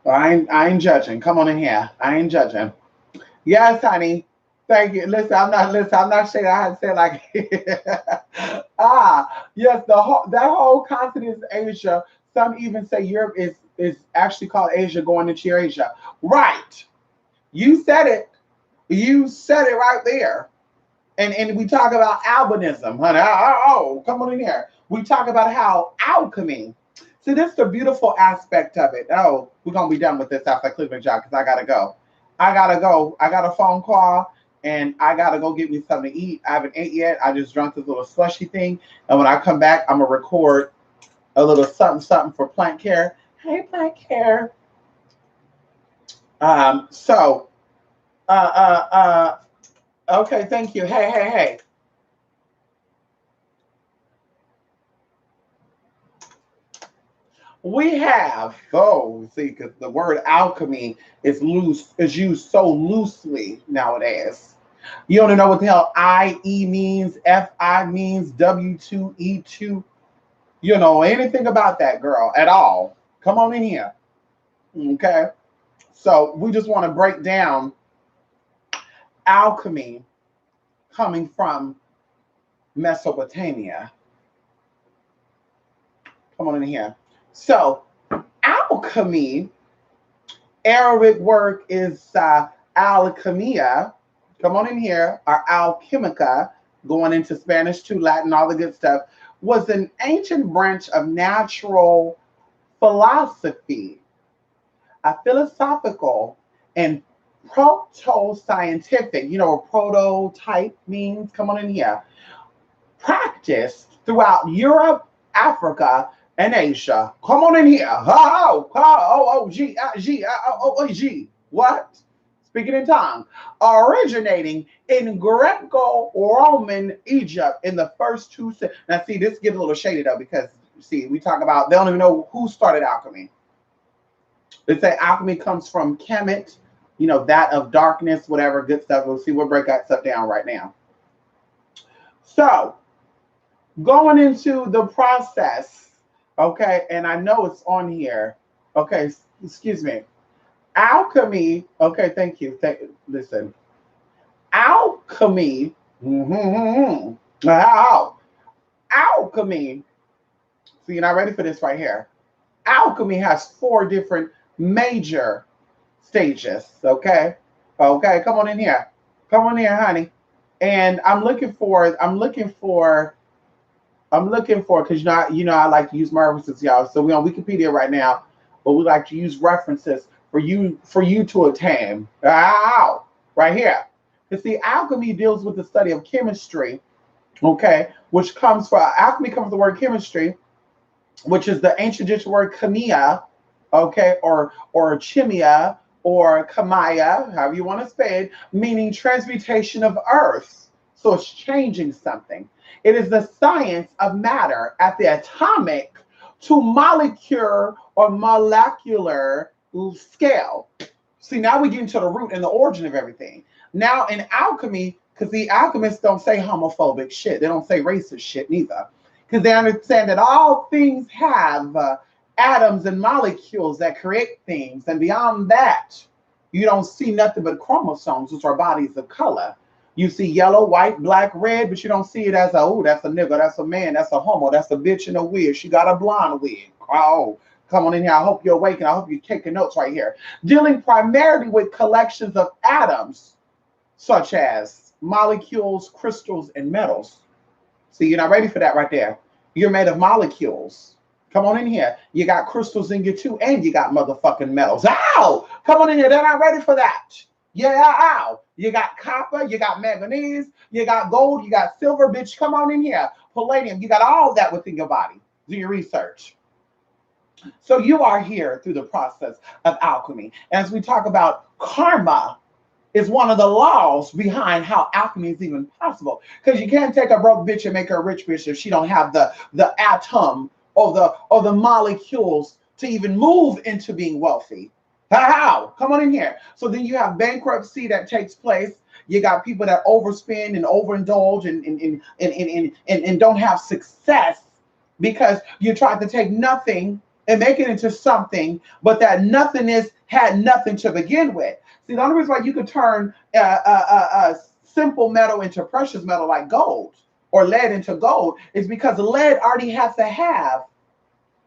I ain't judging. Come on in here. I ain't judging. Yes, honey. Thank you. Listen. I'm not saying I had to say it like yes. That whole continent is Asia. Some even say Europe is actually called Asia, going into Eurasia. Right. You said it. You said it right there. And we talk about albinism, honey. Come on in here. We talk about how alchemy. See, this is the beautiful aspect of it. Oh, we're gonna be done with this after I click my job because I gotta go. I gotta go. I got a phone call and I gotta go get me something to eat. I haven't ate yet. I just drank this little slushy thing. And when I come back, I'm gonna record a little something for plant care. Hey, plant care. So okay, thank you. Hey. We have, see, because the word alchemy is used so loosely nowadays. You don't know what the hell IE means, FI means, W2E2. You know anything about that, girl, at all. Come on in here. Okay. So we just want to break down alchemy coming from Mesopotamia. Come on in here. So alchemy, Arabic word is alchemia. Come on in here, or alchemica, going into Spanish too, Latin, all the good stuff, was an ancient branch of natural philosophy, a philosophical and proto-scientific, you know what prototype means? Come on in here. Practiced throughout Europe, Africa, and Asia. Come on in here. G. What? Speaking in tongue. Originating in Greco-Roman Egypt in the first two. Now, see, this gets a little shady though, because see, we talk about they don't even know who started alchemy. They say alchemy comes from Kemet, you know, that of darkness, whatever good stuff. We'll see. We'll break that stuff down right now. So, going into the process, okay, and I know it's on here. Okay, excuse me. Alchemy, okay, thank you. Listen. Alchemy, alchemy. So you're not ready for this right here. Alchemy has 4 different major stages, okay? Okay, come on in here. Come on here, honey. And I'm looking for, because I like to use my references, y'all. So we're on Wikipedia right now, but we like to use references for you to attain. Right here. You see, alchemy deals with the study of chemistry, okay, alchemy comes from the word chemistry, which is the ancient Egyptian word chemia, okay, or chemia, or kamaya, however you want to say it, meaning transmutation of earth. So it's changing something. It is the science of matter at the atomic to molecular or molecular scale. See, now we get into the root and the origin of everything. Now in alchemy, because the alchemists don't say homophobic shit, they don't say racist shit neither, because they understand that all things have atoms and molecules that create things, and beyond that, you don't see nothing but chromosomes, which are bodies of color. You see yellow, white, black, red, but you don't see it as that's a nigga, that's a man, that's a homo, that's a bitch in a wig. She got a blonde wig. Oh, come on in here. I hope you're awake and I hope you're taking notes right here. Dealing primarily with collections of atoms, such as molecules, crystals, and metals. See, you're not ready for that right there. You're made of molecules. Come on in here. You got crystals in you too, and you got motherfucking metals. Ow! Come on in here. They're not ready for that. Yeah, ow. You got copper, you got manganese, you got gold, you got silver, bitch. Come on in here. Palladium, you got all that within your body. Do your research. So you are here through the process of alchemy. As we talk about karma, is one of the laws behind how alchemy is even possible. Because you can't take a broke bitch and make her a rich bitch if she don't have the atom or the molecules to even move into being wealthy. How? Come on in here. So then you have bankruptcy that takes place. You got people that overspend and overindulge and don't have success because you tried to take nothing and make it into something, but that nothingness had nothing to begin with. See, the only reason why you could turn simple metal into precious metal like gold or lead into gold is because lead already has to have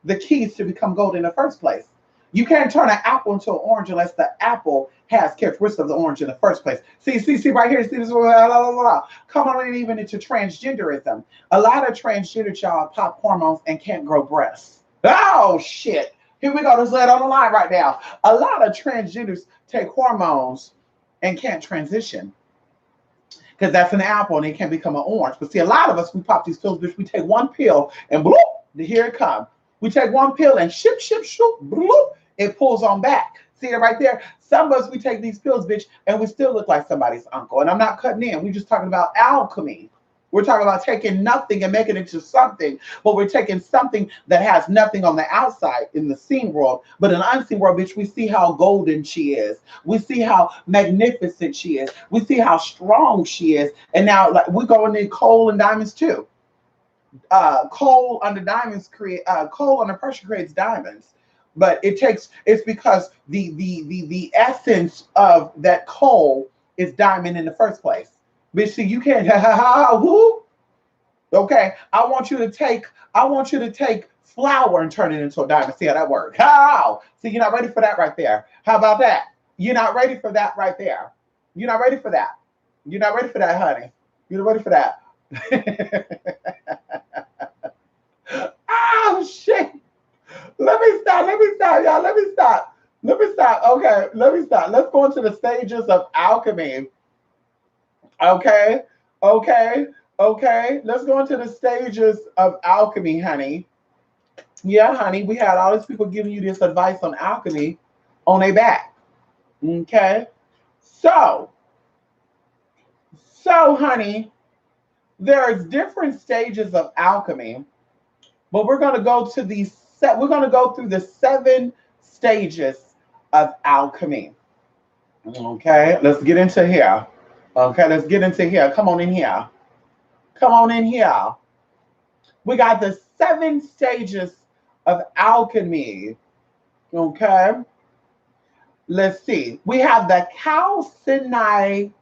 the keys to become gold in the first place. You can't turn an apple into an orange unless the apple has characteristics of the orange in the first place. See right here. See this? Come on, even into transgenderism. A lot of transgender child pop hormones and can't grow breasts. Oh shit! Here we go. Let's lay it on the line right now. A lot of transgenders take hormones and can't transition because that's an apple and it can't become an orange. But see, a lot of us, we pop these pills, bitch. We take one pill and bloop, here it comes. We take one pill and shoop, bloop, it pulls on back. See it right there? Some of us, we take these pills, bitch, and we still look like somebody's uncle. And I'm not cutting in. We're just talking about alchemy. We're talking about taking nothing and making it into something, but we're taking something that has nothing on the outside in the seen world, but in the unseen world, bitch, we see how golden she is. We see how magnificent she is. We see how strong she is. And now, like, we're going in coal and diamonds too. Coal under diamonds coal under pressure creates diamonds, but it's because the essence of that coal is diamond in the first place. Bitch, see, you can't. Okay, I want you to take flour and turn it into a diamond. See how that works? How? See, you're not ready for that right there. How about that? You're not ready for that right there. You're not ready for that. You're not ready for that, honey. You're not ready for that. Oh shit! Let me stop, y'all. Let me stop. Okay, let me stop. Let's go into the stages of alchemy. Okay. Let's go into the stages of alchemy, honey. Yeah, honey, we had all these people giving you this advice on alchemy on their back. Okay. So, honey, there's different stages of alchemy, but we're going to go to we're going to go through the 7 stages of alchemy. Okay, let's get into here. Okay, let's get into here. Come on in here. Come on in here. We got the 7 stages of alchemy. Okay. Let's see. We have the calcination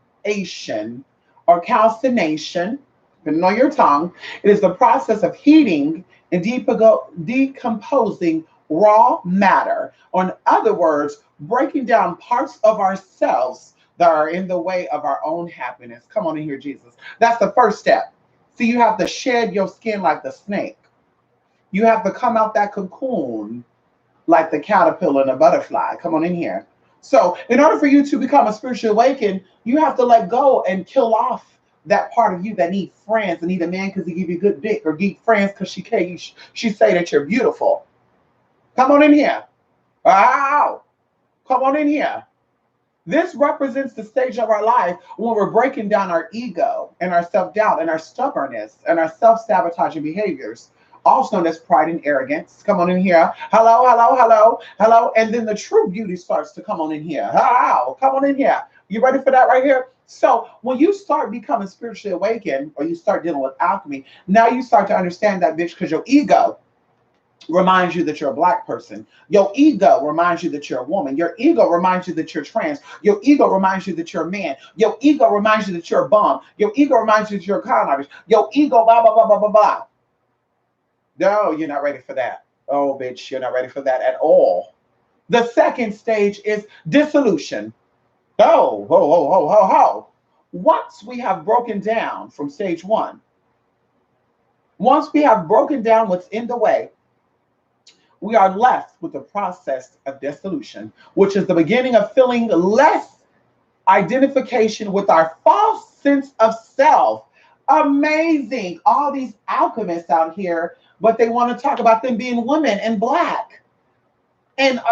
or calcination, depending on your tongue. It is the process of heating and decomposing raw matter. Or in other words, breaking down parts of ourselves that are in the way of our own happiness. Come on in here, Jesus. That's the first step. See, you have to shed your skin like the snake. You have to come out that cocoon like the caterpillar and the butterfly. Come on in here. So in order for you to become a spiritual awakened, you have to let go and kill off that part of you that needs friends and need a man because he give you good dick, or need friends because she say that you're beautiful. Come on in here. Wow. Come on in here. This represents the stage of our life when we're breaking down our ego and our self-doubt and our stubbornness and our self-sabotaging behaviors, also known as pride and arrogance. Come on in here. Hello. And then the true beauty starts to come on in here. Hello. Come on in here. You ready for that right here? So when you start becoming spiritually awakened, or you start dealing with alchemy, now you start to understand that, bitch, because your ego reminds you that you're a black person. Your ego reminds you that you're a woman. Your ego reminds you that you're trans. Your ego reminds you that you're a man. Your ego reminds you that you're a bum. Your ego reminds you that you're a con artist. Your ego, blah, blah, blah, blah, blah, blah. No, you're not ready for that. Oh, bitch, you're not ready for that at all. The second stage is dissolution. Oh, ho. Once we have broken down from stage 1, Once we have broken down what's in the way, we are left with the process of dissolution, which is the beginning of feeling less identification with our false sense of self. Amazing. All these alchemists out here, but they want to talk about them being women and black. And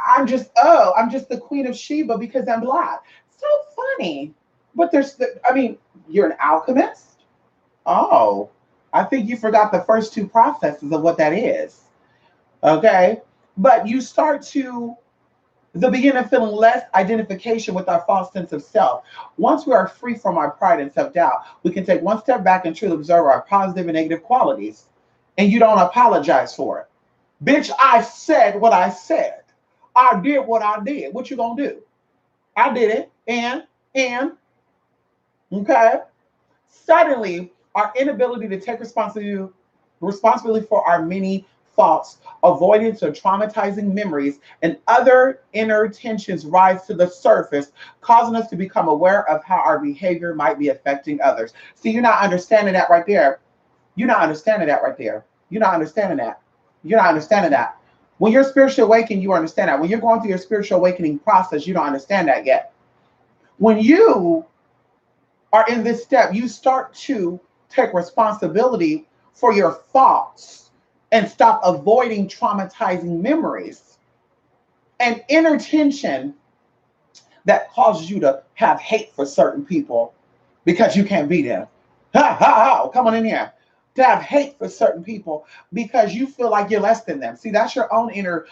I'm just the queen of Sheba because I'm black. So funny. But I mean, you're an alchemist? Oh, I think you forgot the first two processes of what that is. Okay. But you start to the beginning of feeling less identification with our false sense of self. Once we are free from our pride and self doubt, we can take one step back and truly observe our positive and negative qualities. And you don't apologize for it. Bitch, I said what I said. I did what I did. What you gonna do? I did it. And okay. Suddenly, our inability to take responsibility for our many faults, avoidance or traumatizing memories, and other inner tensions rise to the surface, causing us to become aware of how our behavior might be affecting others. See, you're not understanding that right there. You're not understanding that right there. You're not understanding that. You're not understanding that. When you're spiritually awakened, you understand that. When you're going through your spiritual awakening process, you don't understand that yet. When you are in this step, you start to take responsibility for your thoughts and stop avoiding traumatizing memories and inner tension that causes you to have hate for certain people because you can't be them. Ha ha ha! Come on in here. To have hate for certain people because you feel like you're less than them. See, that's your own inner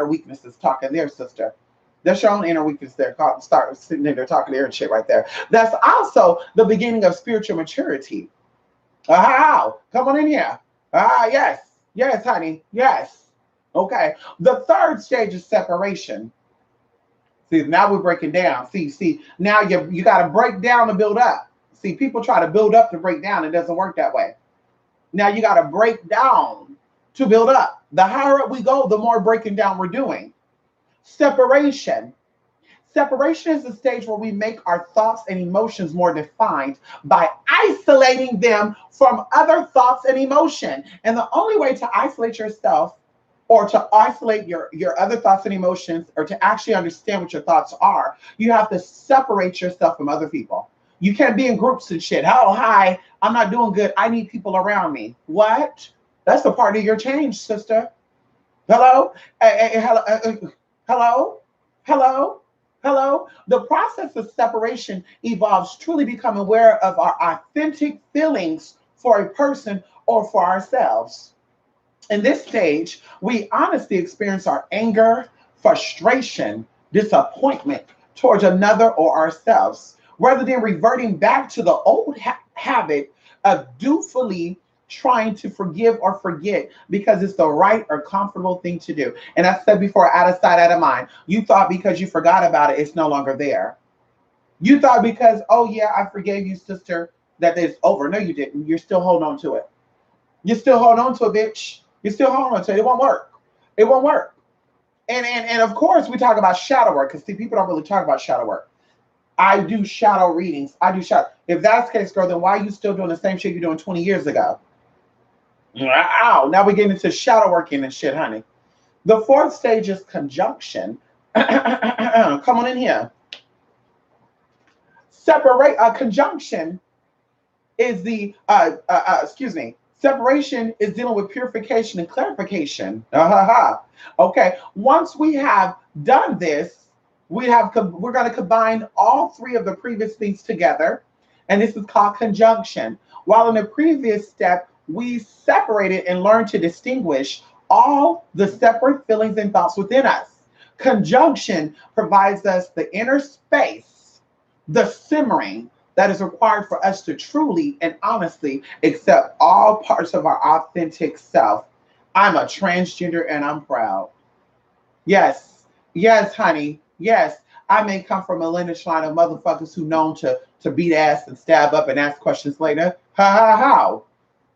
weaknesses talking there, sister. That's your own inner weakness there. Start sitting there talking there and shit right there. That's also the beginning of spiritual maturity. How? Come on in here. Yes. Yes, honey. Yes. Okay. The third stage is separation. See, now we're breaking down. See, now you got to break down to build up. See, people try to build up to break down. It doesn't work that way. Now you got to break down to build up. The higher up we go, the more breaking down we're doing. Separation. Separation is the stage where we make our thoughts and emotions more defined by isolating them from other thoughts and emotion. And the only way to isolate yourself or to isolate your other thoughts and emotions or to actually understand what your thoughts are, you have to separate yourself from other people. You can't be in groups and shit. Oh, hi, I'm not doing good. I need people around me. What? That's a part of your change, sister. Hello? Hello? Hello? Hello? The process of separation involves truly becoming aware of our authentic feelings for a person or for ourselves. In this stage, we honestly experience our anger, frustration, disappointment towards another or ourselves, rather than reverting back to the old habit of dutifully trying to forgive or forget because it's the right or comfortable thing to do. And I said before, out of sight, out of mind. You thought because you forgot about it, it's no longer there. You thought because, oh yeah, I forgave you, sister, that it's over. No, you didn't. You're still holding on to it. You're still holding on to it, bitch. You're still holding on to it. It won't work. It won't work. And of course, we talk about shadow work because see, people don't really talk about shadow work. I do shadow readings. I do shadow. If that's the case, girl, then why are you still doing the same shit you're doing 20 years ago? Ow. Now we're getting into shadow working and shit, honey. The fourth stage is conjunction. Come on in here. Conjunction is separation is dealing with purification and clarification. Okay. Once we have done this, we're going to combine all three of the previous things together, and this is called conjunction. While in the previous step, we separated and learned to distinguish all the separate feelings and thoughts within us. Conjunction provides us the inner space, the simmering that is required for us to truly and honestly accept all parts of our authentic self. I'm a transgender and I'm proud. Yes, yes, honey. Yes, I may come from a lineage line of motherfuckers who known to beat ass and stab up and ask questions later. How?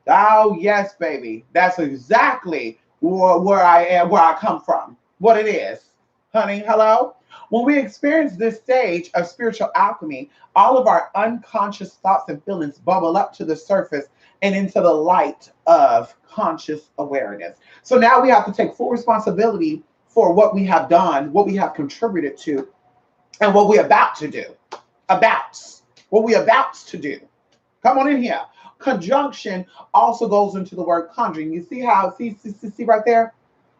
Oh, yes, baby. That's exactly where I am, where I come from. What it is. Honey, hello? When we experience this stage of spiritual alchemy, all of our unconscious thoughts and feelings bubble up to the surface and into the light of conscious awareness. So now we have to take full responsibility for what we have done, what we have contributed to, and what we're about to do. About. What we're about to do. Come on in here. Conjunction also goes into the word conjuring. You see how, see right there?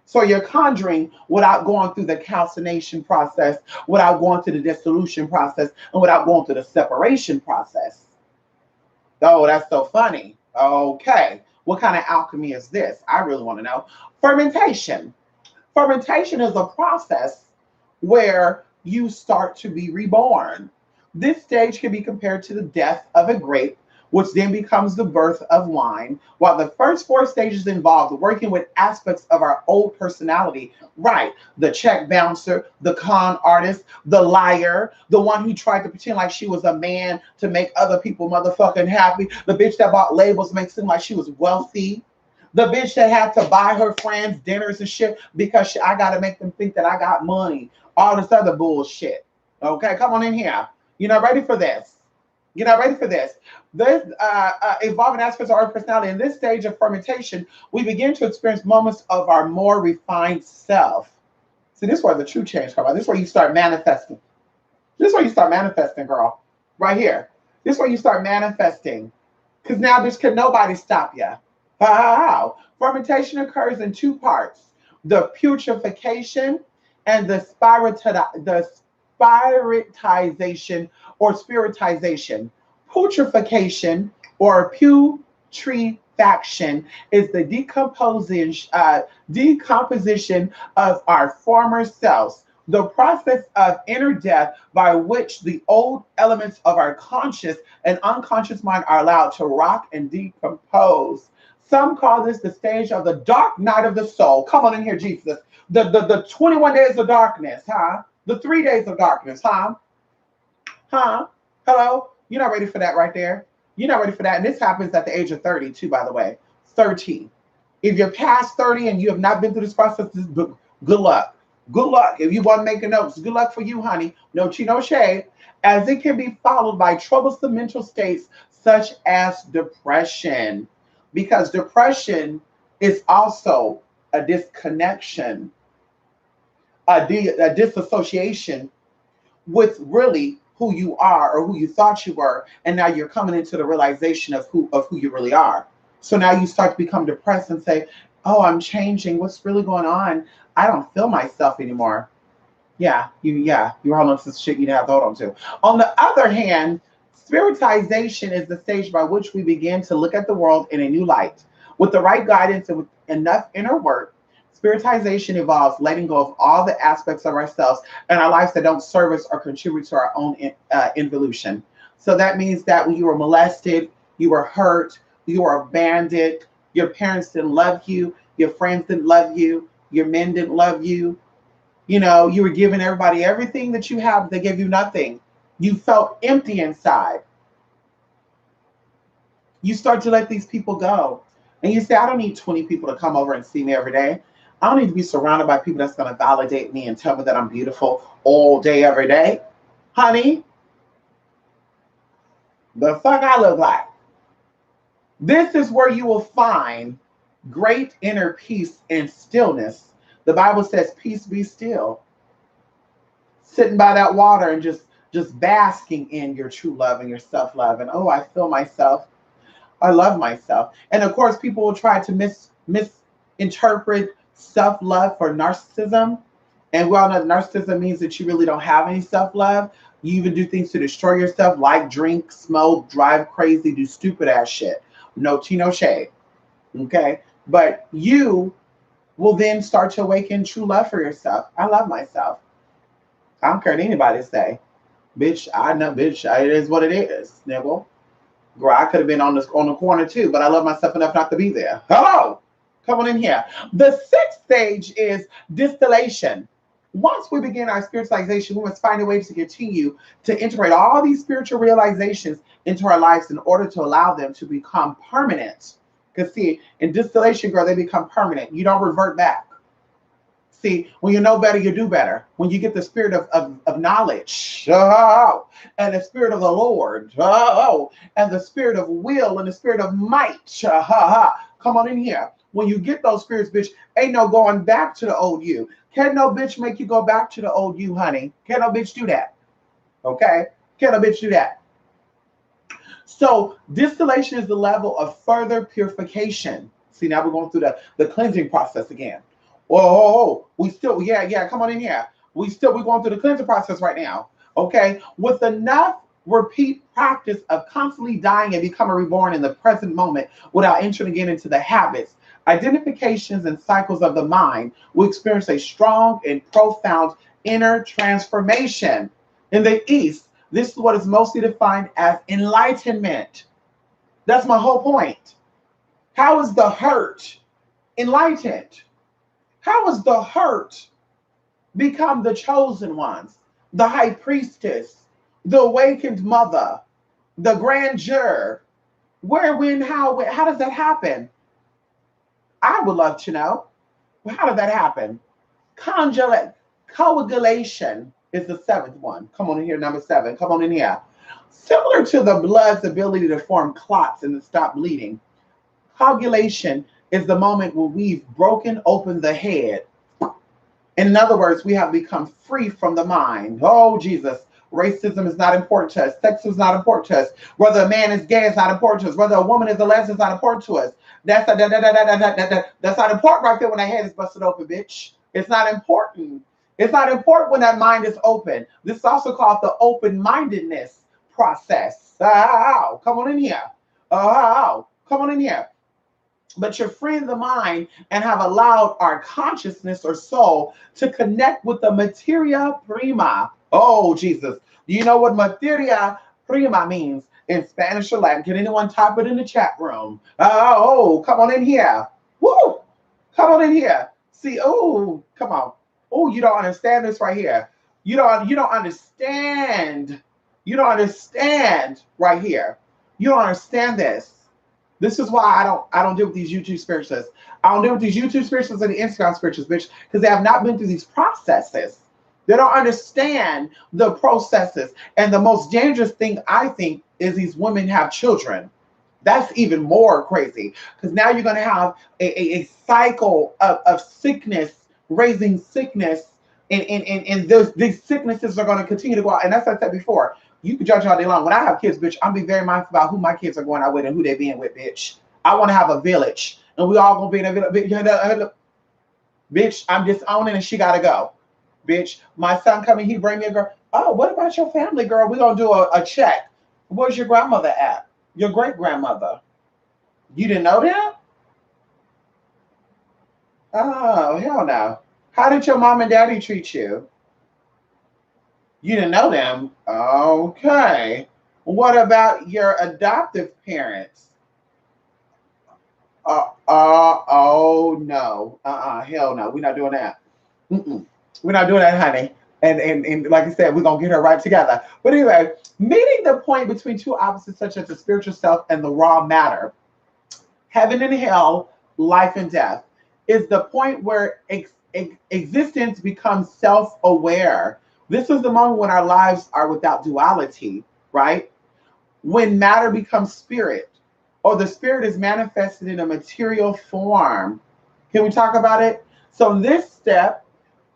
So you're conjuring without going through the calcination process, without going through the dissolution process, and without going through the separation process. Oh, that's so funny. Okay. What kind of alchemy is this? I really want to know. Fermentation. Fermentation is a process where you start to be reborn. This stage can be compared to the death of a grape, which then becomes the birth of wine, while the first four stages involve working with aspects of our old personality. Right, the check bouncer, the con artist, the liar, the one who tried to pretend like she was a man to make other people motherfucking happy, the bitch that bought labels to make it seem like she was wealthy, the bitch that had to buy her friends dinners and shit because I got to make them think that I got money, all this other bullshit. Okay, come on in here. You're not ready for this. You're not ready for this. This evolving aspects of our personality. In this stage of fermentation, we begin to experience moments of our more refined self. See, this is where the true change comes. This is where you start manifesting. This is where you start manifesting, girl. Right here. This is where you start manifesting. Because now there's can nobody stop you. Wow. Fermentation occurs in two parts: the putrefaction and the spiritization or spiritization. Putrefaction or putrefaction is the decomposition of our former selves, the process of inner death by which the old elements of our conscious and unconscious mind are allowed to rot and decompose. Some call this the stage of the dark night of the soul. Come on in here, Jesus. The 21 days of darkness, huh? The 3 days of darkness, huh? Huh? Hello? You're not ready for that right there. You're not ready for that. And this happens at the age of 30 too, by the way. 30. If you're past 30 and you have not been through this process, good luck. Good luck. If you want to make a note, good luck for you, honey. No tea, no shade. As it can be followed by troublesome mental states such as depression. Because depression is also a disconnection, a disassociation with really who you are or who you thought you were, and now you're coming into the realization of who you really are. So now you start to become depressed and say, "Oh, I'm changing. What's really going on? I don't feel myself anymore." You're holding on to some shit you didn't have to hold on to. On the other hand, spiritization is the stage by which we begin to look at the world in a new light. With the right guidance and with enough inner work, spiritization involves letting go of all the aspects of ourselves and our lives that don't serve us or contribute to our own involution. So that means that when you were molested, you were hurt, you were abandoned, your parents didn't love you, your friends didn't love you, your men didn't love you. You know, you were giving everybody everything that you have, they gave you nothing. You felt empty inside. You start to let these people go. And you say, I don't need 20 people to come over and see me every day. I don't need to be surrounded by people that's going to validate me and tell me that I'm beautiful all day, every day. Honey, the fuck I look like. This is where you will find great inner peace and stillness. The Bible says, peace be still. Sitting by that water and just basking in your true love and your self-love. And oh, I feel myself. I love myself. And of course, people will try to misinterpret self-love for narcissism. And we all know narcissism means that you really don't have any self-love. You even do things to destroy yourself, like drink, smoke, drive crazy, do stupid ass shit. No tea, no shade. Okay? But you will then start to awaken true love for yourself. I love myself. I don't care what anybody say. Bitch, I know, bitch, it is what it is, nigga. Girl, I could have been on the corner too, but I love myself enough not to be there. Hello, come on in here. The sixth stage is distillation. Once we begin our spiritualization, we must find a way to continue to integrate all these spiritual realizations into our lives in order to allow them to become permanent. Because see, in distillation, girl, they become permanent. You don't revert back. See, when you know better, you do better. When you get the spirit of knowledge, and the spirit of the Lord, and the spirit of will and the spirit of might, come on in here. When you get those spirits, bitch, ain't no going back to the old you. Can't no bitch make you go back to the old you, honey. Can't no bitch do that. Okay? Can't no bitch do that. So distillation is the level of further purification. See, now we're going through the cleansing process again. Whoa, we still, yeah, come on in here. We're going through the cleansing process right now. Okay? With enough repeat practice of constantly dying and becoming reborn in the present moment without entering again into the habits, identifications, and cycles of the mind, we experience a strong and profound inner transformation. In the East, this is what is mostly defined as enlightenment. That's my whole point. How is the hurt enlightened? How is the hurt become the chosen ones, the high priestess, the awakened mother, the grandeur? Where, when, how does that happen? I would love to know. How did that happen? Coagulation is the seventh one. Come on in here, number 7. Come on in here. Similar to the blood's ability to form clots and to stop bleeding, coagulation is the moment when we've broken open the head. In other words, we have become free from the mind. Oh, Jesus. Racism is not important to us. Sexism is not important to us. Whether a man is gay is not important to us. Whether a woman is a lesbian is not important to us. That's not important right there when that head is busted open, bitch. It's not important. It's not important when that mind is open. This is also called the open-mindedness process. Oh, come on in here. Oh, come on in here. But you're freeing the mind and have allowed our consciousness or soul to connect with the materia prima. Oh, Jesus. Do you know what materia prima means in Spanish or Latin? Can anyone type it in the chat room? Oh, come on in here. Woo! Come on in here. See, oh, come on. Oh, you don't understand this right here. You don't understand. You don't understand right here. You don't understand this. This is why I don't deal with these YouTube spiritualists. I don't deal with these YouTube spiritualists and the Instagram spiritualists, bitch, because they have not been through these processes. They don't understand the processes. And the most dangerous thing, I think, is these women have children. That's even more crazy, because now you're going to have a cycle of sickness, raising sickness, and these sicknesses are going to continue to go out. And as I said before, you can judge all day long. When I have kids, bitch, I'm being very mindful about who my kids are going out with and who they're being with, bitch. I want to have a village, and we all going to be in a village. Bitch, I'm disowning, and she got to go. Bitch, my son coming, he bring me a girl. Oh, what about your family, girl? We're going to do a check. Where's your grandmother at? Your great-grandmother. You didn't know that? Oh, hell no. How did your mom and daddy treat you? You didn't know them? Okay. What about your adoptive parents? Oh, no. Hell no. We're not doing that. We're not doing that, honey. And like I said, we're going to get her right together. But anyway, meeting the point between two opposites such as the spiritual self and the raw matter, heaven and hell, life and death, is the point where existence becomes self-aware. This is the moment when our lives are without duality, right? When matter becomes spirit, or the spirit is manifested in a material form. Can we talk about it? So in this step,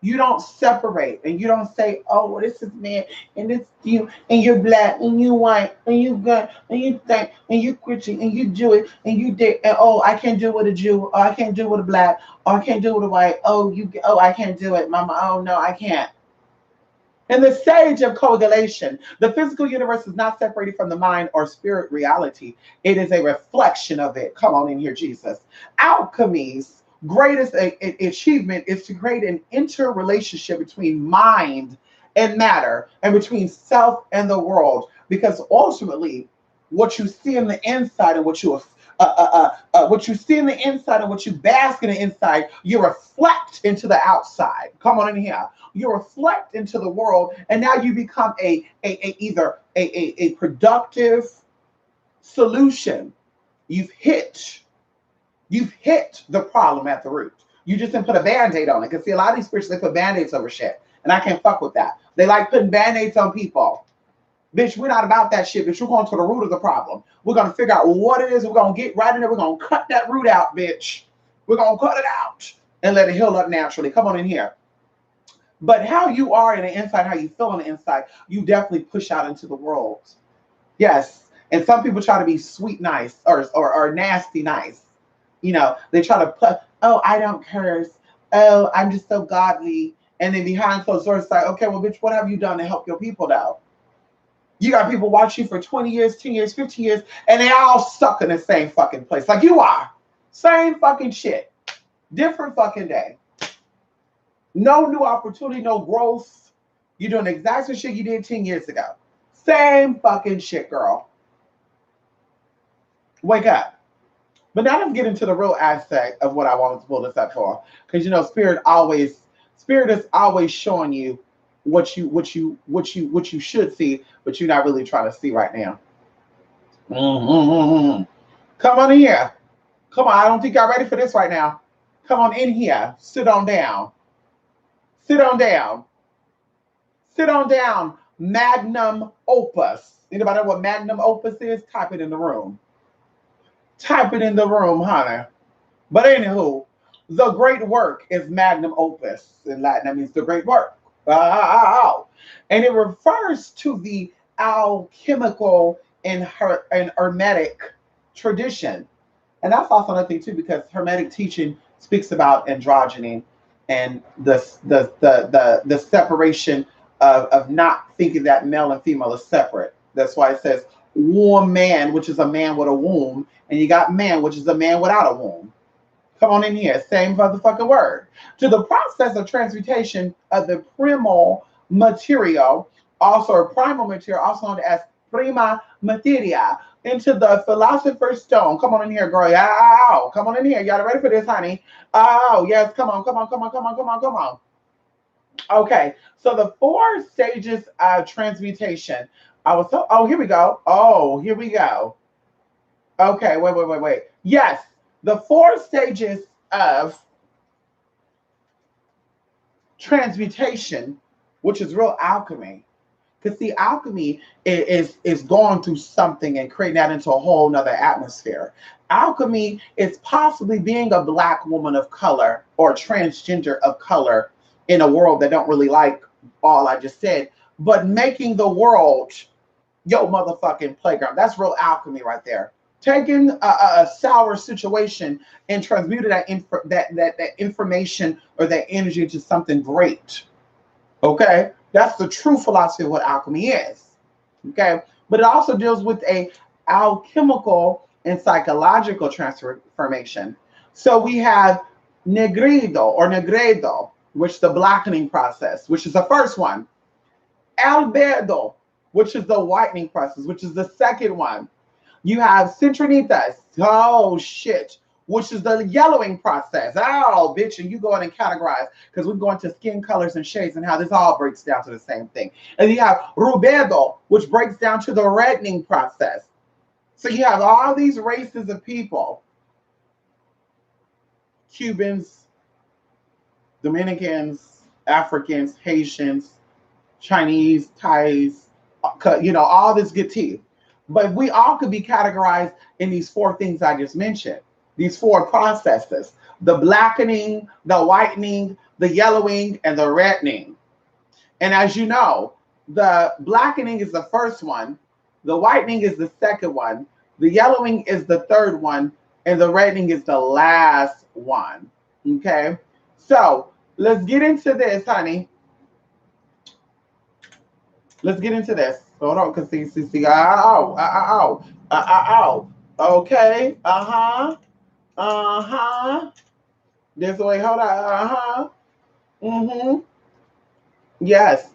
you don't separate and you don't say, oh, well, this is man and this you and you're black and you white and you got and you think and you Christian and you Jewish and you did and oh, I can't do it with a Jew or I can't do it with a black or I can't do it with a white. Oh, I can't do it, mama. Oh no, I can't. In the stage of coagulation, the physical universe is not separated from the mind or spirit reality. It is a reflection of it. Come on in here, Jesus. Alchemy's greatest achievement is to create an interrelationship between mind and matter and between self and the world. Because ultimately, what you see in the inside and what you see in the inside and what you bask in the inside, you reflect into the outside. Come on in here. You reflect into the world, and now you become either a productive solution. You've hit the problem at the root. You just didn't put a band-aid on it. Because see, a lot of these spirits, they put band-aids over shit. And I can't fuck with that. They like putting band-aids on people. Bitch, we're not about that shit, bitch. We're going to the root of the problem. We're going to figure out what it is. We're going to get right in there. We're going to cut that root out, bitch. We're going to cut it out and let it heal up naturally. Come on in here. But how you are in the inside, how you feel on the inside, you definitely push out into the world. Yes. And some people try to be sweet nice or nasty nice. You know, they try to put, oh, I don't curse. Oh, I'm just so godly. And then behind closed doors, it's like, okay, well, bitch, what have you done to help your people though? You got people watch you for 20 years, 10 years, 15 years, and they all suck in the same fucking place. Like you are. Same fucking shit. Different fucking day. No new opportunity, no growth. You're doing the exact same shit you did 10 years ago. Same fucking shit, girl. Wake up. But now let's get into the real aspect of what I wanted to pull this up for. Because you know, Spirit is always showing you what you should see, but you're not really trying to see right now. Mm-hmm. Come on in here. Come on, I don't think y'all ready for this right now. Come on in here. Sit on down. Sit on down. Sit on down. Magnum opus. Anybody know what magnum opus is? Type it in the room. Type it in the room, honey. But anywho, the great work is magnum opus. In Latin, that means the great work. And it refers to the alchemical and hermetic tradition. And that's also another thing too, because hermetic teaching speaks about androgyny and the separation of not thinking that male and female is separate. That's why it says womb man, which is a man with a womb, and you got man, which is a man without a womb. Come on in here, same motherfucking word. To the process of transmutation of the primal material, also primal material, also known as prima materia, into the philosopher's stone. Come on in here, girl. Ow. Come on in here. Y'all ready for this, honey? Oh, yes. Come on. Okay. So the 4 stages of transmutation. Here we go. Here we go. Okay. Wait. Yes. The 4 stages of transmutation, which is real alchemy. Because the alchemy is going through something and creating that into a whole nother atmosphere. Alchemy is possibly being a Black woman of color or transgender of color in a world that don't really like all I just said, but making the world your motherfucking playground. That's real alchemy right there. Taking a sour situation and transmuting that information or that energy into something great. Okay? That's the true philosophy of what alchemy is. Okay? But it also deals with a alchemical and psychological transformation. So we have negredo, which is the blackening process, which is the first one. Albedo, which is the whitening process, which is the second one. You have Centrinitas, which is the yellowing process. Oh, bitch, and you go in and categorize, because we go into skin colors and shades and how this all breaks down to the same thing. And you have Rubedo, which breaks down to the reddening process. So you have all these races of people, Cubans, Dominicans, Africans, Haitians, Chinese, Thais, all this good tea. But we all could be categorized in these 4 things I just mentioned. These 4 processes: the blackening, the whitening, the yellowing, and the reddening. And as you know, the blackening is the first one, the whitening is the second one, the yellowing is the third one, and the reddening is the last one. Okay? So let's get into this, honey. Let's get into this. Hold on, because see. Okay. This way. Hold on. Yes.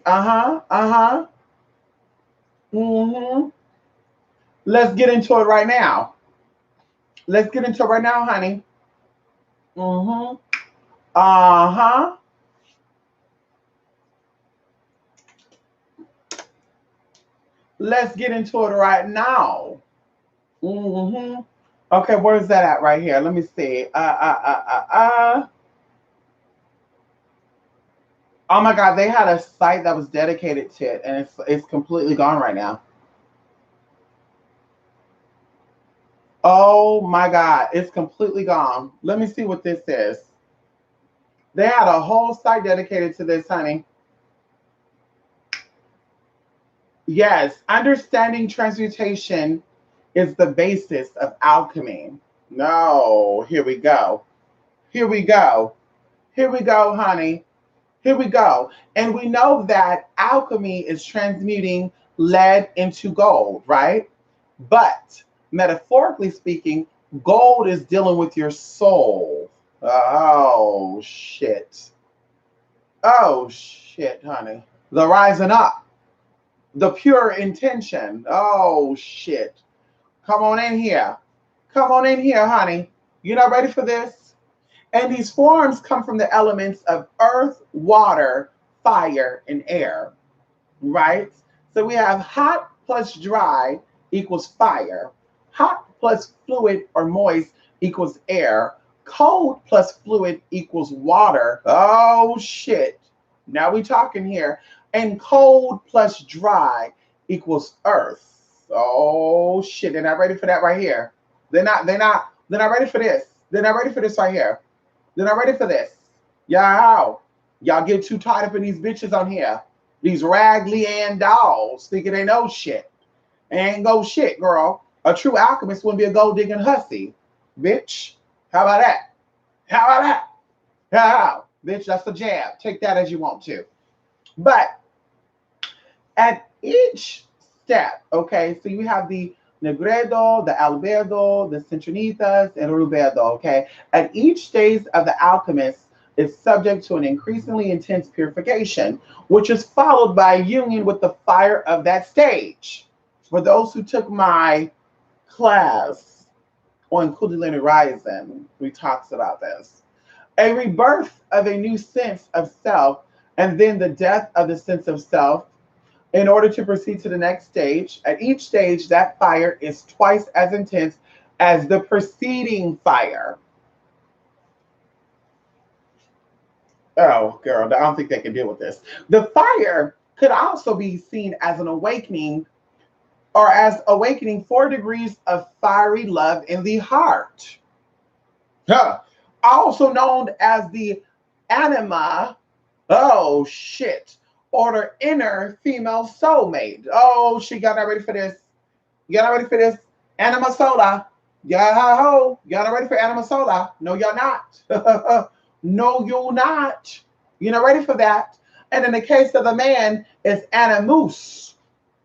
Let's get into it right now. Honey. Let's get into it right now. Okay, where's that at right here? Let me see. Oh my God, they had a site that was dedicated to it, and it's completely gone right now. Oh my God, it's completely gone. Let me see what this is. They had a whole site dedicated to this, honey. Yes, understanding transmutation is the basis of alchemy. No, here we go. Here we go. Here we go, honey. Here we go. And we know that alchemy is transmuting lead into gold, right? But metaphorically speaking, gold is dealing with your soul. Oh, shit. Oh, shit, honey. The rising up, the pure intention. Oh, shit. Come on in here. Come on in here, honey. You're not ready for this? And these forms come from the elements of earth, water, fire, and air, right? So we have hot plus dry equals fire. Hot plus fluid or moist equals air. Cold plus fluid equals water. Oh, shit. Now we talking here. And cold plus dry equals earth. Oh, shit. They're not ready for that right here. They're not ready for this. They're not ready for this right here. They're not ready for this. Y'all get too tied up in these bitches on here. These raggedy and dolls thinking they know shit. Ain't go shit, girl. A true alchemist wouldn't be a gold digging hussy. Bitch. How about that? How about that? How? Bitch, that's a jab. Take that as you want to. But at each step, okay, so you have the Negredo, the Albedo, the Centronitas, and Rubedo, okay? At each stage of the alchemist is subject to an increasingly intense purification, which is followed by union with the fire of that stage. For those who took my class on Kundalini Rising, we talked about this. A rebirth of a new sense of self, and then the death of the sense of self in order to proceed to the next stage. At each stage, that fire is twice as intense as the preceding fire. Oh, girl, I don't think they can deal with this. The fire could also be seen as an awakening or as awakening 4 degrees of fiery love in the heart. Huh. Also known as the anima. Oh, shit. Or the inner female soulmate. Oh, she got not ready for this. Y'all not ready for this? Anima sola. Y'all not ready for anima sola? No, you're not. No, you're not. You're not ready for that. And in the case of the man, it's animus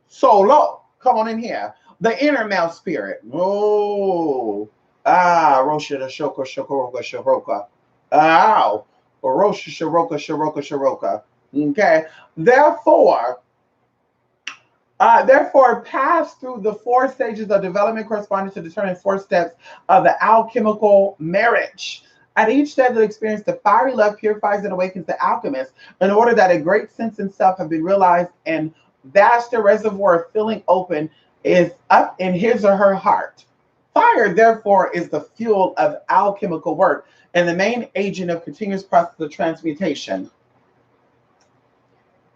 solo. Come on in here. The inner male spirit. Oh. Rosha the Shoka Shokoroka Shoroka. Ow. Rosha Shoroka Shoroka Shoroka. Okay. Therefore, pass through the 4 stages of development corresponding to determine 4 steps of the alchemical marriage. At each step of the experience, the fiery love purifies and awakens the alchemist in order that a great sense in self have been realized and vast reservoir filling open is up in his or her heart. Fire, therefore, is the fuel of alchemical work and the main agent of continuous process of transmutation.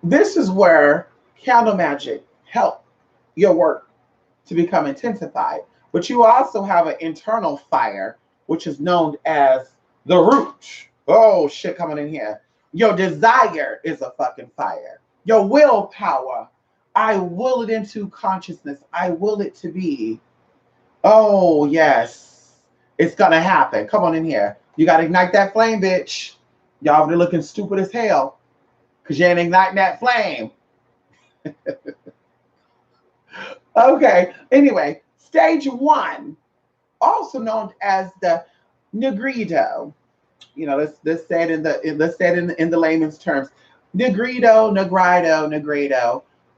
This is where candle magic help your work to become intensified. But you also have an internal fire, which is known as the root. Oh, shit, coming in here. Your desire is a fucking fire. Your willpower. I will it into consciousness. I will it to be. Oh, yes. It's going to happen. Come on in here. You got to ignite that flame, bitch. Y'all be looking stupid as hell because you ain't igniting that flame. Okay. Anyway, stage 1, also known as the Negredo. Let's say it in the layman's terms. Negredo,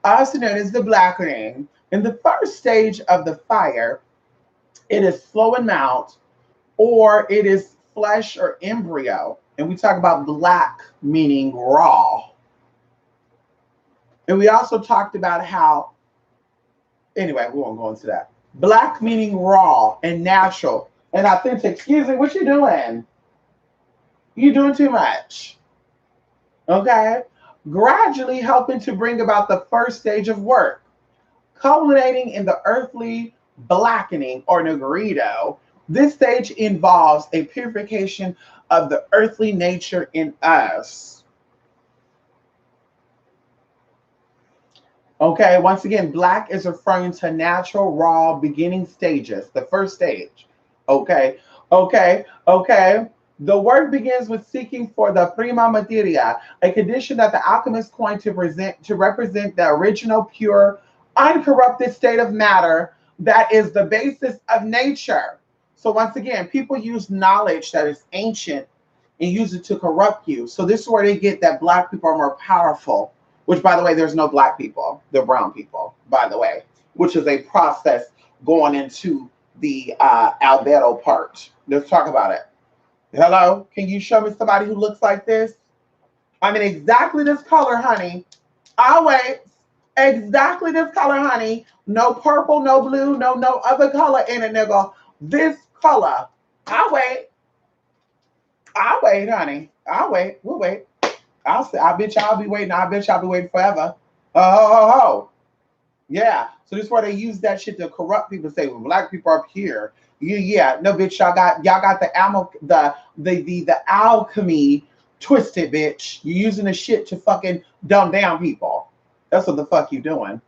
also known as the blackening. In the first stage of the fire, it is slow and mild, or it is flesh or embryo. And we talk about black meaning raw. And we also talked about how, anyway, we won't go into that. Black meaning raw and natural and authentic. Excuse me, what you doing? You doing too much. Okay? gradually helping to bring about the first stage of work, culminating in the earthly blackening or negrito. This stage involves a purification of the earthly nature in us. Okay, once again, black is referring to natural, raw beginning stages, the first stage. Okay, okay. The work begins with seeking for the prima materia, a condition that the alchemist coined to represent the original, pure, uncorrupted state of matter that is the basis of nature. So once again, people use knowledge that is ancient and use it to corrupt you. So this is where they get that black people are more powerful, which, by the way, there's no black people. They're brown people, by the way, which is a process going into the albedo part. Let's talk about it. Hello? Can you show me somebody who looks like this? I mean, exactly this color, honey. I'll wait. Exactly this color, honey. No purple, no blue, no other color in it, nigga. This color. I'll wait. I'll wait, honey. I'll wait. We'll wait. I'll say, I bet y'all be waiting. I bet y'all be waiting forever. Oh. Yeah. So this is why they use that shit to corrupt people. Say, well, black people up here. Yeah. No, bitch. Y'all got the alchemy twisted, bitch. You're using the shit to fucking dumb down people. That's what the fuck you doing.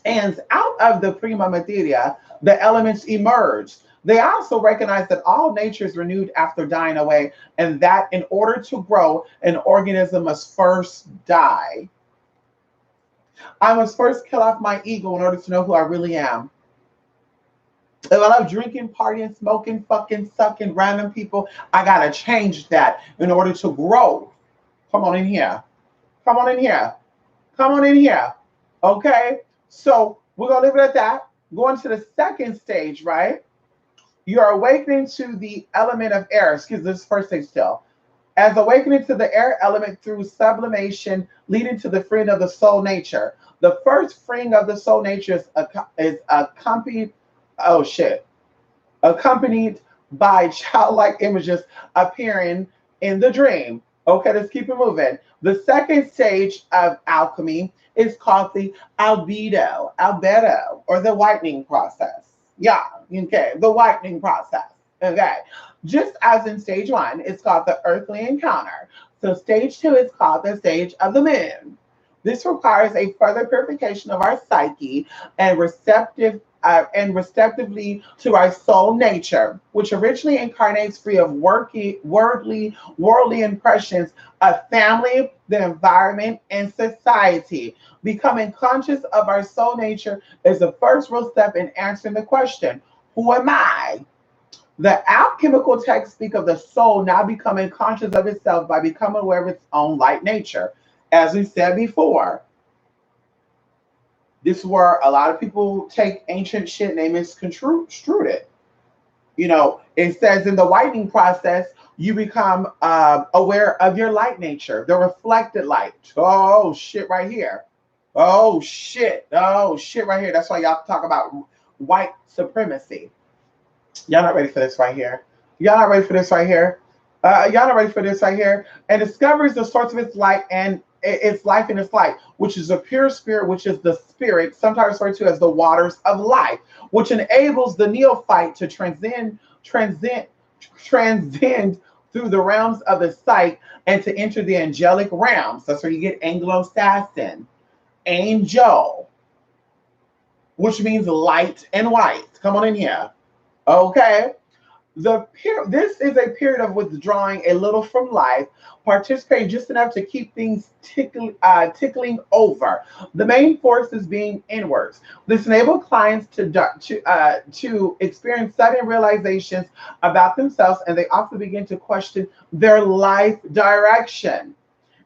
And out of the prima materia, the elements emerge. They also recognize that all nature is renewed after dying away, and that in order to grow, an organism must first die. I must first kill off my ego in order to know who I really am. If I love drinking, partying, smoking, fucking, sucking random people, I gotta change that in order to grow. Come on in here. Come on in here. Come on in here. Okay? So we're gonna leave it at that. Going to the second stage, right? You're awakening to the element of air. Excuse me, this first stage still. As awakening to the air element through sublimation, leading to the freeing of the soul nature. The first freeing of the soul nature is accompanied, oh shit, accompanied by childlike images appearing in the dream. Okay, let's keep it moving. The second stage of alchemy is called the albedo, or the whitening process. Yeah, okay, the whitening process. Okay, just as in stage one, it's called the earthly encounter. So stage two is called the stage of the moon. This requires a further purification of our psyche and receptively to our soul nature, which originally incarnates free of worldly impressions of family, the environment, and society. Becoming conscious of our soul nature is the first real step in answering the question, who am I? The alchemical texts speak of the soul now becoming conscious of itself by becoming aware of its own light nature. As we said before, this is where a lot of people take ancient shit and they misconstrued it. You know, it says in the whitening process, you become aware of your light nature, the reflected light. Oh, shit, right here. Oh, shit. Oh, shit, right here. That's why y'all talk about white supremacy. Y'all not ready for this right here. Y'all not ready for this right here. Y'all not ready for this right here. And discovers the source of its light and its life and its light, which is a pure spirit, which is the spirit, sometimes referred to as the waters of life, which enables the neophyte to transcend through the realms of the sight and to enter the angelic realms. That's where you get Anglo-Saxon, angel, which means light and white. Come on in here. Okay. This is a period of withdrawing a little from life, participating just enough to keep things tickling over. The main force is being inwards. This enables clients to experience sudden realizations about themselves, and they often begin to question their life direction.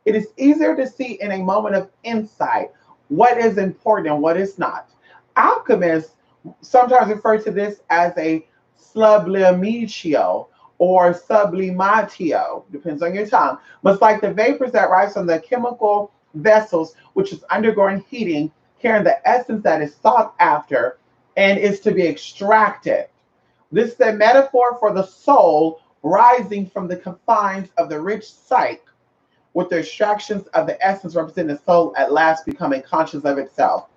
It is easier to see in a moment of insight what is important and what is not. Alchemists sometimes refer to this as a sublimatio or sublimatio, depends on your tongue. Much like the vapors that rise from the chemical vessels, which is undergoing heating, carrying the essence that is sought after and is to be extracted. This is a metaphor for the soul rising from the confines of the rich psyche, with the extractions of the essence representing the soul at last becoming conscious of itself.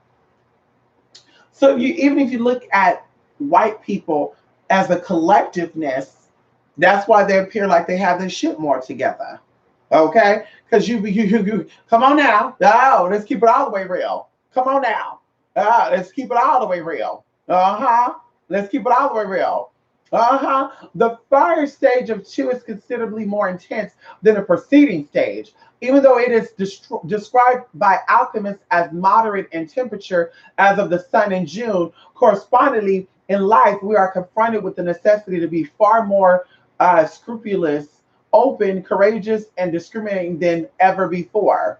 So even if you look at white people as a collectiveness, that's why they appear like they have their shit more together. Okay? Because you come on now. Oh, let's keep it all the way real. Come on now. Let's keep it all the way real. Let's keep it all the way real. The fire stage of 2 is considerably more intense than the preceding stage, even though it is described by alchemists as moderate in temperature as of the sun in June. Correspondingly, in life, we are confronted with the necessity to be far more scrupulous, open, courageous, and discriminating than ever before.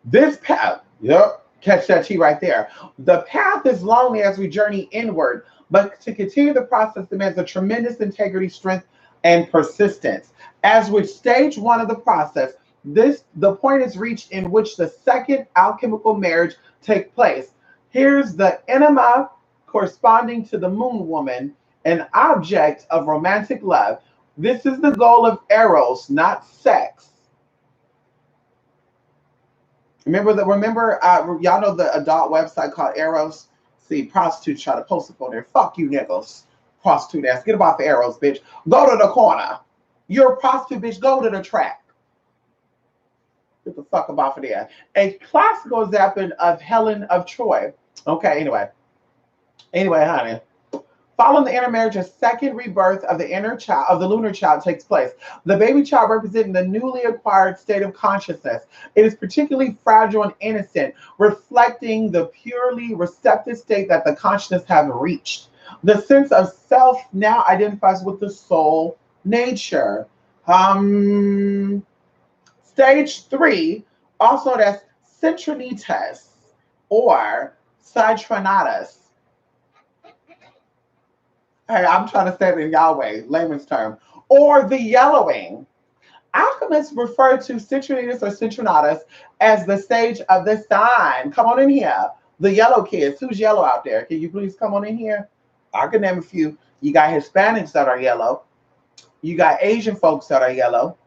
This path, yep, catch that T right there. The path is lonely as we journey inward, but to continue the process demands a tremendous integrity, strength, and persistence. As with stage 1 of the process, the point is reached in which the second alchemical marriage takes place. Here's the enema corresponding to the moon woman, an object of romantic love. This is the goal of eros, not sex. Remember, y'all know the adult website called Eros? See, prostitutes try to post up on there. Fuck you, niggas. Prostitute ass. Get about the Eros, bitch. Go to the corner. You're a prostitute, bitch. Go to the track. Get the fuck up off of there. A classical example of Helen of Troy. Okay, anyway, honey. Following the intermarriage, a second rebirth of the lunar child takes place. The baby child representing the newly acquired state of consciousness. It is particularly fragile and innocent, reflecting the purely receptive state that the consciousness have reached. The sense of self now identifies with the soul nature. Stage 3, also known as centronitas or citronatus. Hey, I'm trying to say it in Yahweh, layman's term. Or the yellowing. Alchemists refer to citronitas or citronatus as the stage of the sign. Come on in here. The yellow kids. Who's yellow out there? Can you please come on in here? I can name a few. You got Hispanics that are yellow. You got Asian folks that are yellow.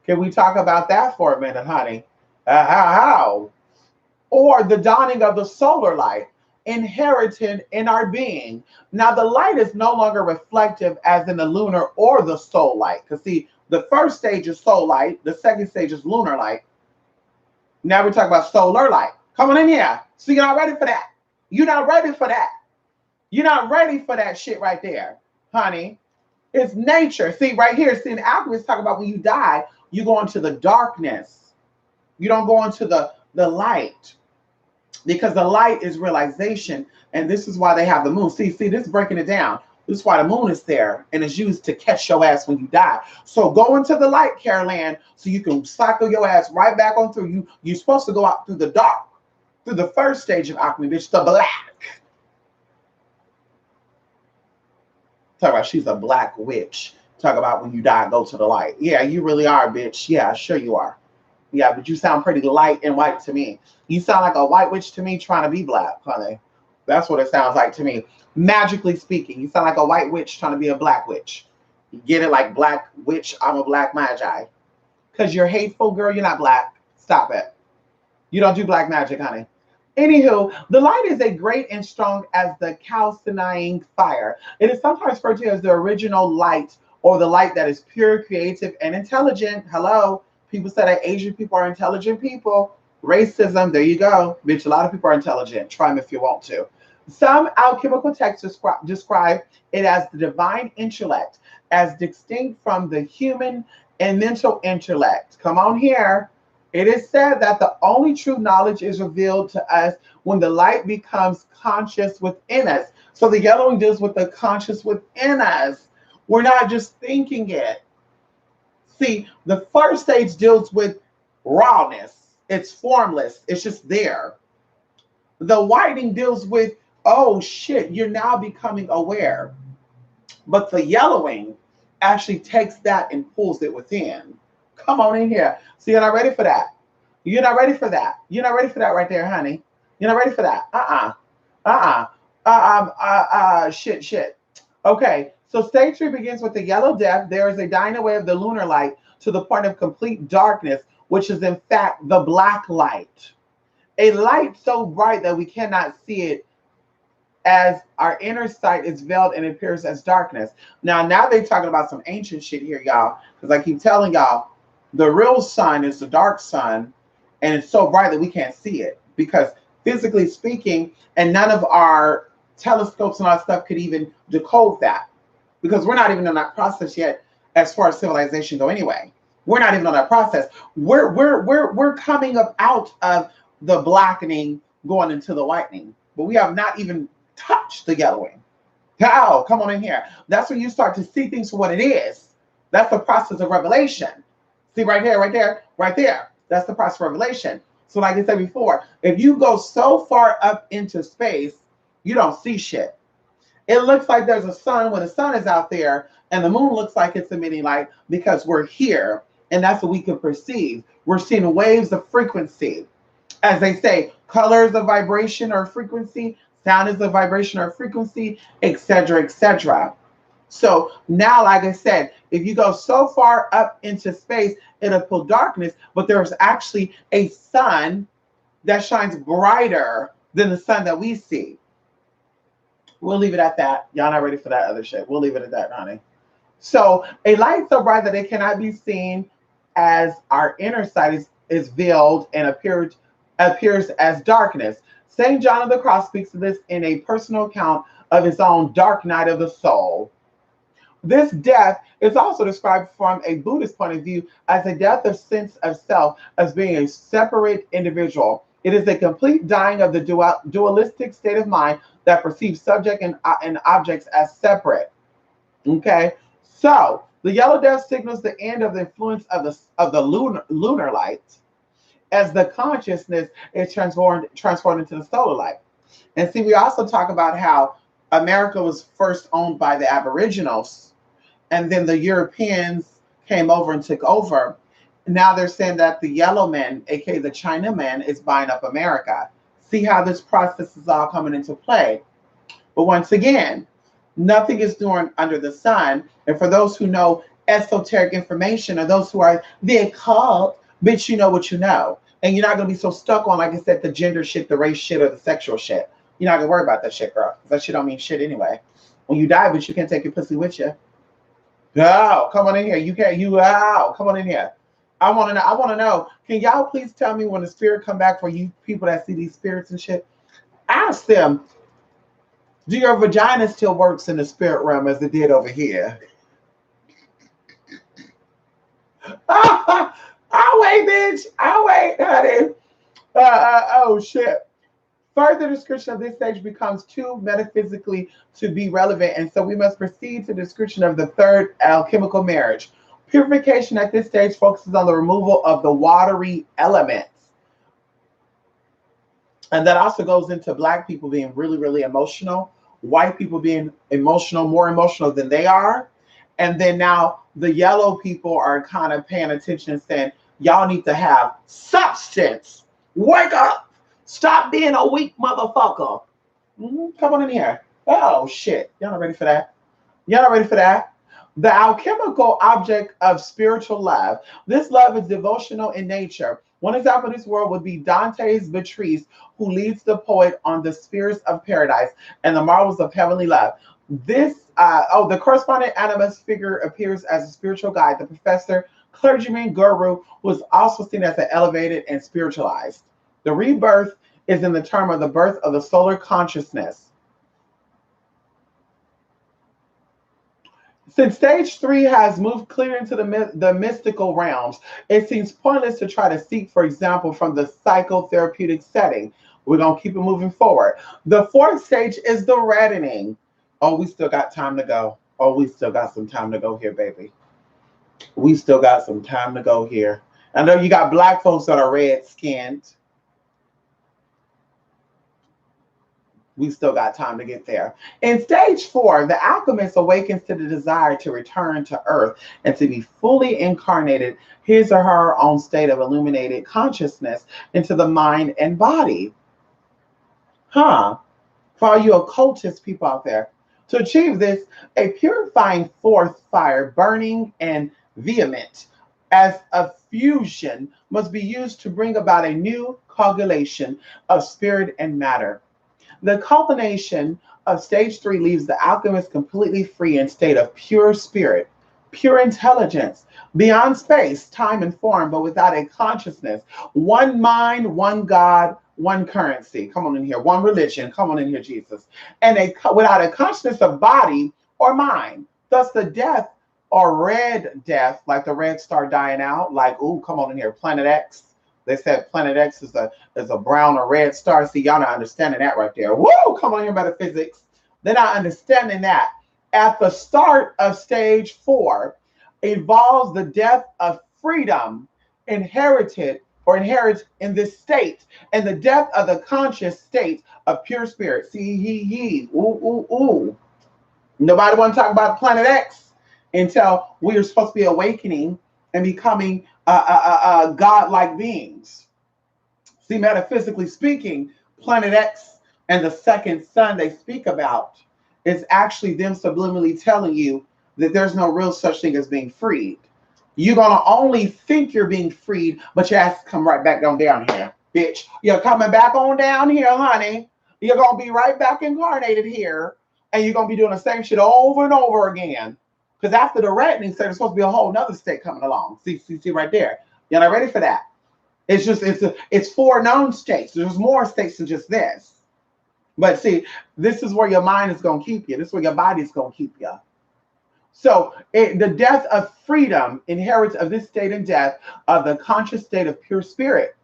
Can we talk about that for a minute, honey? How? Or the dawning of the solar light, inherited in our being. Now, the light is no longer reflective as in the lunar or the soul light. Because, see, the first stage is soul light. The second stage is lunar light. Now we're talking about solar light. Come on in here. So you're not ready for that. You're not ready for that. You're not ready for that shit right there, honey. It's nature. See, right here, see, the alchemists talk about when you die, you go into the darkness. You don't go into the light. Because the light is realization, and this is why they have the moon. See, this is breaking it down. This is why the moon is there, and it's used to catch your ass when you die. So go into the light, Caroline, so you can cycle your ass right back on through. You're supposed to go out through the dark, through the first stage of alchemy, bitch, the black. Talk about she's a black witch. Talk about when you die, go to the light. Yeah, you really are, bitch. Yeah, sure you are. Yeah, but you sound pretty light and white to me. You sound like a white witch to me trying to be black, honey. That's what it sounds like to me. Magically speaking, you sound like a white witch trying to be a black witch. You get it, like black witch, I'm a black magi. Because you're hateful, girl, you're not black. Stop it. You don't do black magic, honey. Anywho, the light is as great and strong as the calcining fire. It is sometimes referred to as the original light, or the light that is pure, creative, and intelligent. Hello. People say that Asian people are intelligent people. Racism, there you go. Bitch, a lot of people are intelligent. Try them if you want to. Some alchemical texts describe it as the divine intellect, as distinct from the human and mental intellect. Come on here. It is said that the only true knowledge is revealed to us when the light becomes conscious within us. So the yellowing deals with the conscious within us. We're not just thinking it. See, the first stage deals with rawness. It's formless. It's just there. The whiting deals with, oh shit, you're now becoming aware. But the yellowing actually takes that and pulls it within. Come on in here. So you're not ready for that. You're not ready for that. You're not ready for that right there, honey. You're not ready for that. Shit. Okay. So stage 3 begins with the yellow death. There is a dying away of the lunar light to the point of complete darkness, which is in fact the black light. A light so bright that we cannot see it, as our inner sight is veiled and appears as darkness. Now they're talking about some ancient shit here, y'all. Because I keep telling y'all, the real sun is the dark sun, and it's so bright that we can't see it. Because physically speaking, and none of our telescopes and all that stuff could even decode that. Because we're not even in that process yet as far as civilization go anyway. We're not even on that process. We're coming up out of the blackening going into the whitening. But we have not even touched the yellowing. How? Come on in here. That's when you start to see things for what it is. That's the process of revelation. See right here, right there, right there. That's the process of revelation. So like I said before, if you go so far up into space, you don't see shit. It looks like there's a sun when the sun is out there, and the moon looks like it's emitting light because we're here, and that's what we can perceive. We're seeing waves of frequency. As they say, color is a vibration or frequency, sound is a vibration or frequency, etc., etc. So now, like I said, if you go so far up into space, it'll pull darkness, but there's actually a sun that shines brighter than the sun that we see. We'll leave it at that. Y'all not ready for that other shit. We'll leave it at that, honey. So a light so bright that it cannot be seen, as our inner sight is veiled and appears as darkness. St. John of the Cross speaks of this in a personal account of his own dark night of the soul. This death is also described from a Buddhist point of view as a death of sense of self, as being a separate individual. It is a complete dying of the dualistic state of mind that perceives subject and objects as separate. Okay, so the yellow death signals the end of the influence of the lunar light, as the consciousness is transformed into the solar light. And see, we also talk about how America was first owned by the Aboriginals, and then the Europeans came over and took over. Now they're saying that the yellow man, aka the Chinaman, is buying up America. See how this process is all coming into play. But once again, nothing is doing under the sun. And for those who know esoteric information, or those who are the occult, bitch, you know what you know. And you're not going to be so stuck on, like I said, the gender shit, the race shit, or the sexual shit. You're not going to worry about that shit, girl. That shit don't mean shit anyway. When you die, bitch, you can't take your pussy with you. Go, come on in here. You can't, come on in here. I want to know. Can y'all please tell me when the spirit come back for you people that see these spirits and shit? Ask them, do your vagina still works in the spirit realm as it did over here? I'll wait, bitch. I'll wait, honey. Oh, shit. Further description of this stage becomes too metaphysically to be relevant, and so we must proceed to description of the third alchemical marriage. Purification at this stage focuses on the removal of the watery elements. And that also goes into black people being really, really emotional, white people being emotional, more emotional than they are. And then now the yellow people are kind of paying attention and saying, y'all need to have substance. Wake up. Stop being a weak motherfucker. Come on in here. Oh, shit. Y'all not ready for that? Y'all not ready for that? The alchemical object of spiritual love. This love is devotional in nature. One example of this world would be Dante's Beatrice, who leads the poet on the spheres of paradise and the marvels of heavenly love. The corresponding animus figure appears as a spiritual guide, the professor, clergyman, guru, who is also seen as an elevated and spiritualized. The rebirth is in the term of the birth of the solar consciousness. Since stage 3 has moved clear into the mystical realms, it seems pointless to try to seek, for example, from the psychotherapeutic setting. We're going to keep it moving forward. The fourth stage is the reddening. Oh, we still got time to go. Oh, we still got some time to go here, baby. We still got some time to go here. I know you got black folks that are red-skinned. We still got time to get there. In stage 4, the alchemist awakens to the desire to return to Earth and to be fully incarnated, his or her own state of illuminated consciousness into the mind and body. For all you occultist people out there. To achieve this, a purifying fourth fire, burning and vehement as a fusion, must be used to bring about a new coagulation of spirit and matter. The culmination of stage three leaves the alchemist completely free in state of pure spirit, pure intelligence, beyond space, time, and form, but without a consciousness. One mind, one God, one currency. Come on in here. One religion. Come on in here, Jesus. And without a consciousness of body or mind. Thus, the death or red death, like the red star dying out, like, ooh, come on in here, Planet X. They said Planet X is a brown or red star. See, y'all not understanding that right there. Woo! Come on here, metaphysics. They're not understanding that. At the start of stage four, involves the death of freedom inherited or inherits in this state, and the death of the conscious state of pure spirit. See, he, ooh, ooh, ooh. Nobody want to talk about Planet X until we are supposed to be awakening and becoming godlike beings. See, metaphysically speaking, Planet X and the second sun they speak about is actually them subliminally telling you that there's no real such thing as being freed. You're going to only think you're being freed, but your ass come right back down here, bitch. You're coming back on down here, honey. You're going to be right back incarnated here, and you're going to be doing the same shit over and over again. Because after the reddening state, there's supposed to be a whole nother state coming along. See right there. You're not ready for that. It's just, it's four known states. There's more states than just this. But see, this is where your mind is going to keep you. This is where your body's going to keep you. So the death of freedom inherits of this state and death of the conscious state of pure spirit,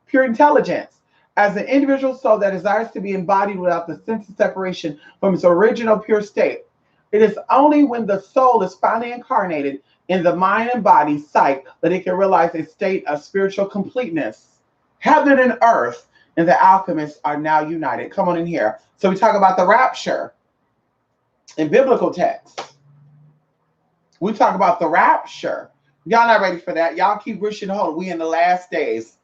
pure intelligence, as an individual soul that desires to be embodied without the sense of separation from its original pure state. It is only when the soul is finally incarnated in the mind and body psyche that it can realize a state of spiritual completeness. Heaven and earth and the alchemists are now united. Come on in here. So we talk about the rapture in biblical texts. We talk about the rapture. Y'all not ready for that. Y'all keep wishing, hold, we in the last days.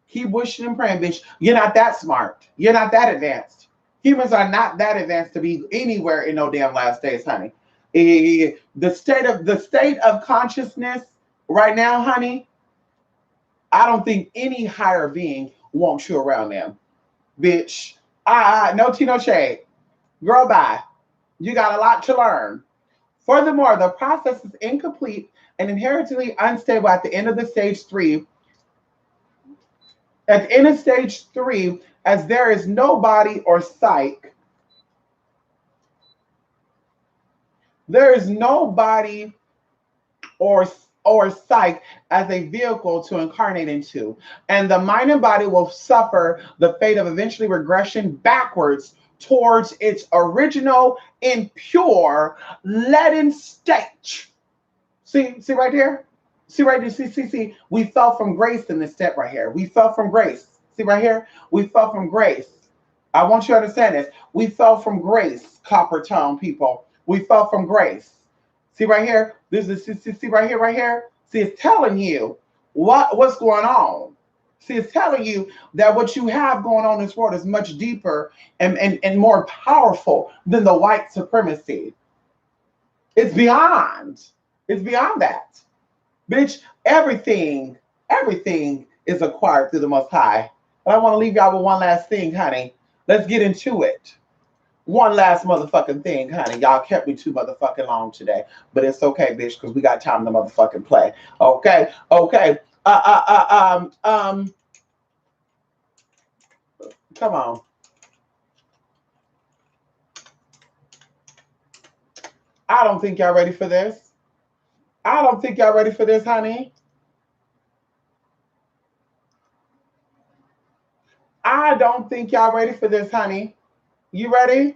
Keep wishing and praying, bitch. You're not that smart. You're not that advanced. Humans are not that advanced to be anywhere in no damn last days, honey. The state of consciousness right now, honey, I don't think any higher being wants you around them. Bitch. No tea, no shade. Girl, bye. You got a lot to learn. Furthermore, the process is incomplete and inherently unstable at the end of the stage three. At the end of stage three, as there is no body or psyche, there is no body or psyche as a vehicle to incarnate into, and the mind and body will suffer the fate of eventually regression backwards towards its original impure leaden state. See right here? See right here? See. We fell from grace in this step right here. We fell from grace. See right here? We fell from grace. I want you to understand this. We fell from grace, copper tone people. We fell from grace. See right here? This is see right here. See, it's telling you what's going on. See, it's telling you that what you have going on in this world is much deeper and more powerful than the white supremacy. It's beyond. It's beyond that. Bitch, everything is acquired through the Most High. But I want to leave y'all with one last thing, honey. Let's get into it. One last motherfucking thing, honey. Y'all kept me too motherfucking long today. But it's okay, bitch, because we got time to motherfucking play. Okay. Come on. I don't think y'all ready for this. I don't think y'all ready for this, honey. I don't think y'all ready for this, honey. You ready?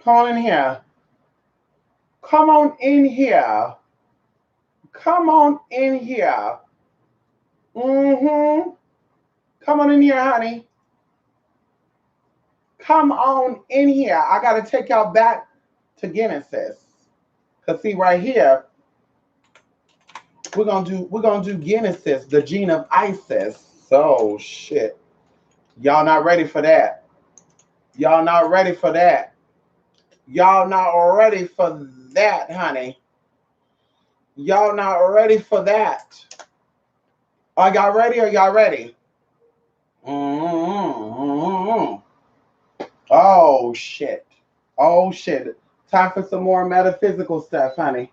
Come on in here. Come on in here. Come on in here. Come on in here, honey. Come on in here. I got to take y'all back to Genesis. Cause see right here, we're gonna do Genesis, the gene of Isis. So shit. Y'all not ready for that. Y'all not ready for that. Y'all not ready for that, honey. Y'all not ready for that. Are y'all ready? Are y'all ready? Mm-hmm. Oh shit. Oh shit. Time for some more metaphysical stuff, honey.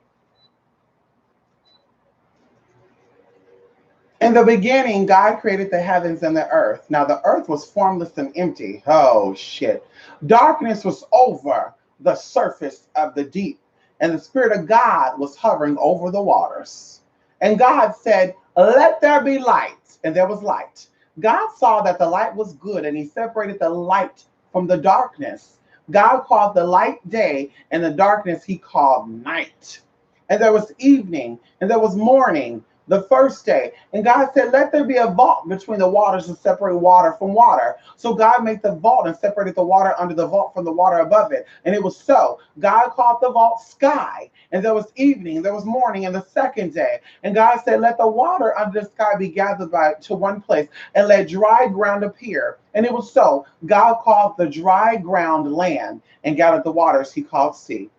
In the beginning, God created the heavens and the earth. Now the earth was formless and empty. Oh shit. Darkness was over the surface of the deep, and the Spirit of God was hovering over the waters. And God said, "Let there be light." And there was light. God saw that the light was good, and he separated the light from the darkness. God called the light day, and the darkness he called night. And there was evening, and there was morning, the first day. And God said, "Let there be a vault between the waters to separate water from water." So God made the vault and separated the water under the vault from the water above it. And it was so. God called the vault sky. And there was evening, there was morning, and the second day. And God said, "Let the water under the sky be gathered to one place, and let dry ground appear." And it was so. God called the dry ground land, and gathered the waters he called sea.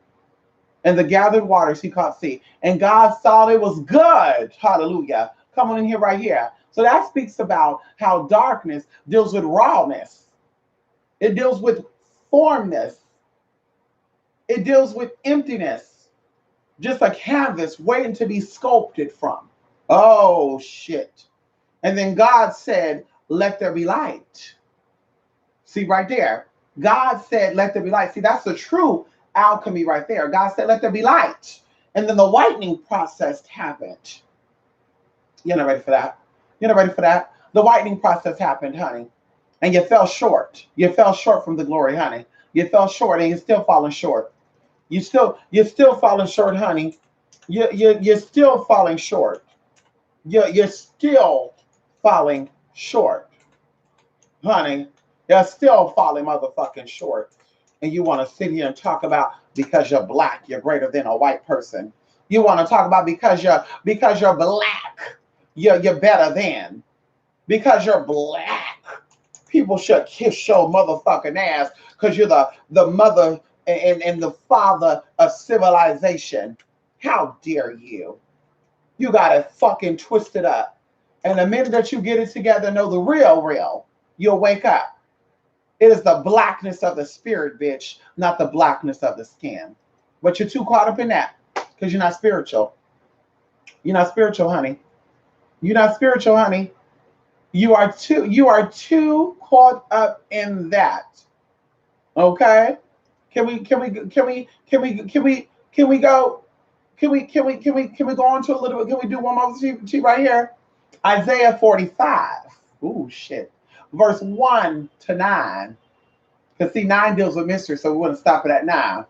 And the gathered waters he called sea. And God saw it was good. Hallelujah. Come on in here right here. So that speaks about how darkness deals with rawness. It deals with formness. It deals with emptiness. Just a canvas waiting to be sculpted from. Oh, shit. And then God said, "Let there be light." See right there. God said, "Let there be light." See, that's the true alchemy right there. God said, "Let there be light." And then the whitening process happened. You're not ready for that. You're not ready for that. The whitening process happened, honey. And you fell short. You fell short from the glory, honey. You fell short, and you're still falling short. You're still falling short, honey. You're still falling short. You're still falling short, honey. You're still falling motherfucking short. And you want to sit here and talk about because you're black, you're greater than a white person. You want to talk about because you're black, you're better than. Because you're black, people should kiss your motherfucking ass because you're the mother and the father of civilization. How dare you? You got it fucking twisted up. And the minute that you get it together, know the real, you'll wake up. It is the blackness of the spirit, bitch, not the blackness of the skin. But you're too caught up in that because you're not spiritual. You're not spiritual, honey. You're not spiritual, honey. You are too caught up in that. Okay? Can we go on to a little bit? Can we do one more sheet right here? Isaiah 45. Ooh, shit. Verse 1 to 9. Because see, 9 deals with mystery, so we wouldn't stop it at 9.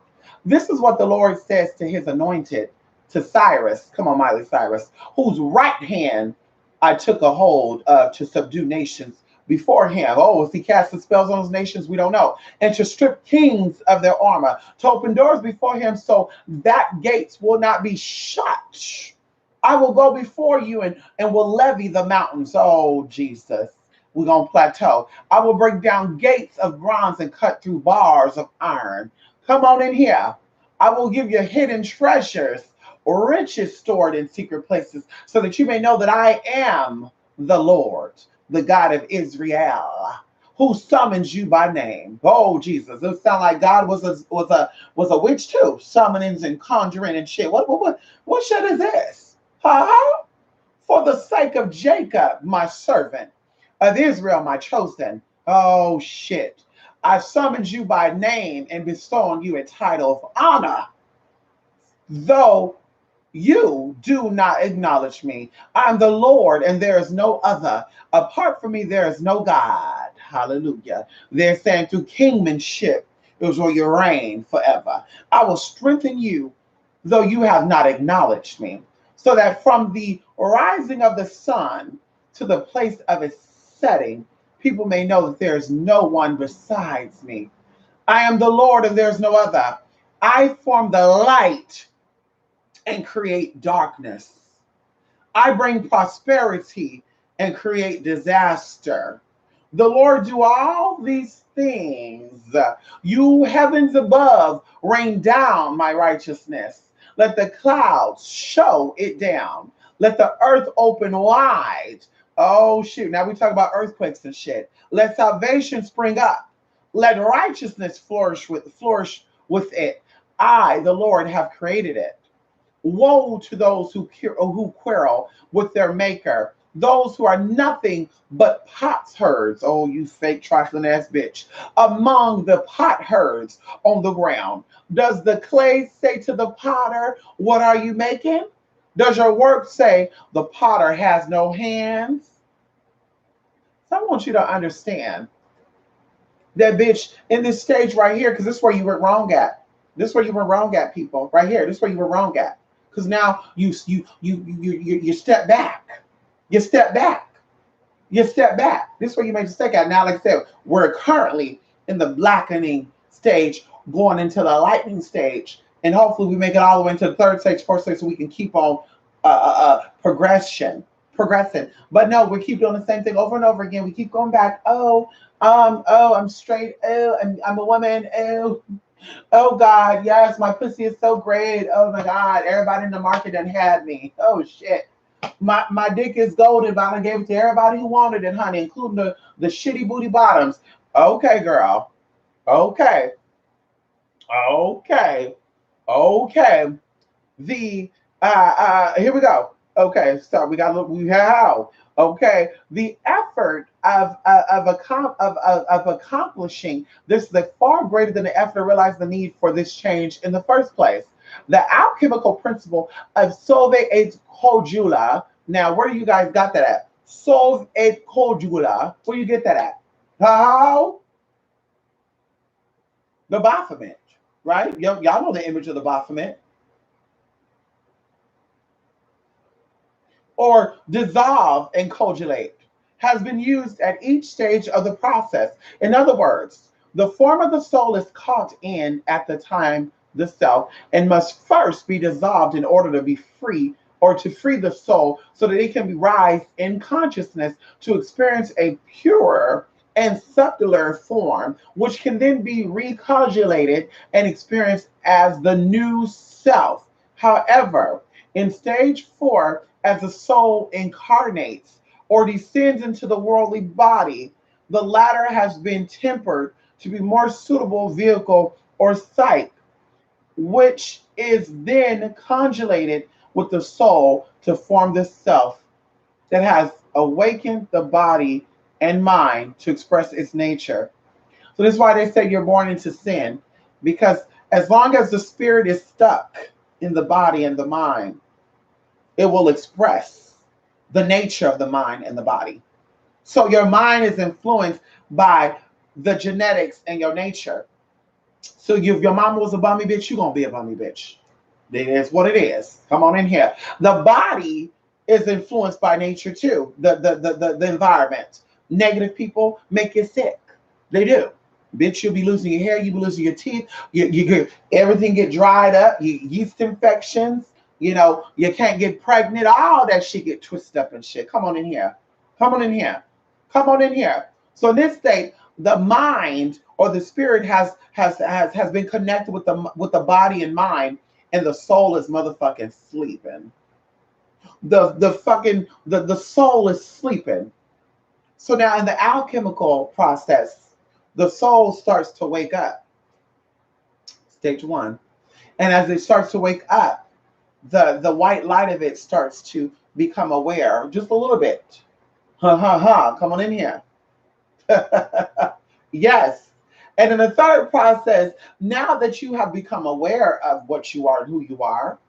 This is what the Lord says to his anointed, to Cyrus. Come on, Miley Cyrus. Whose right hand I took a hold of to subdue nations before him. Oh, if he casted spells on those nations, we don't know. And to strip kings of their armor, to open doors before him so that gates will not be shut. I will go before you and will levy the mountains. Oh, Jesus. We're going to plateau. I will break down gates of bronze and cut through bars of iron. Come on in here. I will give you hidden treasures, riches stored in secret places, so that you may know that I am the Lord, the God of Israel, who summons you by name. Oh, Jesus. It sounds like God was a witch too, summonings and conjuring and shit. What shit is this? Huh? For the sake of Jacob, my servant, of Israel, my chosen. Oh, shit. I summoned you by name and bestow on you a title of honor, though you do not acknowledge me. I'm the Lord, and there is no other. Apart from me, there is no God. Hallelujah. They're saying through kingmanship is where you reign forever. I will strengthen you, though you have not acknowledged me, so that from the rising of the sun to the place of its setting, people may know that there is no one besides me. I am the Lord and there's no other. I form the light and create darkness. I bring prosperity and create disaster. The Lord do all these things. You heavens above, rain down my righteousness. Let the clouds show it down. Let the earth open wide. Oh shoot, now we talk about earthquakes and shit. Let salvation spring up. Let righteousness flourish with it. I, the Lord, have created it. Woe to those who quarrel with their maker, those who are nothing but potsherds. Oh, you fake trifling ass bitch. Among the potherds on the ground. Does the clay say to the potter, what are you making? Does your work say the potter has no hands? So I want you to understand that, bitch, in this stage right here, because this is where you went wrong at. This is where you went wrong at, people. Right here. This is where you were wrong at. Because now you step back. You step back. You step back. This is where you made a mistake at. Now, like I said, we're currently in the blackening stage, going into the lightning stage. And hopefully we make it all the way into the third stage, fourth stage, so we can keep on progressing. But no, we keep doing the same thing over and over again. We keep going back. Oh, I'm straight. Oh, I'm a woman. Oh God, yes, my pussy is so great. Oh my God, everybody in the market done had me. Oh shit. My dick is golden, but I gave it to everybody who wanted it, honey, including the shitty booty bottoms. Okay, girl. Okay. Okay. Okay. The here we go. Okay, so we got we how. Okay, the effort of accomplishing this is far greater than the effort to realize the need for this change in the first place. The alchemical principle of solve et codula. Now, where do you guys got that at? Solve et codula. Where you get that at? How? The Baphomet, right? Y'all know the image of the Baphomet. Or dissolve and coagulate has been used at each stage of the process. In other words, the form of the soul is caught in at the time the self and must first be dissolved in order to be free or to free the soul so that it can be rise in consciousness to experience a purer and subtler form, which can then be recogulated and experienced as the new self. However, in stage four, as the soul incarnates or descends into the worldly body, the latter has been tempered to be more suitable vehicle or site, which is then conjugated with the soul to form the self that has awakened the body and mind to express its nature. So this is why they say you're born into sin, because as long as the spirit is stuck in the body and the mind, it will express the nature of the mind and the body. So your mind is influenced by the genetics and your nature. So if your mama was a bummy bitch, you're going to be a bummy bitch. It is what it is. Come on in here. The body is influenced by nature too, the environment. Negative people make you sick. They do. Bitch, you'll be losing your hair, you'll be losing your teeth, everything get dried up, yeast infections, you can't get pregnant, all that shit get twisted up and shit. Come on in here. Come on in here. Come on in here. So in this state, the mind or the spirit has been connected with the body and mind, and the soul is motherfucking sleeping. The soul is sleeping. So now in the alchemical process, the soul starts to wake up. Stage one. And as it starts to wake up, the white light of it starts to become aware just a little bit. Ha ha ha. Come on in here. Yes. And in the third process, now that you have become aware of what you are and who you are,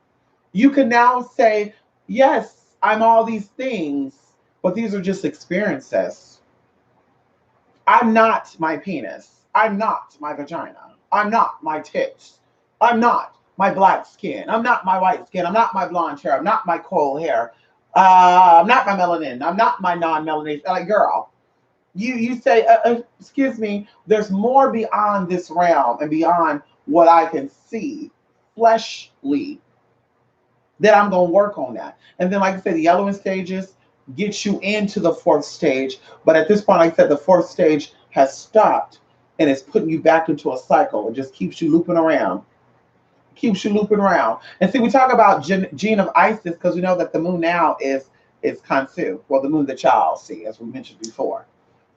you can now say, yes, I'm all these things, but these are just experiences. I'm not my penis. I'm not my vagina. I'm not my tits. I'm not my black skin. I'm not my white skin. I'm not my blonde hair. I'm not my coal hair. I'm not my melanin. I'm not my non-melanin. Like, girl, You say, excuse me, there's more beyond this realm and beyond what I can see fleshly, that I'm going to work on that. And then, like I said, the yellowing stages get you into the fourth stage. But at this point, like I said, the fourth stage has stopped and it's putting you back into a cycle. It just keeps you looping around, keeps you looping around. And see, we talk about Gene of Isis because we know that the moon now is Kansu, well, the moon that y'all see, as we mentioned before.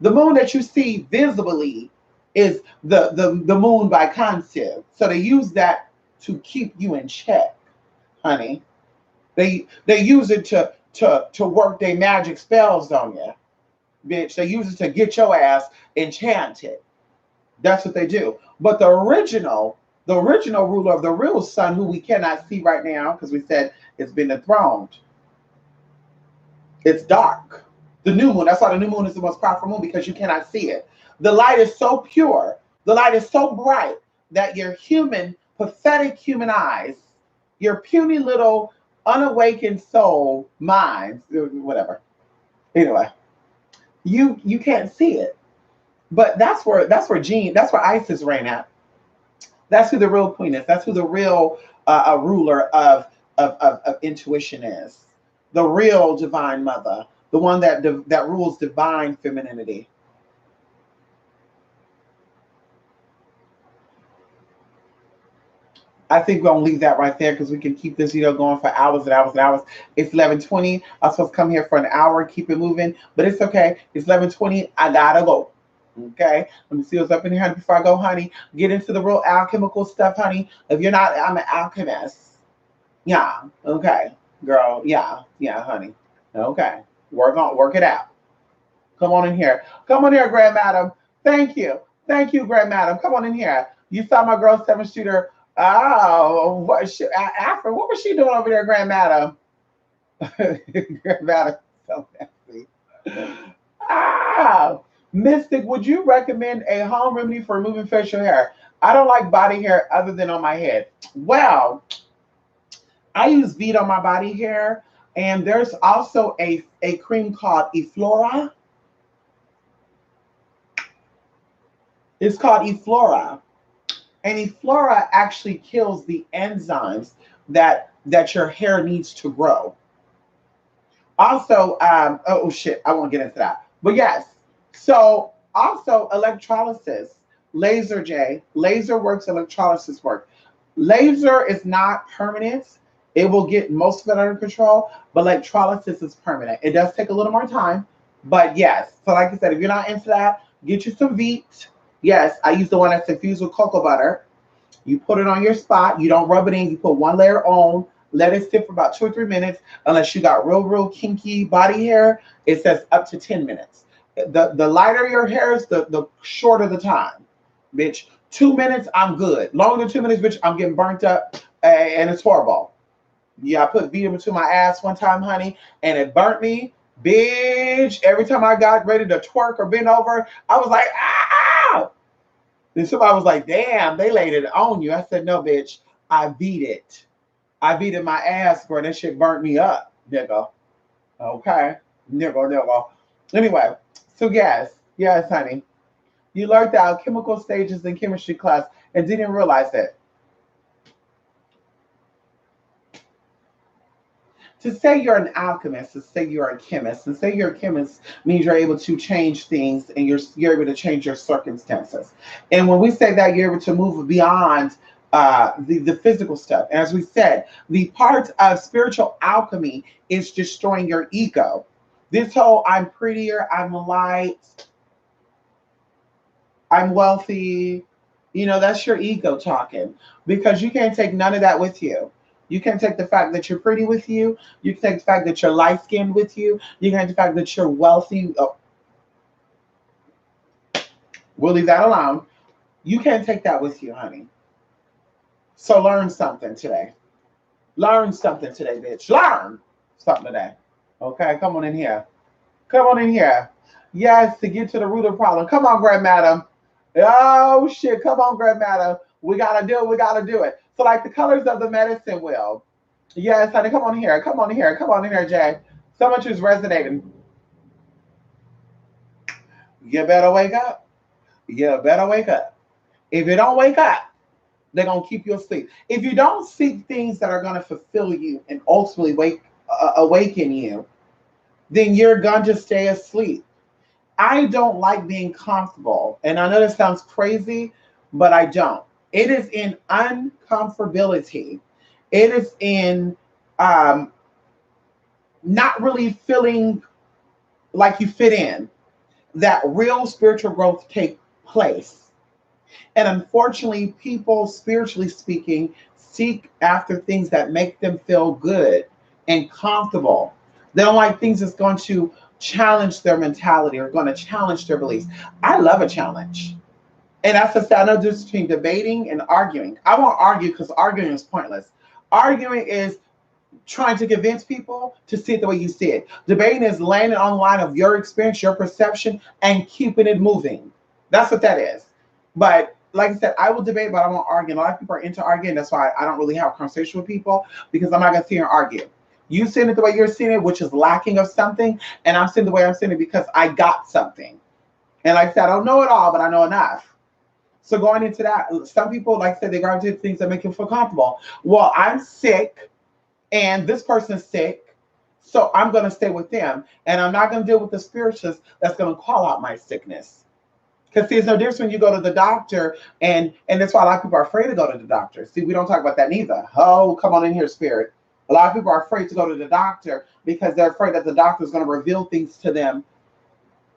The moon that you see visibly is the moon by Kansu. So they use that to keep you in check, honey. They use it to work their magic spells on you, bitch. They use it to get your ass enchanted. That's what they do. But the original ruler of the real sun, who we cannot see right now because we said it's been enthroned. It's dark. The new moon. That's why the new moon is the most powerful moon, because you cannot see it. The light is so pure. The light is so bright that your human, pathetic human eyes, your puny little unawakened soul minds, whatever. Anyway, you can't see it. But that's where Isis ran at. That's who the real queen is. That's who the real ruler of intuition is. The real divine mother, the one that rules divine femininity. I think we're gonna leave that right there because we can keep this video going for hours and hours and hours. It's 11:20. I was supposed to come here for an hour, keep it moving, but it's okay. It's 11:20. I gotta go. Okay, let me see what's up in here, honey, before I go, honey. Get into the real alchemical stuff, honey. If you're not, I'm an alchemist. Yeah. Okay, girl. Yeah. Yeah, honey. Okay. Work it out. Come on in here. Come on here, Grand Madam. Thank you. Thank you, Grand Madam. Come on in here. You saw my girl seven shooter. Oh, Afro, what was she doing over there, Grand Madam? Grand Madam, so nasty. Ah, Mystic, would you recommend a home remedy for removing facial hair? I don't like body hair other than on my head. Well, I use Veet on my body hair, and there's also a cream called Eflora. It's called Eflora. And Eflora actually kills the enzymes that your hair needs to grow. Also, oh shit, I won't get into that. But yes, so also electrolysis, laser J, laser works, electrolysis work. Laser is not permanent. It will get most of it under control, but electrolysis is permanent. It does take a little more time, but yes. So like I said, if you're not into that, get you some Veet. Yes, I use the one that's infused with cocoa butter. You put it on your spot. You don't rub it in. You put one layer on. Let it sit for about 2 or 3 minutes. Unless you got real kinky body hair, it says up to 10 minutes. The lighter your hair is, the shorter the time, bitch. 2 minutes, I'm good. Longer than 2 minutes, bitch, I'm getting burnt up, and it's horrible. Yeah, I put Vita between my ass one time, honey, and it burnt me, bitch. Every time I got ready to twerk or bend over, I was like, ah! Then somebody was like, damn, they laid it on you. I said, no, bitch, I beat it. I beat it my ass, bro. That shit burnt me up, nigga. Okay. Nigga. Anyway, so yes, honey. You learned the alchemical stages in chemistry class and didn't realize it. To say you're an alchemist, to say you're a chemist, and say you're a chemist means you're able to change things and you're able to change your circumstances. And when we say that, you're able to move beyond the physical stuff. And as we said, the part of spiritual alchemy is destroying your ego. This whole I'm prettier, I'm light, I'm wealthy, that's your ego talking, because you can't take none of that with you. You can take the fact that you're pretty with you. You can take the fact that you're light skinned with you. You can take the fact that you're wealthy. Oh, we'll leave that alone. You can't take that with you, honey. So learn something today. Learn something today, bitch. Learn something today. Okay, come on in here. Come on in here. Yes, to get to the root of the problem. Come on, Grand Madam. Oh shit, come on, Grand Madam. We gotta do it. We gotta do it. So like the colors of the medicine wheel. Yes, honey, come on here. Come on here. Come on in here, Jay. So much is resonating. You better wake up. You better wake up. If you don't wake up, they're gonna keep you asleep. If you don't seek things that are gonna fulfill you and ultimately awaken you, then you're going to stay asleep. I don't like being comfortable. And I know this sounds crazy, but I don't. It is in uncomfortability. It is in um, not really feeling like you fit in that real spiritual growth take place. And unfortunately, people, spiritually speaking, seek after things that make them feel good and comfortable. They don't like things that's going to challenge their mentality or going to challenge their beliefs. I love a challenge. And that's the I know the difference between debating and arguing. I won't argue because arguing is pointless. Arguing is trying to convince people to see it the way you see it. Debating is landing on the line of your experience, your perception, and keeping it moving. That's what that is. But like I said, I will debate, but I won't argue. A lot of people are into arguing. That's why I don't really have a conversation with people because I'm not going to sit here and argue. You seeing it the way you're seeing it, which is lacking of something, and I'm seeing the way I'm seeing it because I got something. And like I said, I don't know it all, but I know enough. So going into that, some people, like I said, they gravitate to things that make them feel comfortable. Well, I'm sick and this person's sick, so I'm going to stay with them. And I'm not going to deal with the spiritualist that's going to call out my sickness. Because see, there's no difference when you go to the doctor, and that's why a lot of people are afraid to go to the doctor. See, we don't talk about that neither. Oh, come on in here, spirit. A lot of people are afraid to go to the doctor because they're afraid that the doctor is going to reveal things to them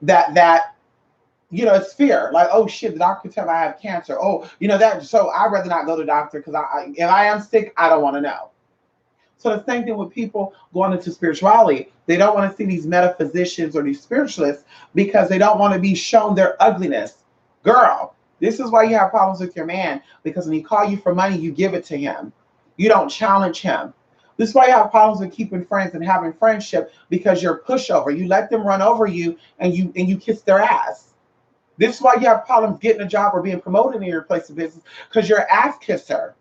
that it's fear. Like, oh shit, the doctor tell me I have cancer. Oh, that. So I'd rather not go to the doctor because if I am sick, I don't want to know. So the same thing with people going into spirituality. They don't want to see these metaphysicians or these spiritualists because they don't want to be shown their ugliness. Girl, this is why you have problems with your man, because when he call you for money, you give it to him. You don't challenge him. This is why you have problems with keeping friends and having friendship, because you're a pushover. You let them run over you and you kiss their ass. This is why you have problems getting a job or being promoted in your place of business, because you're an ass kisser.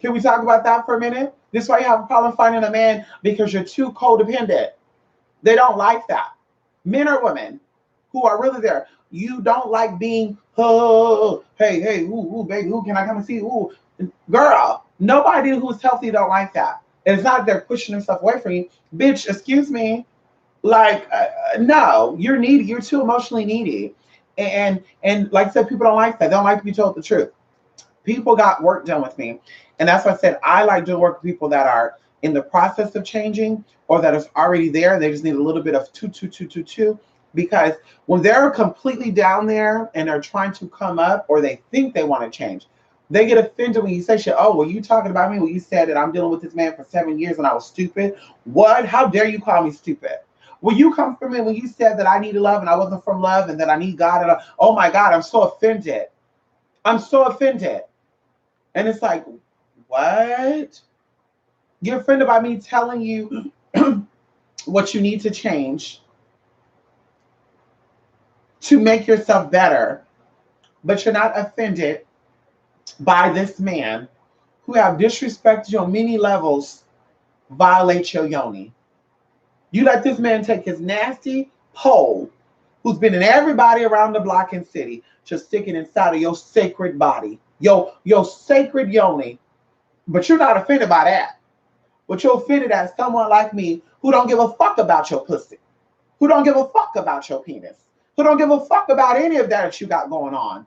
Can we talk about that for a minute? This is why you have a problem finding a man, because you're too codependent. They don't like that. Men or women who are really there. You don't like being, oh, hey, ooh, baby, who can I come and see? Ooh, girl, nobody who's healthy don't like that. And it's not that they're pushing themselves away from you. Bitch, excuse me. Like, no, you're needy. You're too emotionally needy. And like I said, people don't like that. They don't like to be told the truth. People got work done with me. And that's why I said I like to work with people that are in the process of changing or that is already there. They just need a little bit of two. Because when they're completely down there and they're trying to come up, or they think they want to change, they get offended when you say shit. Oh, were you talking about me when you said that I'm dealing with this man for 7 years and I was stupid? What? How dare you call me stupid? Will you come from me when you said that I needed love and I wasn't from love and that I need God? Oh my God, I'm so offended. I'm so offended. And it's like, what? You're offended by me telling you what you need to change to make yourself better, but you're not offended by this man who have disrespected you on many levels, violate your yoni. You let this man take his nasty pole, who's been in everybody around the block and city, just stick it inside of your sacred body, your sacred yoni. But you're not offended by that. But you're offended at someone like me who don't give a fuck about your pussy, who don't give a fuck about your penis, who don't give a fuck about any of that you got going on.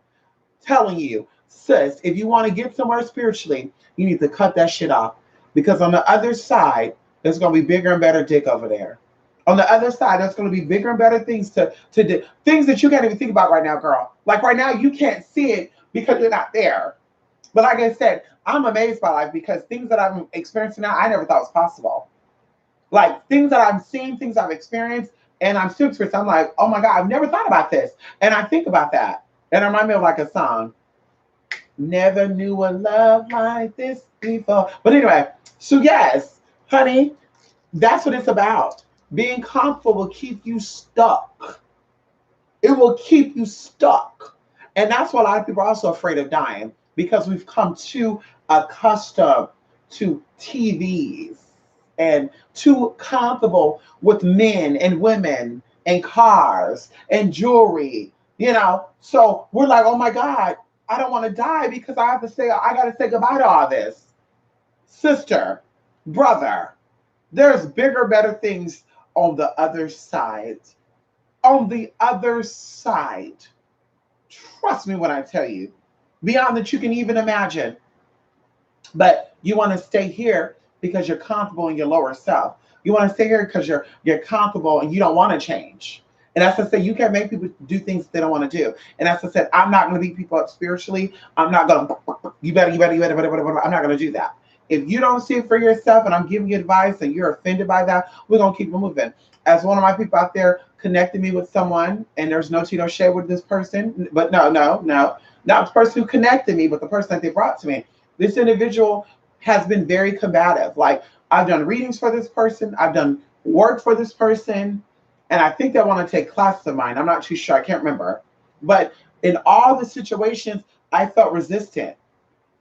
Telling you, sis, if you want to get somewhere spiritually, you need to cut that shit off. Because on the other side, there's going to be bigger and better dick over there. On the other side, there's going to be bigger and better things to do. Things that you can't even think about right now, girl. Like right now, you can't see it because you're not there. But like I said, I'm amazed by life because things that I'm experiencing now, I never thought was possible. Like things that I'm seeing, things I've experienced, and I'm still experiencing. I'm like, oh my God, I've never thought about this. And I think about that. And it reminds me of like a song. Never knew a love like this before. But anyway, so yes, honey, that's what it's about. Being comfortable will keep you stuck. It will keep you stuck. And that's why a lot of people are also afraid of dying, because we've come too accustomed to TVs and too comfortable with men and women and cars and jewelry, you know. So we're like, oh my God, I don't want to die because I got to say goodbye to all this. Sister, brother, there's bigger, better things on the other side. On the other side. Trust me when I tell you, beyond that you can even imagine. But you want to stay here because you're comfortable in your lower self. You want to stay here because you're comfortable and you don't want to change. And as I said, you can't make people do things they don't want to do. And as I said, I'm not going to beat people up spiritually. I'm not going to, I'm not going to do that. If you don't see it for yourself and I'm giving you advice and you're offended by that, we're going to keep it moving. As one of my people out there connected me with someone, and there's no tea, no shade with this person, but no, not the person who connected me, but the person that they brought to me. This individual has been very combative. Like, I've done readings for this person, I've done work for this person, and I think they want to take classes of mine. I'm not too sure, I can't remember. But in all the situations, I felt resistant.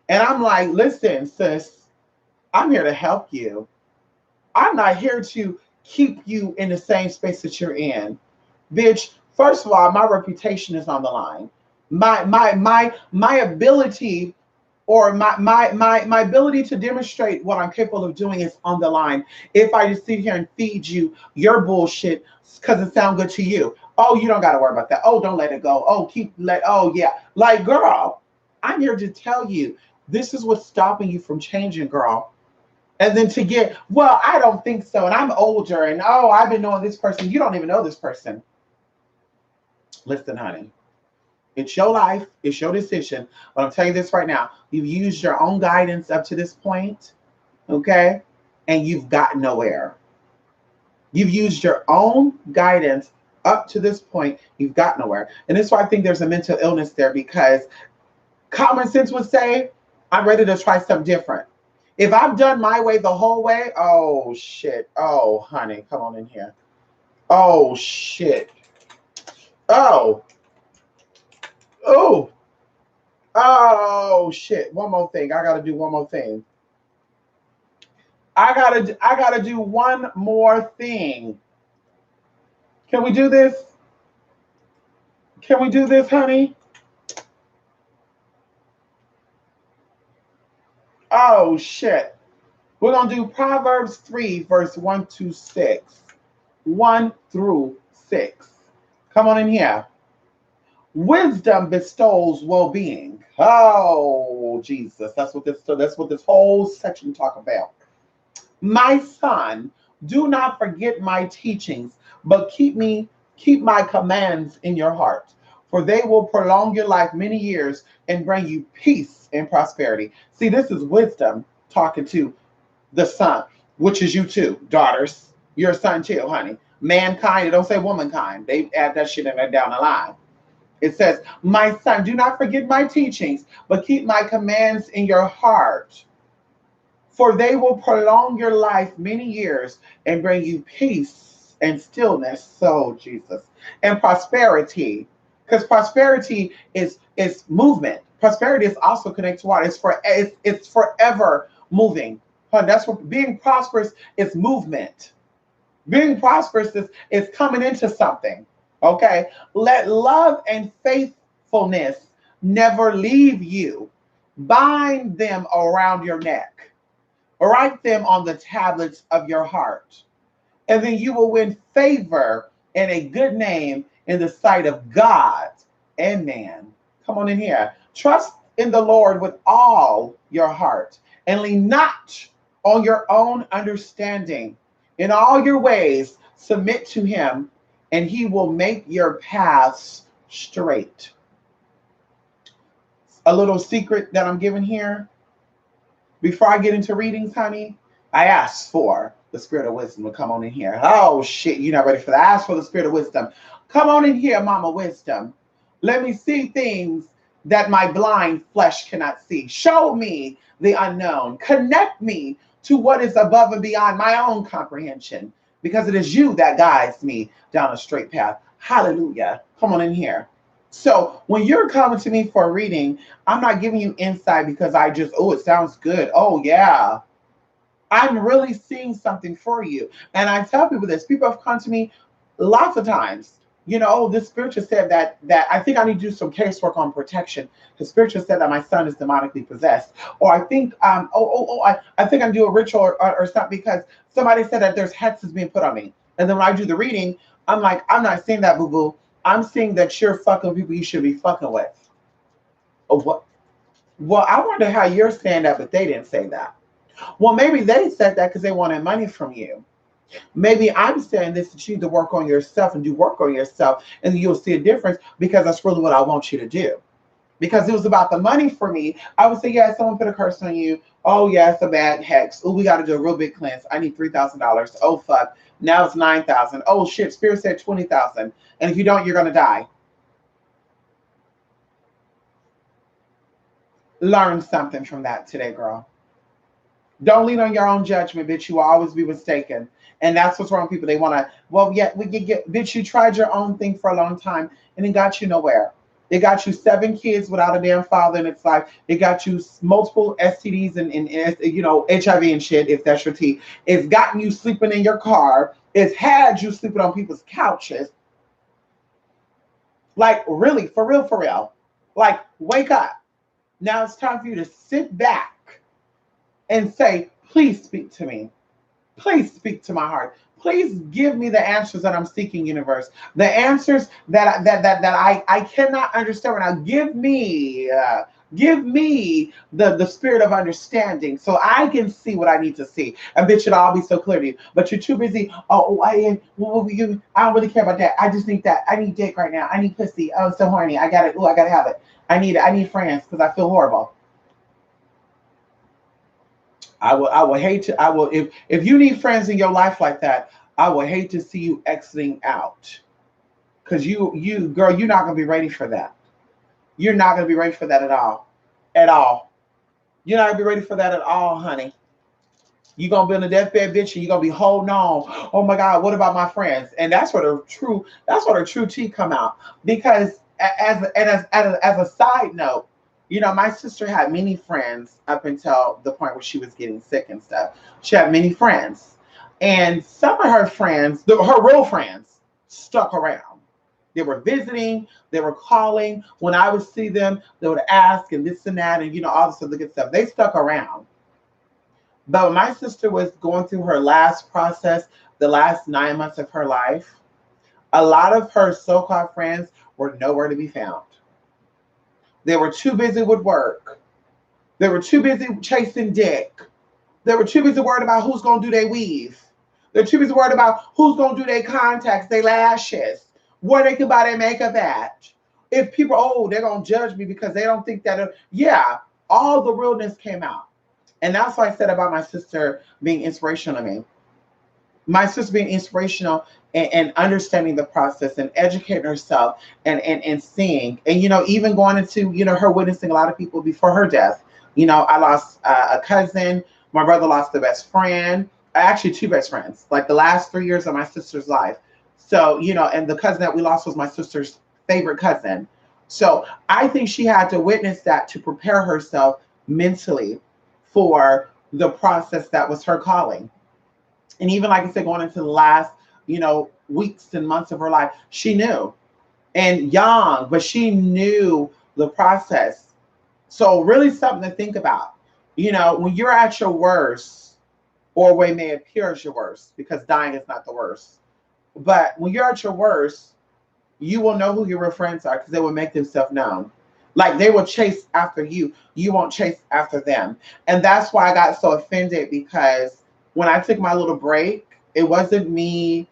And I'm like, listen, sis, I'm here to help you. I'm not here to keep you in the same space that you're in. Bitch, first of all, my reputation is on the line. My ability or my ability to demonstrate what I'm capable of doing is on the line. If I just sit here and feed you your bullshit because it sounds good to you. Oh, you don't gotta worry about that. Oh, don't let it go. Oh yeah. Like, girl, I'm here to tell you this is what's stopping you from changing, girl. And then to get, well, I don't think so. And I'm older and oh, I've been knowing this person. You don't even know this person. Listen, honey. It's your life. It's your decision. But I'm telling you this right now. You've used your own guidance up to this point, okay? And you've got nowhere. You've used your own guidance up to this point. You've got nowhere. And that's why I think there's a mental illness there because common sense would say, I'm ready to try something different. If I've done my way the whole way, oh, shit. Oh, honey, come on in here. Oh, shit. Oh, oh. Oh shit! One more thing. I gotta do one more thing. I gotta do one more thing. Can we do this? Can we do this, honey? Oh shit! We're gonna do Proverbs 3, verse 1 to 6. 1 through 6. Come on in here. Wisdom bestows well-being. Oh Jesus, that's what this whole section talk about. My son, do not forget my teachings, but keep my commands in your heart, for they will prolong your life many years and bring you peace and prosperity. See, this is wisdom talking to the son, which is you too, daughters. You're a son too, honey. Mankind, it don't say womankind. They add that shit in there down the line. It says, my son, do not forget my teachings, but keep my commands in your heart, for they will prolong your life many years and bring you peace and stillness. So, Jesus. And prosperity. Because prosperity is movement. Prosperity is also connected to water. It's forever moving. That's what being prosperous is movement. Being prosperous is coming into something. Okay. Let love and faithfulness never leave you. Bind them around your neck. Write them on the tablets of your heart. And then you will win favor and a good name in the sight of God and man. Come on in here. Trust in the Lord with all your heart and lean not on your own understanding. In all your ways, submit to him, and he will make your paths straight. A little secret that I'm giving here before I get into readings, honey, I asked for the spirit of wisdom to come on in here. Oh, shit, you're not ready for that. I asked for the spirit of wisdom. Come on in here, Mama Wisdom. Let me see things that my blind flesh cannot see. Show me the unknown. Connect me to what is above and beyond my own comprehension, because it is you that guides me down a straight path. Hallelujah. Come on in here. So when you're coming to me for a reading, I'm not giving you insight because I just, oh, it sounds good. Oh, yeah. I'm really seeing something for you. And I tell people this. People have come to me Lots of times, oh, this spiritual said that I think I need to do some casework on protection. The spiritual said that my son is demonically possessed, or I think I think I'm doing a ritual or something because somebody said that there's hexes being put on me. And then when I do the reading, I'm like, I'm not seeing that, boo boo. I'm seeing that you're fucking people you should be fucking with. Oh, what? Well, I wonder how you're saying that, but they didn't say that. Well, maybe they said that because they wanted money from you. Maybe I'm saying this that you need to work on yourself and do work on yourself, and you'll see a difference because that's really what I want you to do. Because it was about the money for me. I would say, yeah, someone put a curse on you. Oh, yeah, it's a bad hex. Oh, we got to do a real big cleanse. I need $3,000. Oh, fuck. Now it's 9,000. Oh, shit. Spirit said 20,000. And if you don't, you're going to die. Learn something from that today, girl. Don't lean on your own judgment, bitch. You will always be mistaken. And that's what's wrong with people. They want to, well, yeah, we get, bitch, you tried your own thing for a long time and it got you nowhere. It got you 7 kids without a damn father in its life. It got you multiple STDs and HIV and shit, if that's your T. It's gotten you sleeping in your car. It's had you sleeping on people's couches. Like, really, for real, for real. Like, wake up. Now it's time for you to sit back and say, please speak to me. Please speak to my heart. Please give me the answers that I'm seeking, universe. The answers that I cannot understand. Now give me the spirit of understanding so I can see what I need to see. And bitch, it'll all be so clear to you. But you're too busy. I don't really care about that. I just need that. I need dick right now. I need pussy. Oh, I'm so horny. I got it. Oh, I gotta have it. I need friends because I feel horrible. I will hate to I will if you need friends in your life like that, I will hate to see you exiting out. Cause you girl, you're not gonna be ready for that. You're not gonna be ready for that at all. At all. You're not gonna be ready for that at all, honey. You're gonna be on the deathbed, bitch, and you're gonna be holding on. Oh my God, what about my friends? And that's where the true tea come out. Because as a side note, my sister had many friends up until the point where she was getting sick and stuff. She had many friends. And some of her friends, her real friends, stuck around. They were visiting, they were calling. When I would see them, they would ask and this and that, and all this other good stuff. They stuck around. But when my sister was going through her last process, the last 9 months of her life, a lot of her so-called friends were nowhere to be found. They were too busy with work. They were too busy chasing dick. They were too busy worried about who's going to do their weave. They're too busy worried about who's going to do their contacts, their lashes, where they can buy their makeup at. If people, they're going to judge me because they don't think that, yeah, all the realness came out. And that's what I said about my sister being inspirational to me. My sister being inspirational and understanding the process and educating herself and seeing. And, even going into, her witnessing a lot of people before her death. I lost a cousin. My brother lost a best friend. Actually, 2 best friends, like the last 3 years of my sister's life. So, and the cousin that we lost was my sister's favorite cousin. So I think she had to witness that to prepare herself mentally for the process that was her calling. And even like I said, going into the last, weeks and months of her life, she knew. And young, but she knew the process. So really something to think about. When you're at your worst, or what may appear as your worst, because dying is not the worst. But when you're at your worst, you will know who your real friends are because they will make themselves known. Like they will chase after you. You won't chase after them. And that's why I got so offended because when I took my little break, it wasn't me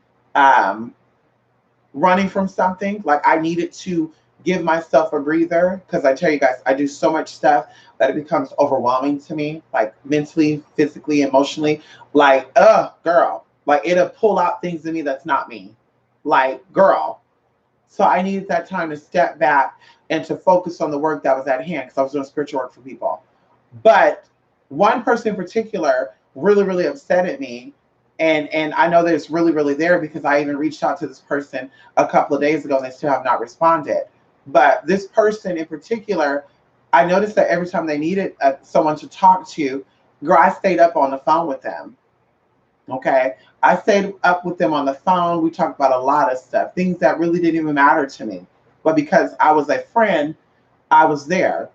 running from something. Like I needed to give myself a breather because I tell you guys, I do so much stuff that it becomes overwhelming to me, like mentally, physically, emotionally. Like, girl, like it'll pull out things in me that's not me. Like, girl. So I needed that time to step back and to focus on the work that was at hand because I was doing spiritual work for people. But one person in particular really, really upset at me. And I know that it's really, really there because I even reached out to this person a couple of days ago and they still have not responded. But this person in particular, I noticed that every time they needed someone to talk to, girl, I stayed up on the phone with them. Okay. I stayed up with them on the phone. We talked about a lot of stuff, things that really didn't even matter to me. But because I was a friend, I was there.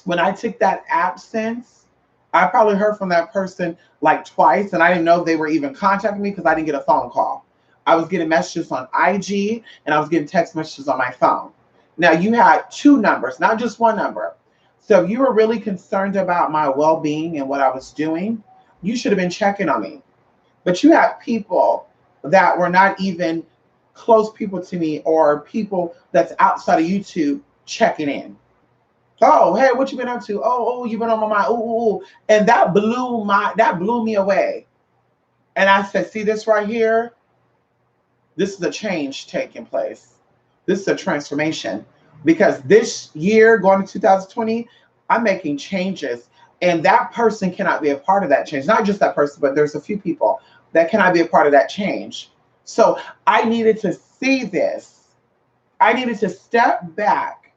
When I took that absence, I probably heard from that person like twice, and I didn't know if they were even contacting me because I didn't get a phone call. I was getting messages on IG and I was getting text messages on my phone. Now you had two numbers, not just one number. So if you were really concerned about my well being and what I was doing, you should have been checking on me. But you had people that were not even close people to me or people that's outside of YouTube checking in. Oh, hey, what you been up to? Oh, you've been on my mind. Ooh. And that blew me away. And I said, see this right here? This is a change taking place. This is a transformation. Because this year, going to 2020, I'm making changes. And that person cannot be a part of that change. Not just that person, but there's a few people that cannot be a part of that change. So I needed to see this. I needed to step back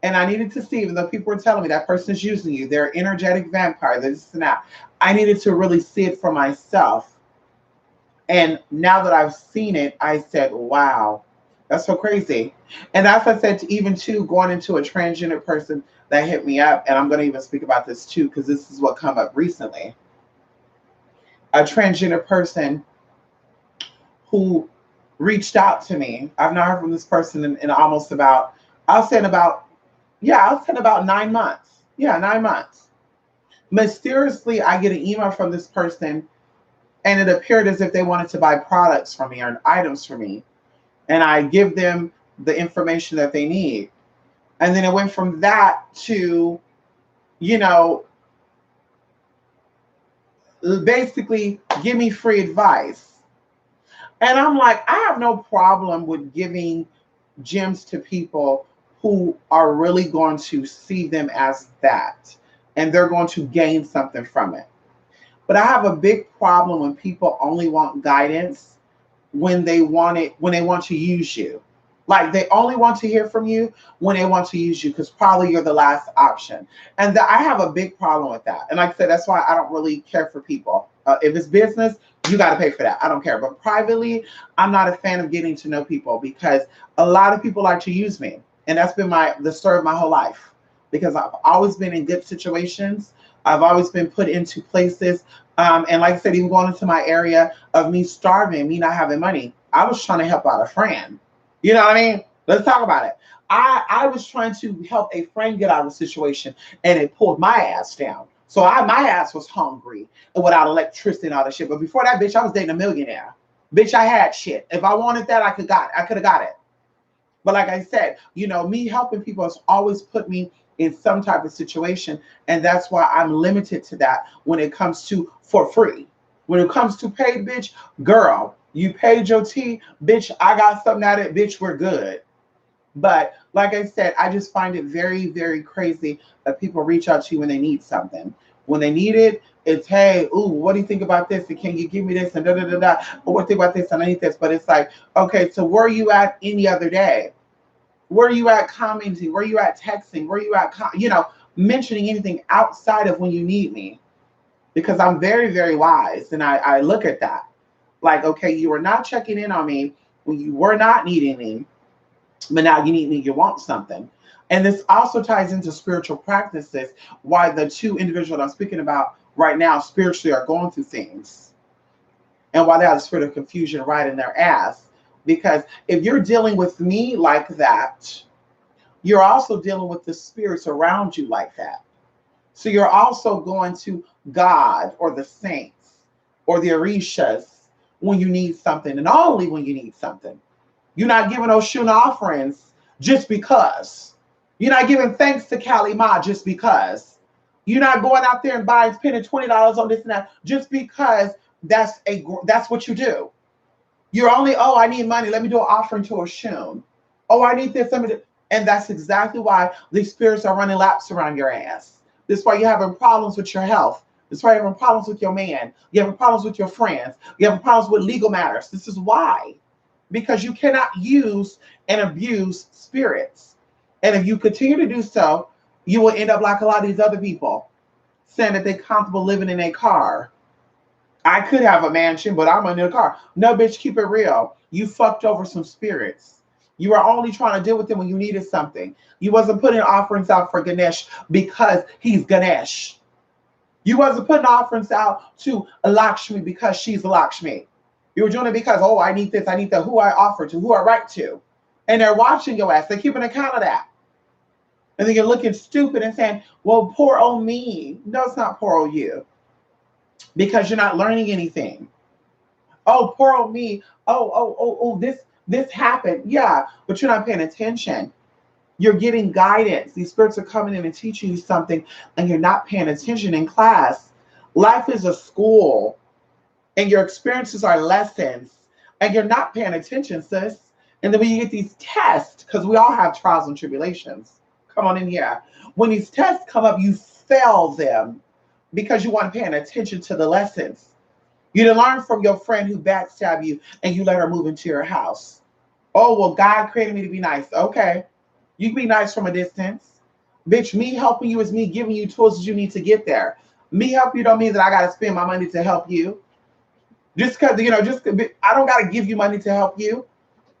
and I needed to see, even though people were telling me that person is using you, they're an energetic vampire, this and that. I needed to really see it for myself. And now that I've seen it, I said, wow, that's so crazy. And as I said, to even too, going into a transgender person that hit me up, and I'm going to even speak about this too, because this is what come up recently. A transgender person who reached out to me. I've not heard from this person in almost about, I'll say in about, yeah, I'll say in about 9 months. Yeah, 9 months. Mysteriously, I get an email from this person, and it appeared as if they wanted to buy products from me or items from me. And I give them the information that they need. And then it went from that to, you know, basically give me free advice. And I'm like, I have no problem with giving gems to people who are really going to see them as that and they're going to gain something from it. But I have a big problem when people only want guidance when they want it, when they want to use you. Like they only want to hear from you when they want to use you because probably you're the last option. And I have a big problem with that. And like I said, that's why I don't really care for people. If it's business, you got to pay for that. I don't care. But privately, I'm not a fan of getting to know people because a lot of people like to use me. And that's been the story of my whole life because I've always been in good situations. I've always been put into places. And like I said, even going into my area of me starving, me not having money, I was trying to help out a friend. You know what I mean? Let's talk about it. I was trying to help a friend get out of the situation and it pulled my ass down. So my ass was hungry and without electricity and all that shit. But before that, bitch, I was dating a millionaire. Bitch, I had shit. If I wanted that, I could have got it. But like I said, me helping people has always put me in some type of situation. And that's why I'm limited to that when it comes to for free. When it comes to paid, bitch, girl, you paid your tea, bitch, I got something out of it, bitch, we're good. But like I said, I just find it very, very crazy that people reach out to you when they need something. When they need it, it's hey, ooh, what do you think about this? And can you give me this? And da da da da. Or what do you think about this? And I need this. But it's like, okay, so where are you at any other day? Where are you at commenting? Where are you at texting? Where are you at, mentioning anything outside of when you need me? Because I'm very, very wise. And I look at that. Like, okay, you were not checking in on me when you were not needing me, but now you need me, you want something. And this also ties into spiritual practices, why the two individuals I'm speaking about right now spiritually are going through things and why they have the spirit of confusion right in their ass. Because if you're dealing with me like that, you're also dealing with the spirits around you like that. So you're also going to God or the saints or the Orishas when you need something and only when you need something. You're not giving those Shuna offerings just because. You're not giving thanks to Kali Ma just because. You're not going out there and buying, spending $20 on this and that just because that's what you do. You're only, oh, I need money. Let me do an offering to a Shun. Oh, I need this. And that's exactly why these spirits are running laps around your ass. This is why you're having problems with your health. This is why you're having problems with your man. You're having problems with your friends. You're having problems with legal matters. This is why. Because you cannot use and abuse spirits. And if you continue to do so, you will end up like a lot of these other people saying that they're comfortable living in a car I could have a mansion, but I'm in a car. No, bitch, keep it real. You fucked over some spirits. You were only trying to deal with them when you needed something. You wasn't putting offerings out for Ganesh because he's Ganesh. You wasn't putting offerings out to Lakshmi because she's Lakshmi. You were doing it because, oh, I need this, I need that. Who I offer to, who I write to. And they're watching your ass. They're keeping account of that. And then you're looking stupid and saying, well, poor old me. No, it's not poor old you. Because you're not learning anything. Oh, poor old me. Oh, this happened. Yeah, but you're not paying attention. You're getting guidance. These spirits are coming in and teaching you something, and you're not paying attention in class. Life is a school, and your experiences are lessons, and you're not paying attention, sis. And then when you get these tests, because we all have trials and tribulations. Come on in here. When these tests come up, you fail them because you weren't paying attention to the lessons. You didn't learn from your friend who backstabbed you and you let her move into your house. Oh, well, God created me to be nice. Okay. You can be nice from a distance. Bitch, me helping you is me giving you tools that you need to get there. Me help you don't mean that I got to spend my money to help you. Just because, I don't got to give you money to help you.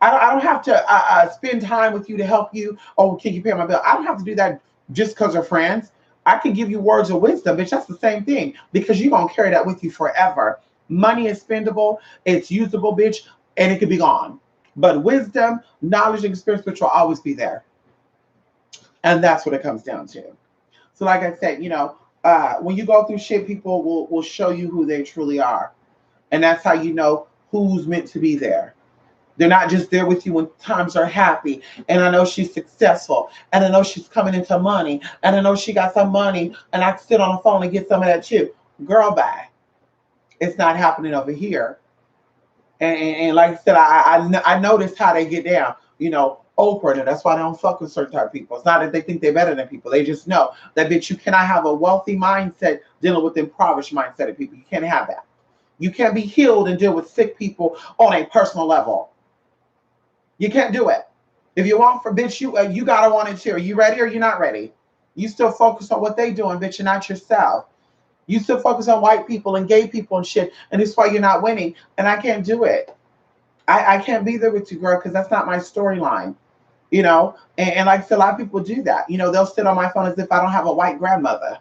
I don't have to spend time with you to help you. Oh, can you pay my bill? I don't have to do that just because we're friends. I can give you words of wisdom, bitch. That's the same thing because you're going to carry that with you forever. Money is spendable, it's usable, bitch, and it could be gone. But wisdom, knowledge, and experience, which will always be there. And that's what it comes down to. So like I said, when you go through shit, people will show you who they truly are. And that's how you know who's meant to be there. They're not just there with you when times are happy. And I know she's successful. And I know she's coming into money. And I know she got some money. And I can sit on the phone and get some of that too. Girl, bye. It's not happening over here. And like I said, I noticed how they get down. Oprah, that's why they don't fuck with certain type of people. It's not that they think they're better than people. They just know that, bitch, you cannot have a wealthy mindset dealing with impoverished mindset of people. You can't have that. You can't be healed and deal with sick people on a personal level. You can't do it. If you want for bitch, you gotta want it too. Are you ready or you not ready? You still focus on what they doing, bitch, and not yourself. You still focus on white people and gay people and shit, and it's why you're not winning. And I can't do it. I can't be there with you, girl, because that's not my storyline. And like I said, a lot of people do that. They'll sit on my phone as if I don't have a white grandmother.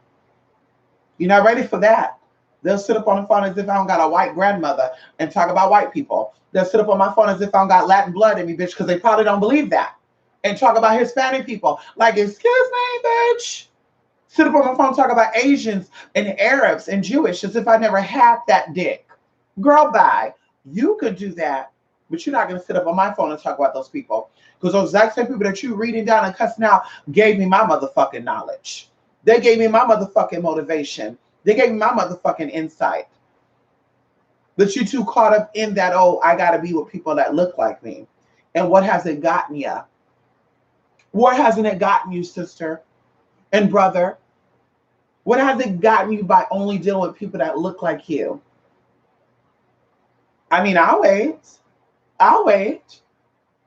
You're not ready for that. They'll sit up on the phone as if I don't got a white grandmother and talk about white people. They'll sit up on my phone as if I don't got Latin blood in me, bitch, because they probably don't believe that. And talk about Hispanic people. Like, excuse me, bitch. Sit up on my phone, talk about Asians and Arabs and Jewish as if I never had that dick. Girl, bye. You could do that, but you're not going to sit up on my phone and talk about those people. Because those exact same people that you reading down and cussing out gave me my motherfucking knowledge. They gave me my motherfucking motivation. They gave me my motherfucking insight. But you too caught up in that, oh, I got to be with people that look like me. And what has it gotten you? What hasn't it gotten you, sister and brother? What has it gotten you by only dealing with people that look like you? I mean, I'll wait. I'll wait.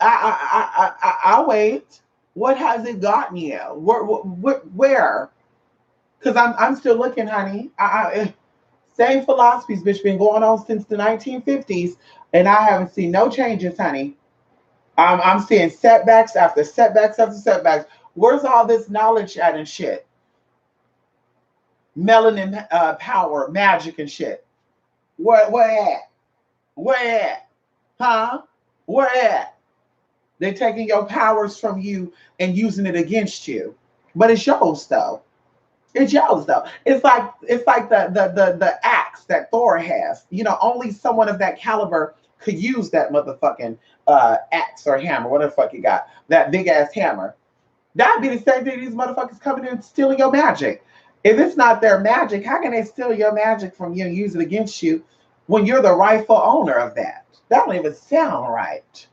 I'll wait. What has it gotten you? Where? Because I'm still looking, honey. Same philosophies, bitch, been going on since the 1950s, and I haven't seen no changes, honey. I'm seeing setbacks after setbacks after setbacks. Where's all this knowledge at and shit? Melanin power, magic and shit. Where at? Where at? Huh? Where at? They're taking your powers from you and using it against you. But it's yours though. It's yours though. It's like the axe that Thor has. Only someone of that caliber could use that motherfucking axe or hammer, whatever the fuck you got. That big ass hammer. That'd be the same thing. These motherfuckers coming in and stealing your magic. If it's not their magic, how can they steal your magic from you and use it against you when you're the rightful owner of that? That don't even sound right.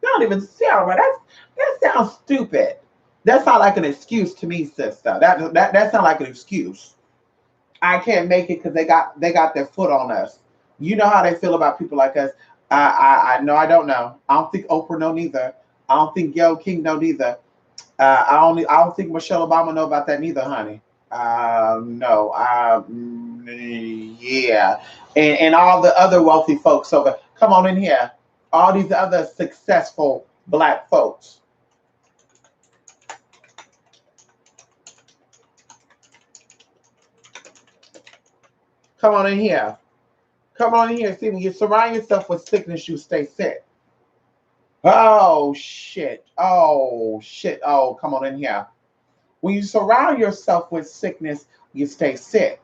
That don't even sound right. That sounds stupid. That sounds like an excuse to me, sister. That sounds like an excuse. I can't make it because they got their foot on us. You know how they feel about people like us. I know I don't know. I don't think Oprah know neither. I don't think Gayle King know neither. I don't think Michelle Obama know about that neither, honey. No. Yeah. and all the other wealthy folks over. Come on in here. All these other successful black folks. Come on in here. Come on in here. See, when you surround yourself with sickness, you stay sick. Oh, shit. Oh, shit. Oh, come on in here. When you surround yourself with sickness, you stay sick.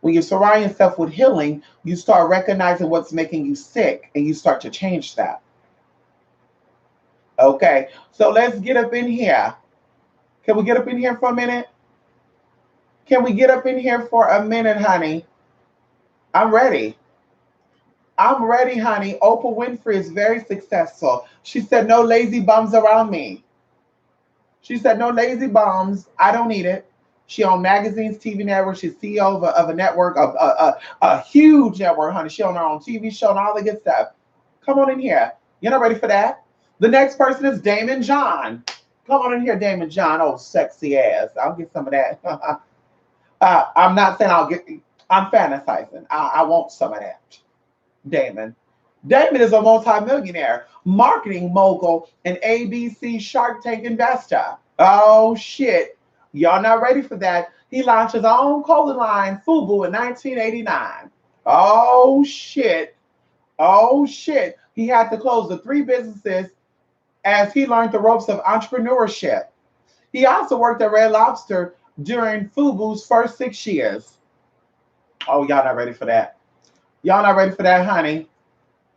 When you surround yourself with healing, you start recognizing what's making you sick and you start to change that. Okay, so let's get up in here. Can we get up in here for a minute? Can we get up in here for a minute, honey? I'm ready. I'm ready, honey. Oprah Winfrey is very successful. She said, no lazy bums around me. She said, no lazy bums. I don't need it. She owns magazines, TV networks. She's CEO of a network, a huge network, honey. She on her own TV show and all the good stuff. Come on in here. You're not ready for that? The next person is Damon John. Come on in here, Damon John. Oh, sexy ass. I'll get some of that. I'm not saying I'll get, I'm fantasizing. I want some of that. Damon. Damon is a multimillionaire, marketing mogul, and ABC Shark Tank investor. Oh, shit. Y'all not ready for that. He launched his own clothing line, FUBU, in 1989. Oh, shit. Oh, shit. He had to close the 3 businesses as he learned the ropes of entrepreneurship. He also worked at Red Lobster during FUBU's first 6 years. Oh, y'all not ready for that. Y'all not ready for that, honey.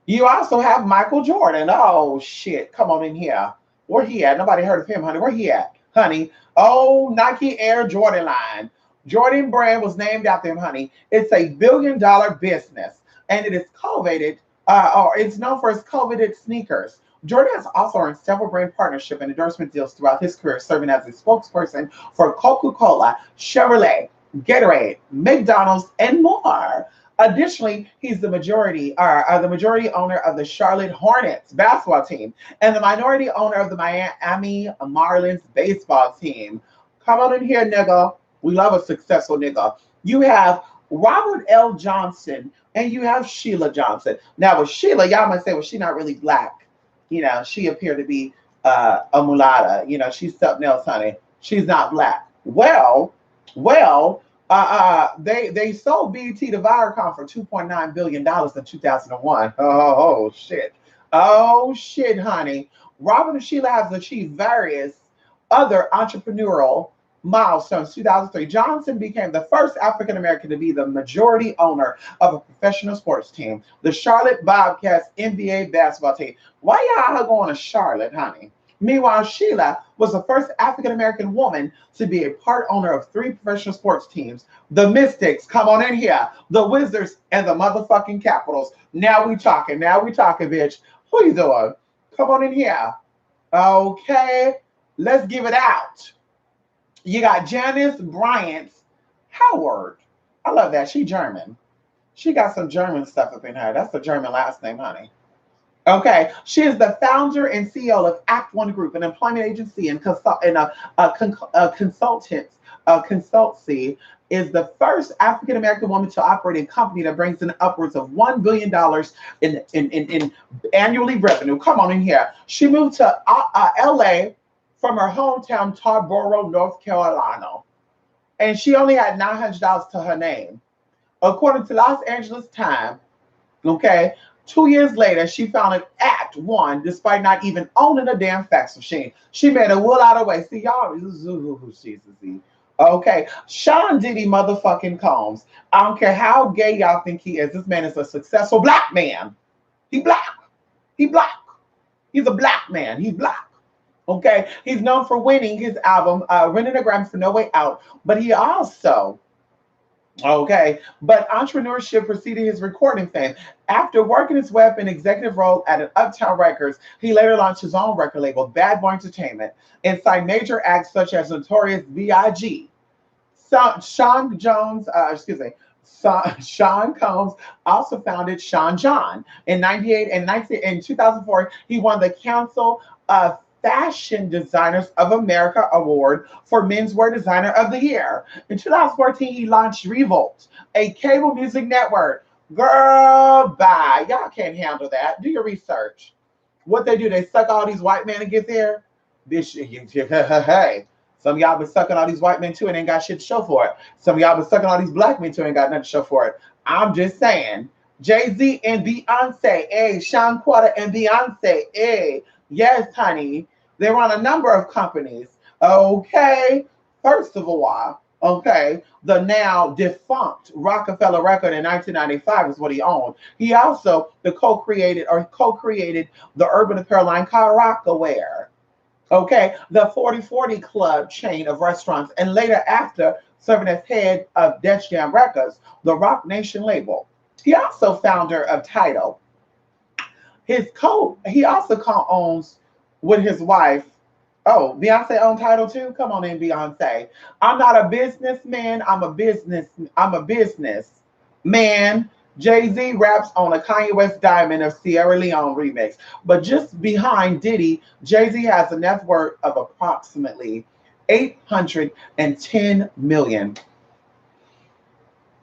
You also have Michael Jordan. Oh, shit. Come on in here. Where he at? Nobody heard of him, honey. Where he at, honey? Oh, Nike Air Jordan line. Jordan brand was named after him, honey. It's a billion-dollar business, and it is coveted, or it's known for its coveted sneakers. Jordan has also earned several brand partnership and endorsement deals throughout his career, serving as a spokesperson for Coca-Cola, Chevrolet, Gatorade, McDonald's, and more. Additionally, he's the majority owner of the Charlotte Hornets basketball team and the minority owner of the Miami Marlins baseball team. Come on in here, nigga. We love a successful nigga. You have Robert L. Johnson and you have Sheila Johnson. Now with Sheila, y'all might say, well, she's not really black. You know, she appeared to be a mulatta. You know, she's something else, honey. She's not black. Well, they sold BET to Viacom for $2.9 billion in 2001. Oh, shit. Oh, shit, honey. Robert and Sheila have achieved various other entrepreneurial milestones. 2003, Johnson became the first African American to be the majority owner of a professional sports team, the Charlotte Bobcats NBA basketball team. Why y'all going to Charlotte, honey? Meanwhile, Sheila was the first African American woman to be a part owner of 3 professional sports teams: the Mystics, come on in here, the Wizards, and the motherfucking Capitals. Now we talking, bitch. Who you doing? Come on in here. Okay, let's give it out. You got Janice Bryant Howard. I love that. She German. She got some German stuff up in her. That's the German last name, honey. Okay, she is the founder and CEO of Act One Group, an employment agency and consultancy. Is the first African American woman to operate a company that brings in upwards of $1 billion in annually revenue. Come on in here. She moved to LA from her hometown, Tarboro, North Carolina, and she only had $900 to her name, according to Los Angeles Times. Okay. 2 years later, she founded Act One despite not even owning a damn fax machine. She made a wool out of way. See, y'all, okay. Sean Diddy motherfucking Combs. I don't care how gay y'all think he is. This man is a successful black man. He black. He black. He's a black man. He's black. Okay. He's known for winning his album, winning a Grammy for No Way Out. But he also, okay, but entrepreneurship preceded his recording fame. After working his way up in executive role at an Uptown Records, he later launched his own record label, Bad Boy Entertainment, and signed major acts such as Notorious B.I.G. Sean Combs also founded Sean John. In 98 and 2004, he won the Council of Fashion Designers of America Award for Menswear Designer of the Year. In 2014, he launched Revolt, a cable music network Girl, bye. Y'all can't handle that. Do your research. What they do, they suck all these white men to get there. This hey. Some of y'all been sucking all these white men too and ain't got shit to show for it. Some of y'all been sucking all these black men too and ain't got nothing to show for it. I'm just saying. Jay-Z and Beyonce, hey, Sean Carter and Beyonce, hey. Yes, honey. They run a number of companies. Okay. First of all, okay, the now defunct Rockefeller record in 1995 is what he owned. He also co-created the urban apparel line Caroccaware. Okay, the 4040 Club chain of restaurants, and later after serving as head of Def Jam Records, the Rock Nation label. He also founder of Tidal. He also co-owns with his wife. Oh, Beyonce owned Tidal too. Come on in, Beyonce. I'm not a businessman. I'm a business man. Jay-Z raps on a Kanye West Diamond of Sierra Leone remix. But just behind Diddy, Jay-Z has a net worth of approximately 810 million.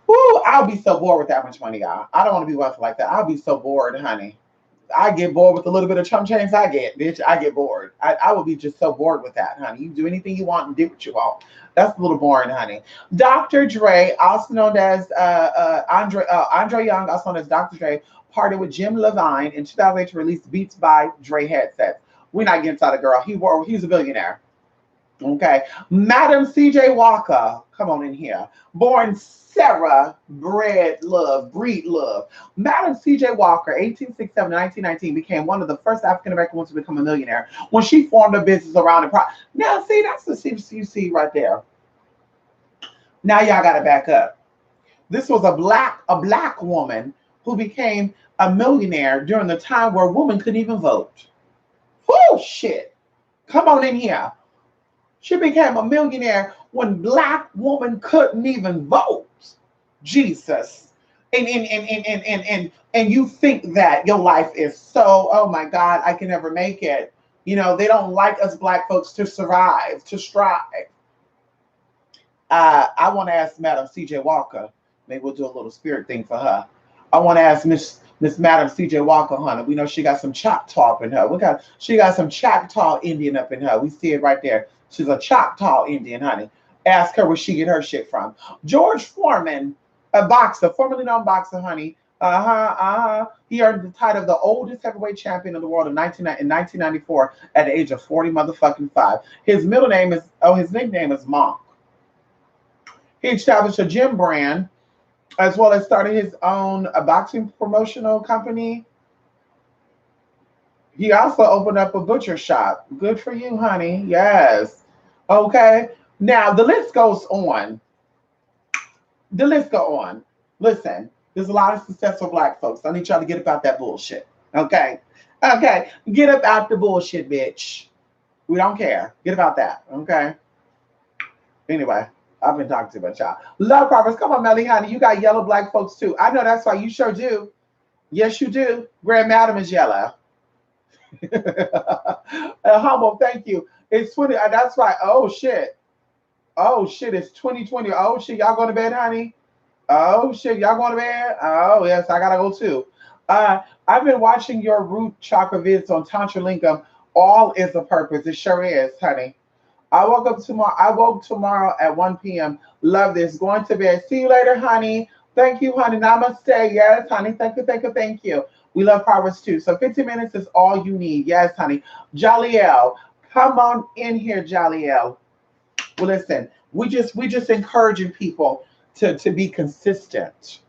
Woo, I'll be so bored with that much money, y'all. I don't want to be wealthy like that. I'll be so bored, honey. I get bored with a little bit of chump change I get, bitch. I get bored. I will be just so bored with that, honey. You do anything you want and do what you want. That's a little boring, honey. Dr. Dre, also known as Andre Young, also known as Dr. Dre, parted with Jim Levine in 2008 to release Beats by Dre headsets. We're not getting inside a girl. He's a billionaire. Okay. Madam C.J. Walker, come on in here. Born Sarah Breed Love. Madam C.J. Walker, 1867 to 1919, became one of the first African American women to become a millionaire when she formed a business around it. Now, see, that's the CCC right there. Now y'all got to back up. This was a black woman who became a millionaire during the time where women couldn't even vote. Oh, shit. Come on in here. She became a millionaire when black women couldn't even vote. Jesus. And you think that your life is so, oh my God, I can never make it. You know, they don't like us black folks to survive, to strive. I want to ask Madam C.J. Walker. Maybe we'll do a little spirit thing for her. I want to ask Miss Madam C.J. Walker, honey. We know she got some Choctaw up in her. She got some Choctaw Indian up in her. We see it right there. She's a Choctaw Indian, honey. Ask her where she get her shit from. George Foreman, a boxer, formerly known boxer, honey. He earned the title of the oldest heavyweight champion in the world in 1994 at the age of 40 motherfucking 5. His nickname is Monk. He established a gym brand as well as started his own boxing promotional company. He also opened up a butcher shop. Good for you, honey. Yes. Okay. Now the list goes on. The list go on. Listen, there's a lot of successful black folks. I need y'all to get about that bullshit. Okay. Okay. Get about the bullshit, bitch. We don't care. Get about that. Okay. Anyway, I've been talking too much, y'all. Love Prophets. Come on, Melly, honey. You got yellow black folks too. I know that's why you sure do. Yes, you do. Grand Madam is yellow. Humble, thank you. It's 20. That's right. Oh shit. Oh shit. It's 2020. Oh shit. Y'all going to bed, honey? Oh shit. Y'all going to bed? Oh yes, I gotta go too. I've been watching your root chakra vids on Tantra Linkum. All is a purpose. It sure is, honey. I woke tomorrow at 1 p.m. Love this. Going to bed. See you later, honey. Thank you, honey. Namaste. Yes, honey. Thank you, thank you, thank you. We love Proverbs too. So 15 minutes is all you need. Yes, honey. Jaliel, come on in here, Jaliel. Well, listen, we just encouraging people to be consistent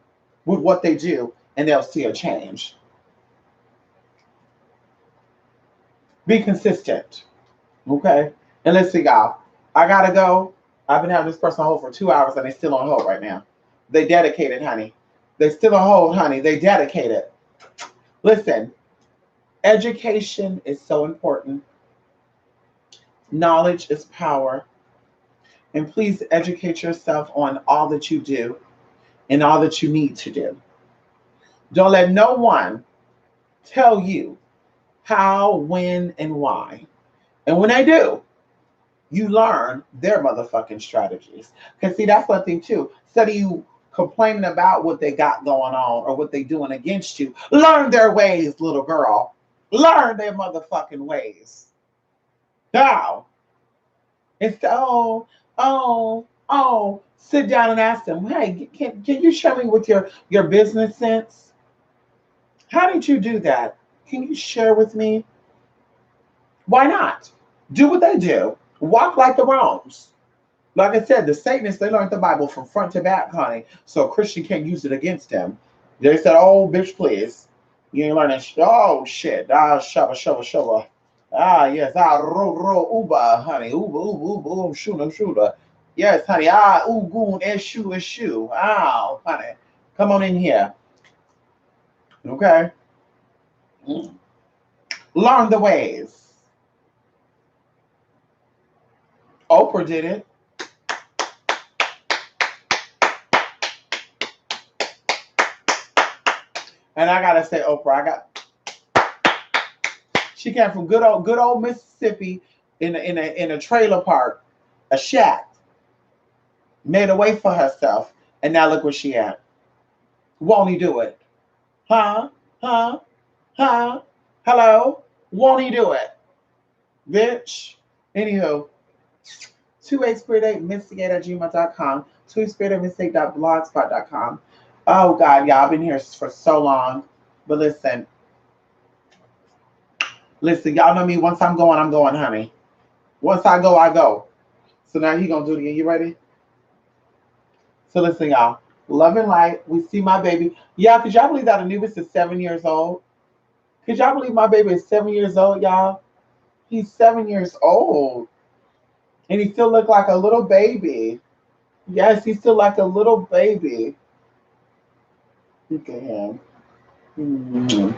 with what they do, and they'll see a change. Be consistent. Okay? And listen, y'all, I gotta go. I've been having this person on hold for 2 hours and they still on hold right now. They dedicated, honey. They still on hold, honey. They dedicated. Listen, education is so important. Knowledge is power. And please educate yourself on all that you do and all that you need to do. Don't let no one tell you how, when, and why. And when they do, you learn their motherfucking strategies. Because see, that's one thing too. Instead of you complaining about what they got going on or what they doing against you. Learn their ways, little girl. Learn their motherfucking ways. Now, instead, sit down and ask them, hey, can you show me with your business sense? How did you do that? Can you share with me? Why not? Do what they do. Walk like the Rome's. Like I said, the Satanists, they learned the Bible from front to back, honey. So a Christian can't use it against them. They said, oh, bitch, please. You ain't learning. Oh, shit. Ah, shubba. Ah, yes. Ah, ro, uba, honey. Uba, shooter. Yes, honey. Ah, goon, shoe. Ow, honey. Come on in here. Okay? Mm. Learn the ways. Oprah did it. And I gotta say, Oprah, she came from good old Mississippi in a trailer park, a shack, made a way for herself, and now look where she at. Won't he do it? Huh? Huh? Huh? Hello? Won't he do it? Bitch. Anywho, 28spirit8mystic8@gmail.com, 28spirit8mystic.blogspot.com. Oh God, y'all, I've been here for so long. But listen, y'all know me. Once I'm going, honey. Once I go, I go. So now he gonna do it again. You ready? So listen, y'all. Love and light. We see my baby. Yeah, could y'all believe that Anubis is 7 years old? Could y'all believe my baby is 7 years old, y'all? He's 7 years old. And he still look like a little baby. Yes, he's still like a little baby. Look at him. Mm-hmm.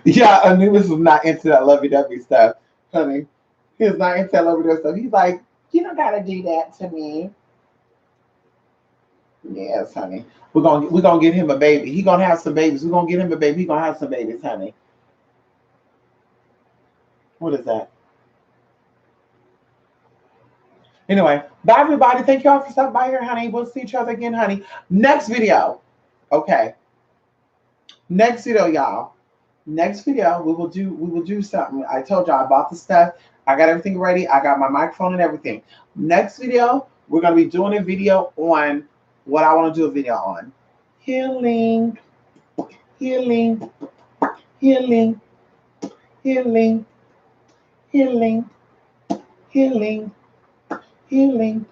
Yeah, Anubis was not into that lovey-dovey stuff, honey. He was not into that lovey-dovey stuff. He's like, you don't gotta do that to me. Yes, honey. We're gonna get him a baby. He gonna have some babies. We're gonna get him a baby. He gonna have some babies, honey. What is that? Anyway, bye everybody. Thank y'all for stopping by here, honey. We'll see each other again, honey. Next video. Okay. Next video, y'all. Next video, we will do something. I told y'all I bought the stuff. I got everything ready. I got my microphone and everything. Next video, we're gonna be doing a video on what I want to do a video on. Healing, healing, healing, healing, healing, healing, healing,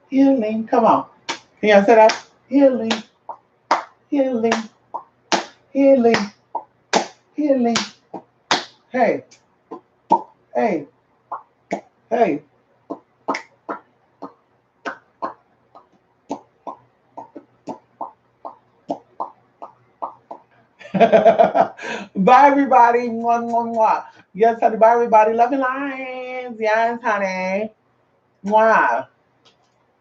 healing. Come on. Can y'all say that? Healing, healing, healing, healing. Hey, hey, hey. Bye, everybody. Mwah, mwah, mwah. Yes, honey. Bye, everybody. Love and lines. Yes, honey. Mwah.